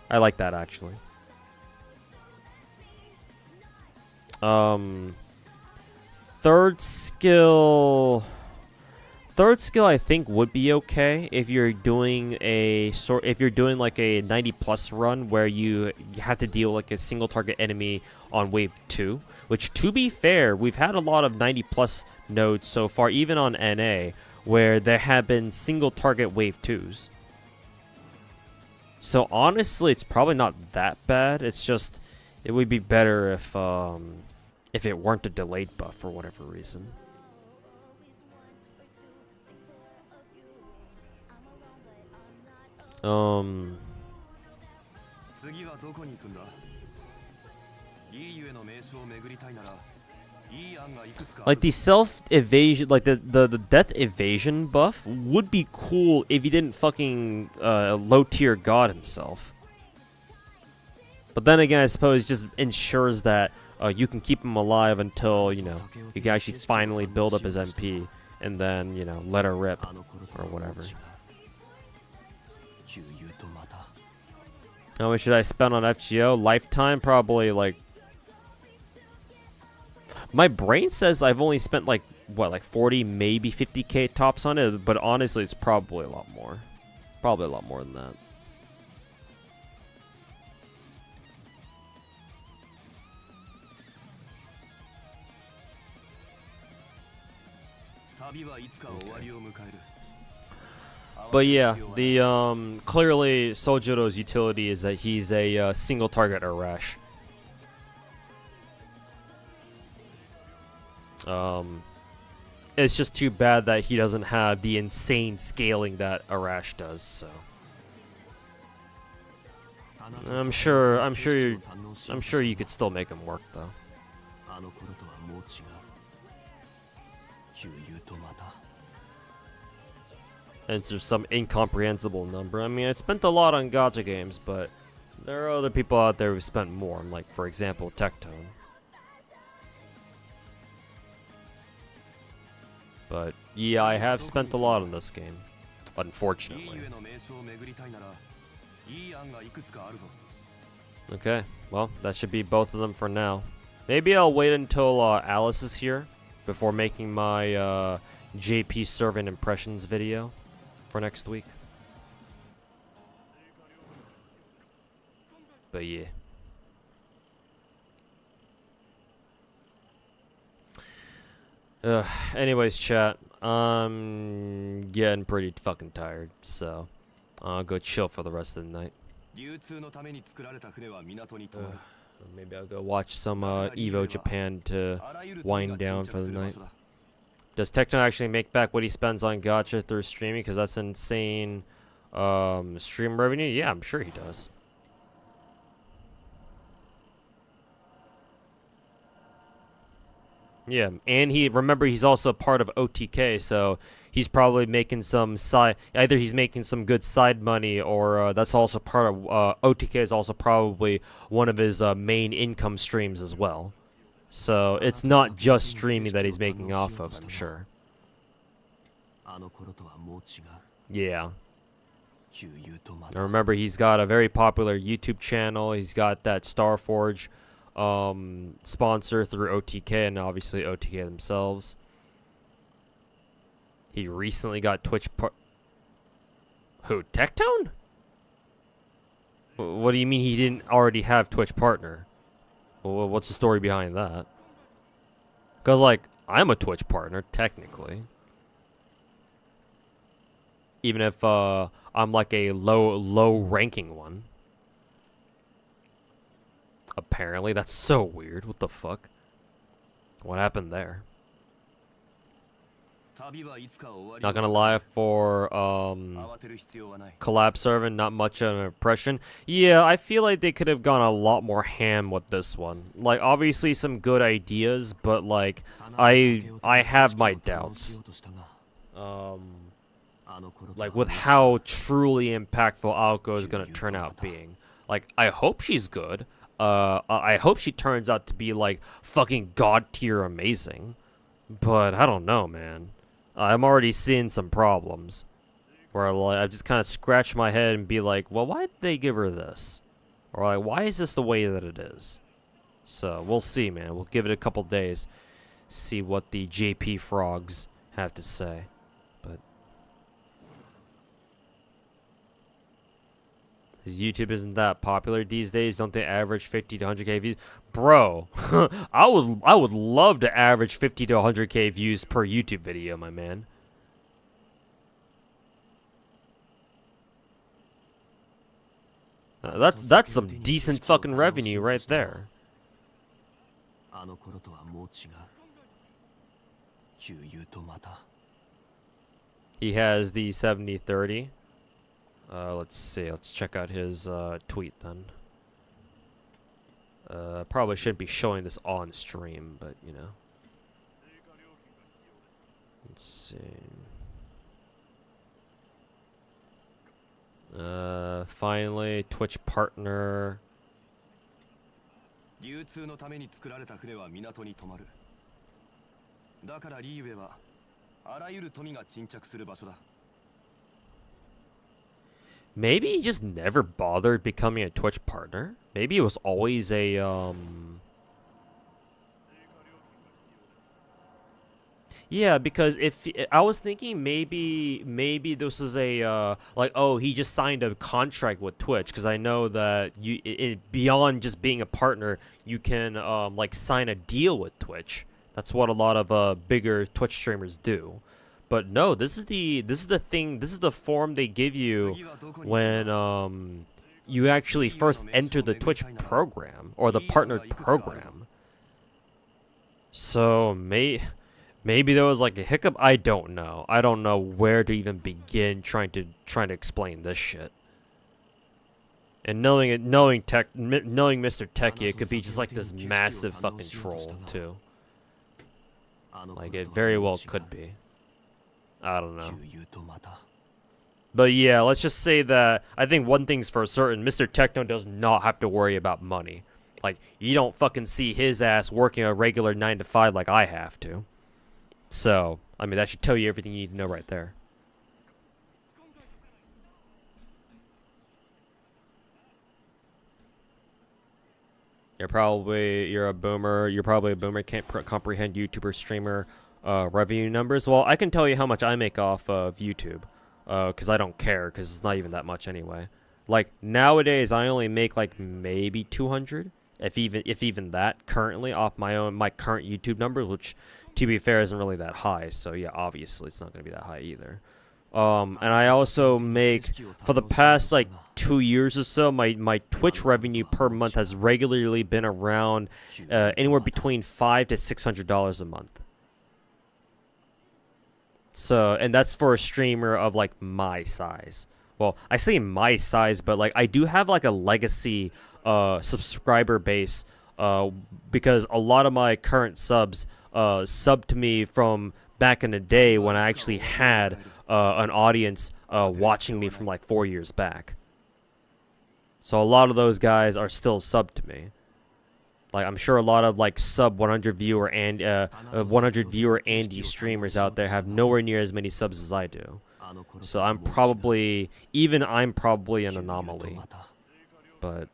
I like that actually. Third skill I think would be okay if you're doing like a 90+ run where you have to deal like a single target enemy on wave 2, which to be fair, we've had a lot of 90+ nodes so far, even on NA, where there have been single target wave 2s. So honestly, it's probably not that bad. It's just it would be better if it weren't a delayed buff for whatever reason. Like the self evasion, like the death evasion buff would be cool if he didn't fucking low tier god himself. But then again, I suppose it just ensures that you can keep him alive until, you know, you can actually finally build up his MP and then, you know, let her rip or whatever. How much should I spend on FGO? Lifetime? Probably like... My brain says I've only spent like, what, like 40, maybe 50k tops on it, but honestly it's probably a lot more. Probably a lot more than that. Okay. But yeah, the clearly Sojiro's utility is that he's a single target Arash. It's just too bad that he doesn't have the insane scaling that Arash does. So I'm sure you could still make him work though. And it's just some incomprehensible number. I mean, I spent a lot on Gacha games, but there are other people out there who spent more. Like, for example, Tectone. But yeah, I have spent a lot on this game, unfortunately. Okay, well, that should be both of them for now. Maybe I'll wait until Alice is here before making my JP Servant Impressions video for next week. But yeah. Anyways, chat. I'm getting pretty fucking tired, so I'll go chill for the rest of the night. Maybe I'll go watch some Evo Japan to wind down for the night. Does Tectone actually make back what he spends on Gacha through streaming? Because that's insane stream revenue? Yeah, I'm sure he does. Yeah, and remember he's also a part of OTK, so he's probably making some either he's making some good side money, or that's also part of OTK is also probably one of his main income streams as well. So it's not just streaming that he's making off of, I'm sure. Yeah. I remember he's got a very popular YouTube channel. He's got that Starforge sponsor through OTK, and obviously OTK themselves. He recently got Twitch Who, Tectone? What do you mean he didn't already have Twitch partner? Well, what's the story behind that? Because, like, I'm a Twitch partner, technically. Even if I'm like a low-ranking one. Apparently, that's so weird. What the fuck? What happened there? Not gonna lie, for collab servant, not much of an impression. Yeah, I feel like they could have gone a lot more ham with this one. Like, obviously some good ideas, but like I have my doubts. Like with how truly impactful Aoko is gonna turn out being. Like, I hope she's good. I hope she turns out to be like fucking god tier amazing. But I don't know, man. I'm already seeing some problems where like I just kind of scratch my head and be like, well, why did they give her this? Or like, why is this the way that it is? So we'll see, man. We'll give it a couple days, see what the JP frogs have to say. But YouTube isn't that popular these days. Don't they average 50 to 100k views? Bro, I would love to average 50 to 100k views per YouTube video, my man. That's some decent fucking revenue right there. He has the 70-30. Let's see. Let's check out his tweet then. Probably shouldn't be showing this on stream, but you know. Let's see. Finally, Twitch partner. Maybe he just never bothered becoming a Twitch partner. Maybe it was always a, Yeah, because if I was thinking maybe this is a like, oh, he just signed a contract with Twitch, because I know that beyond just being a partner, you can like sign a deal with Twitch. That's what a lot of bigger Twitch streamers do. But no, this is the form they give you when you actually first enter the Twitch program or the partnered program. So maybe there was like a hiccup. I don't know. I don't know where to even begin trying to explain this shit. And knowing Mr. Techie, it could be just like this massive fucking troll too. Like it very well could be. I don't know. But yeah, let's just say that I think one thing's for certain: Mr. Techno does not have to worry about money. Like, you don't fucking see his ass working a regular 9 to 5 like I have to. So, I mean, that should tell you everything you need to know right there. You're a boomer. You're probably a boomer. Can't comprehend YouTuber streamer revenue numbers. Well, I can tell you how much I make off of YouTube, because I don't care, because it's not even that much anyway. Like, nowadays, I only make like maybe 200, if even that, currently off my current YouTube numbers, which, to be fair, isn't really that high. So yeah, obviously it's not gonna be that high either. And I also make, for the past like 2 years or so, my Twitch revenue per month has regularly been around anywhere between $500 to $600 a month. So, and that's for a streamer of like my size. Well, I say my size, but like I do have like a legacy subscriber base, because a lot of my current subs sub to me from back in the day when I actually had an audience watching me from like 4 years back. So a lot of those guys are still sub to me. Like, I'm sure a lot of like sub 100 viewer and 100 viewer Andy streamers out there have nowhere near as many subs as I do. So I'm probably an anomaly. But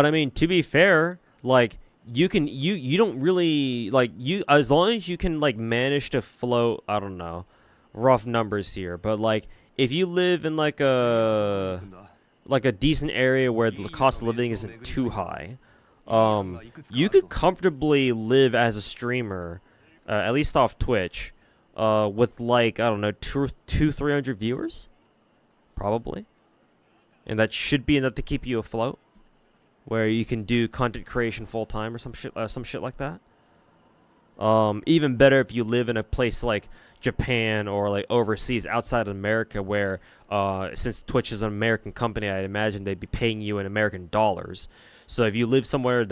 I mean, to be fair, like you don't really like, as long as you can like manage to float, I don't know, rough numbers here, but like if you live in like a decent area where the cost of living isn't too high, you could comfortably live as a streamer, at least off Twitch, with like, I don't know, 300 viewers, probably, and that should be enough to keep you afloat where you can do content creation full time or some shit like that. Even better if you live in a place like Japan or like overseas outside of America, where since Twitch is an American company, I imagine they'd be paying you in American dollars. So if you live somewhere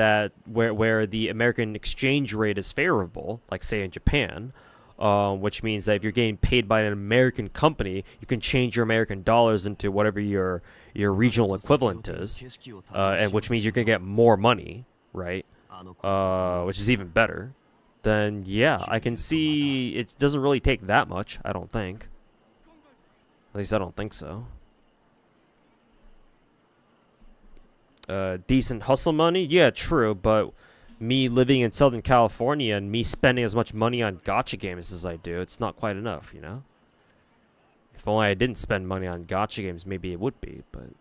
where the American exchange rate is favorable, like say in Japan, which means that if you're getting paid by an American company, you can change your American dollars into whatever your regional equivalent is, and which means you're gonna get more money, right? Which is even better. Then yeah, I can see it doesn't really take that much. I don't think. At least I don't think so. Decent hustle money? Yeah, true, but me living in Southern California and me spending as much money on gacha games as I do, it's not quite enough, you know? If only I didn't spend money on gacha games, maybe it would be, but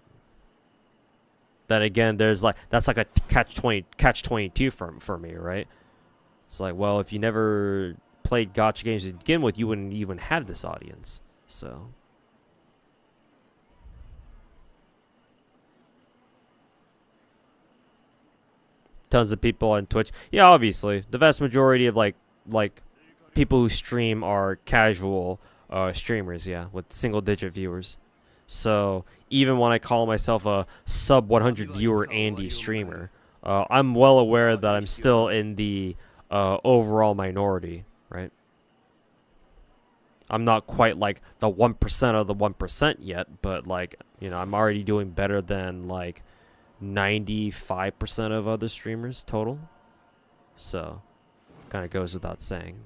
then again, there's like, that's like a catch-22 for me, right? It's like, well, if you never played gacha games to begin with, you wouldn't even have this audience, so... Tons of people on Twitch. Yeah, obviously. The vast majority of like people who stream are casual streamers, yeah, with single digit viewers. So even when I call myself a sub 100 viewer Andy streamer, I'm well aware that I'm still in the overall minority, right? I'm not quite like the 1% of the 1% yet, but like, you know, I'm already doing better than like 95% of other streamers total. So, kind of goes without saying.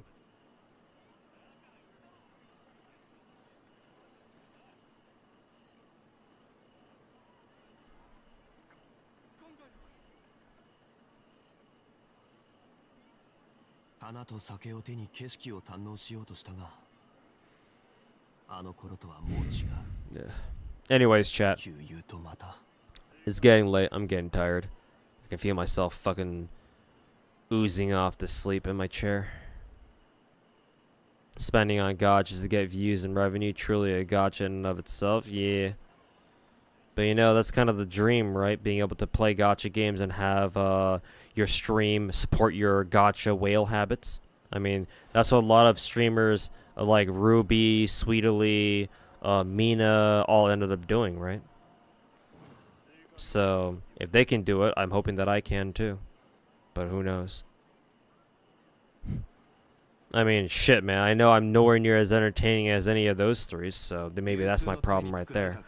Yeah. Anyways, chat. It's getting late. I'm getting tired. I can feel myself fucking oozing off to sleep in my chair. Spending on gachas to get views and revenue, truly a gacha in and of itself. Yeah. But you know, that's kind of the dream, right? Being able to play gacha games and have your stream support your gacha whale habits. I mean, that's what a lot of streamers like Ruby, Sweetly, Mina all ended up doing, right? So, if they can do it, I'm hoping that I can too. But who knows? I mean, shit, man. I know I'm nowhere near as entertaining as any of those three, so maybe that's my problem right there.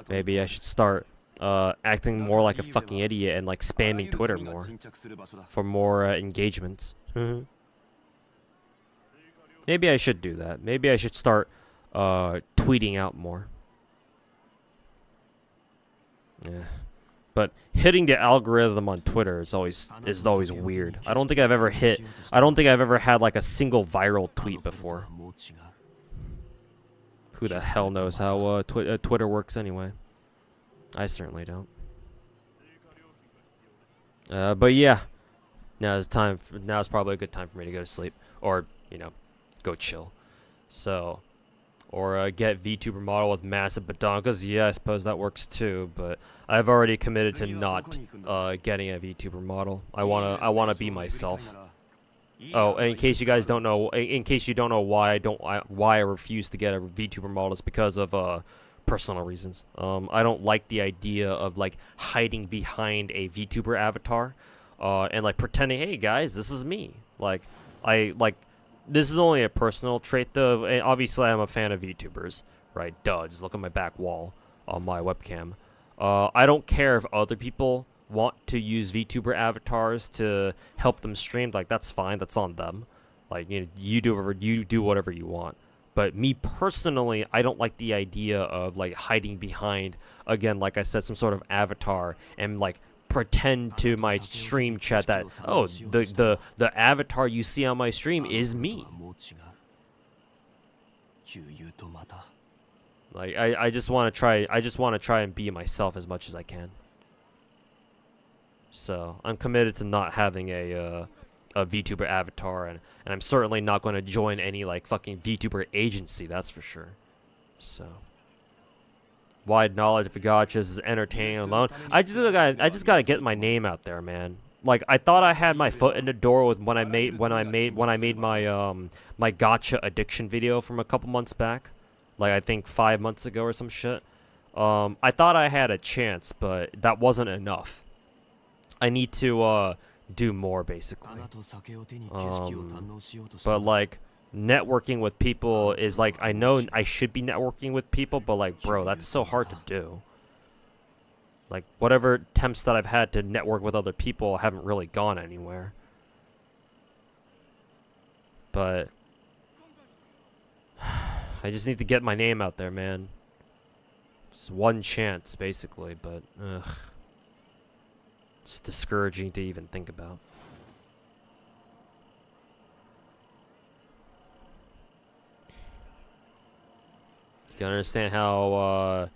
Maybe I should start acting more like a fucking idiot and like spamming Twitter more for more engagements. Maybe I should do that. Maybe I should start tweeting out more. Yeah. But hitting the algorithm on Twitter is always weird. I don't think I've ever had like a single viral tweet before. Who the hell knows how Twitter works anyway? I certainly don't. But yeah, now's probably a good time for me to go to sleep, or you know, go chill. So. Or get VTuber model with massive badonkas. Yeah, I suppose that works too. But I've already committed to not getting a VTuber model. I wanna be myself. Oh, and in case you guys don't know, why I refuse to get a VTuber model, it's because of personal reasons. I don't like the idea of like hiding behind a VTuber avatar, and like pretending, hey guys, this is me. This is only a personal trait, though. And obviously, I'm a fan of VTubers, right? Duh, just look at my back wall on my webcam. I don't care if other people want to use VTuber avatars to help them stream. Like, that's fine. That's on them. Like, you know, you do whatever you want. But me personally, I don't like the idea of like hiding behind, again, like I said, some sort of avatar and like pretend to my stream chat that, oh, the avatar you see on my stream is me. Like I just want to try and be myself as much as I can. So I'm committed to not having a VTuber avatar, and I'm certainly not going to join any like fucking VTuber agency, that's for sure. So wide knowledge of gachas is entertaining alone. I just gotta get my name out there, man. Like, I thought I had my foot in the door with when I made my my gacha addiction video from a couple months back, like I think 5 months ago or some shit. I thought I had a chance, but that wasn't enough. I need to do more, basically. But like, networking with people is like, I know I should be networking with people, but like, bro, that's so hard to do. Like, whatever attempts that I've had to network with other people haven't really gone anywhere. But I just need to get my name out there, man. It's one chance, basically, but ugh. It's discouraging to even think about. You can understand how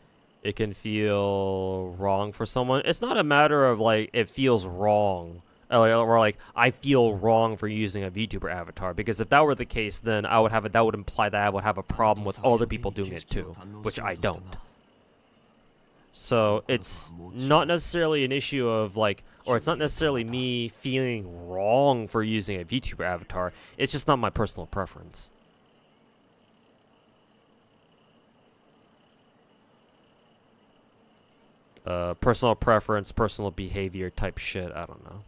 it can feel wrong for someone. It's not a matter of like it feels wrong, or like I feel wrong for using a VTuber avatar. Because if that were the case, then that would imply that I would have a problem with other people doing it too, which I don't. So it's not necessarily an issue of like, or it's not necessarily me feeling wrong for using a VTuber avatar. It's just not my personal preference. Personal preference, personal behavior type shit, I don't know.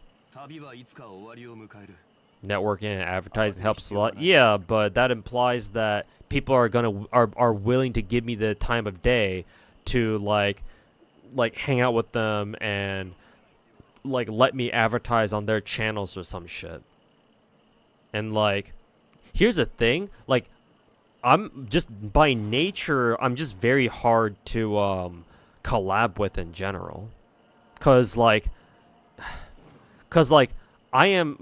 Networking and advertising helps a lot. Yeah, but that implies that people are willing to give me the time of day to like hang out with them and like let me advertise on their channels or some shit. And like, here's the thing, like, I'm just by nature, I'm just very hard to collab with in general, cause like I am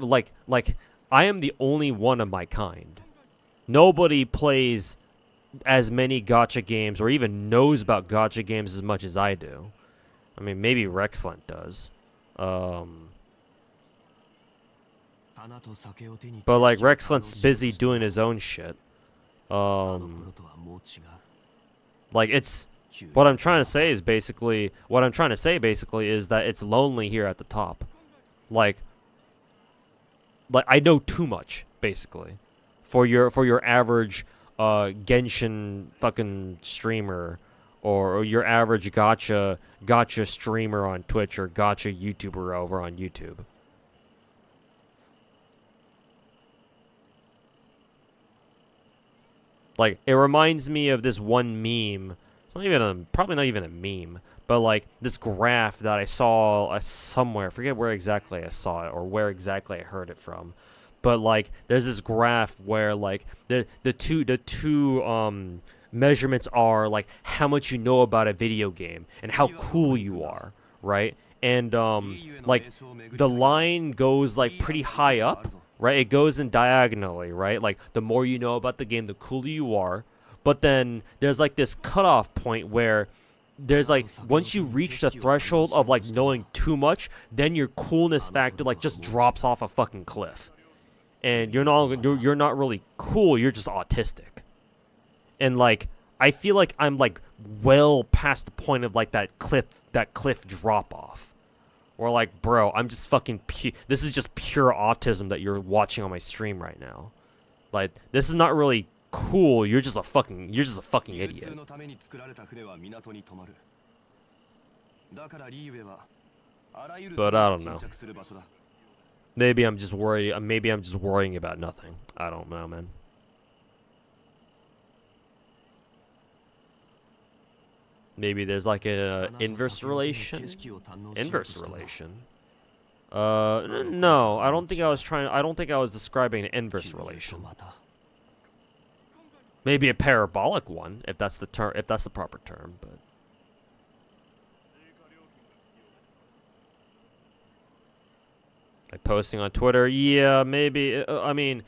I am the only one of my kind. Nobody plays as many gacha games or even knows about gacha games as much as I do. I mean, maybe Rexlent does, but like Rexlent's busy doing his own shit. Like, it's what I'm trying to say is basically is that it's lonely here at the top. Like I know too much, basically, for your average Genshin fucking streamer, or your average gacha streamer on Twitch, or gacha YouTuber over on YouTube. Like, it reminds me of this one meme. Probably not even a meme, but like this graph that I saw somewhere. I forget where exactly I saw it or where exactly I heard it from, but like there's this graph where like the two measurements are like how much you know about a video game and how cool you are, right? And like the line goes like pretty high up, right? It goes in diagonally, right? Like the more you know about the game, the cooler you are. But then there's like this cutoff point where there's like, once you reach the threshold of like knowing too much, then your coolness factor like just drops off a fucking cliff, and you're not really cool. You're just autistic. And like, I feel like I'm like well past the point of like that cliff drop off, or like, bro, I'm just fucking this is just pure autism that you're watching on my stream right now. Like, this is not really cool. You're just a fucking idiot. But I don't know. Maybe I'm just worried. Maybe I'm just worrying about nothing. I don't know, man. Maybe there's like a inverse relation. No, I don't think I was describing an inverse relation. Maybe a parabolic one, if that's the term, if that's the proper term, but like posting on Twitter, yeah, maybe. I mean,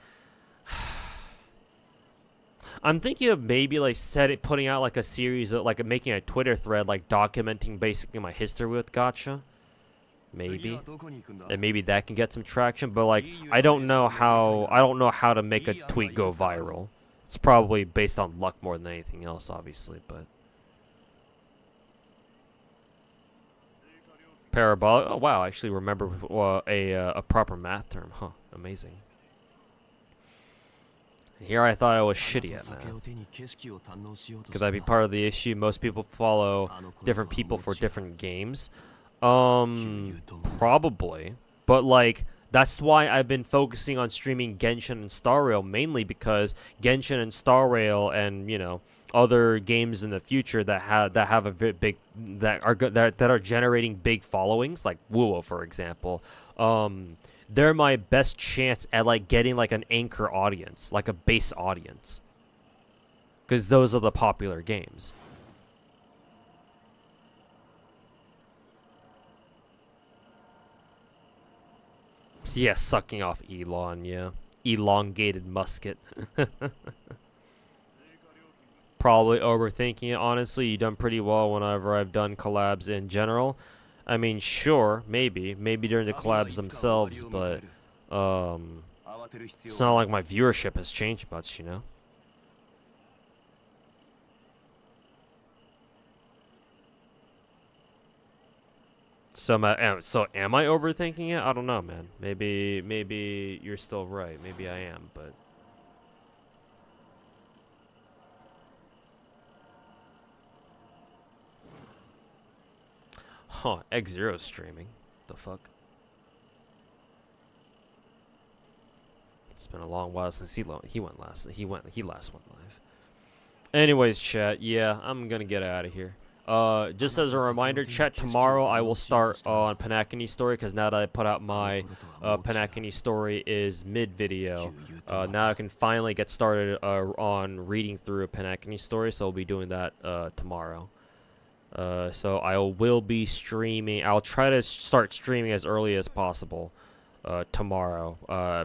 I'm thinking of maybe like putting out like a series of like making a Twitter thread like documenting basically my history with gacha. Maybe, and maybe that can get some traction. But like, I don't know how to make a tweet go viral. It's probably based on luck more than anything else, obviously, but Parabolic. Oh wow, I actually remember a proper math term. Huh, amazing. Here I thought I was shitty at math. Could that be part of the issue? Most people follow different people for different games. Probably. But like, that's why I've been focusing on streaming Genshin and Star Rail mainly, because Genshin and Star Rail and, you know, other games in the future that have a big that are generating big followings, like Wuo for example. They're my best chance at like getting like an anchor audience, like a base audience, because those are the popular games. Yeah, sucking off Elon, yeah. Elongated musket. Probably overthinking it. Honestly, you've done pretty well whenever I've done collabs in general. I mean, sure, maybe during the collabs themselves, but it's not like my viewership has changed much, you know. So am I overthinking it? I don't know, man. Maybe you're still right. Maybe I am, but. Huh, X0 streaming. The fuck? It's been a long while since he last went live. Anyways, chat, yeah, I'm gonna get out of here. Just as a reminder, chat, tomorrow I will start on Panakini story, because now that I put out my Panakini story is mid-video. Now I can finally get started on reading through a Panakini story, so I'll be doing that tomorrow. So I will be streaming. I'll try to start streaming as early as possible tomorrow.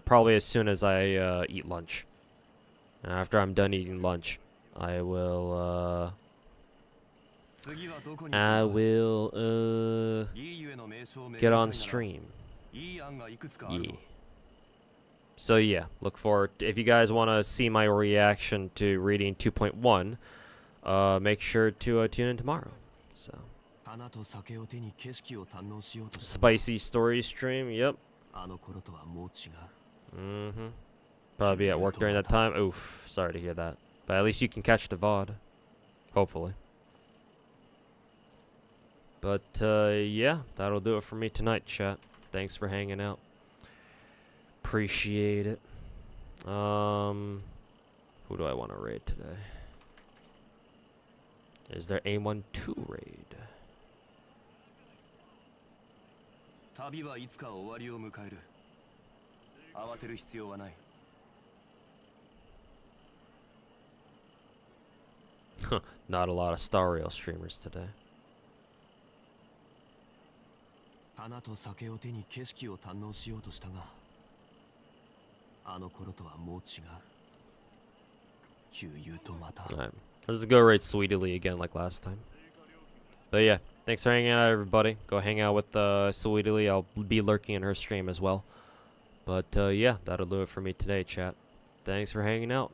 Probably as soon as I eat lunch. And after I'm done eating lunch, I will get on stream. Yeah. So yeah, look forward. If you guys want to see my reaction to reading 2.1, make sure to tune in tomorrow. So spicy story stream, yep. Probably be at work during that time. Oof, sorry to hear that. But at least you can catch the VOD. Hopefully. But yeah, that'll do it for me tonight, chat. Thanks for hanging out. Appreciate it. Who do I want to raid today? Is there A12 raid? Not a lot of Star Rail streamers today. Alright. Let's go raid Sweetly again like last time. But yeah, thanks for hanging out, everybody. Go hang out with Sweetly. I'll be lurking in her stream as well. But yeah, that'll do it for me today, chat. Thanks for hanging out.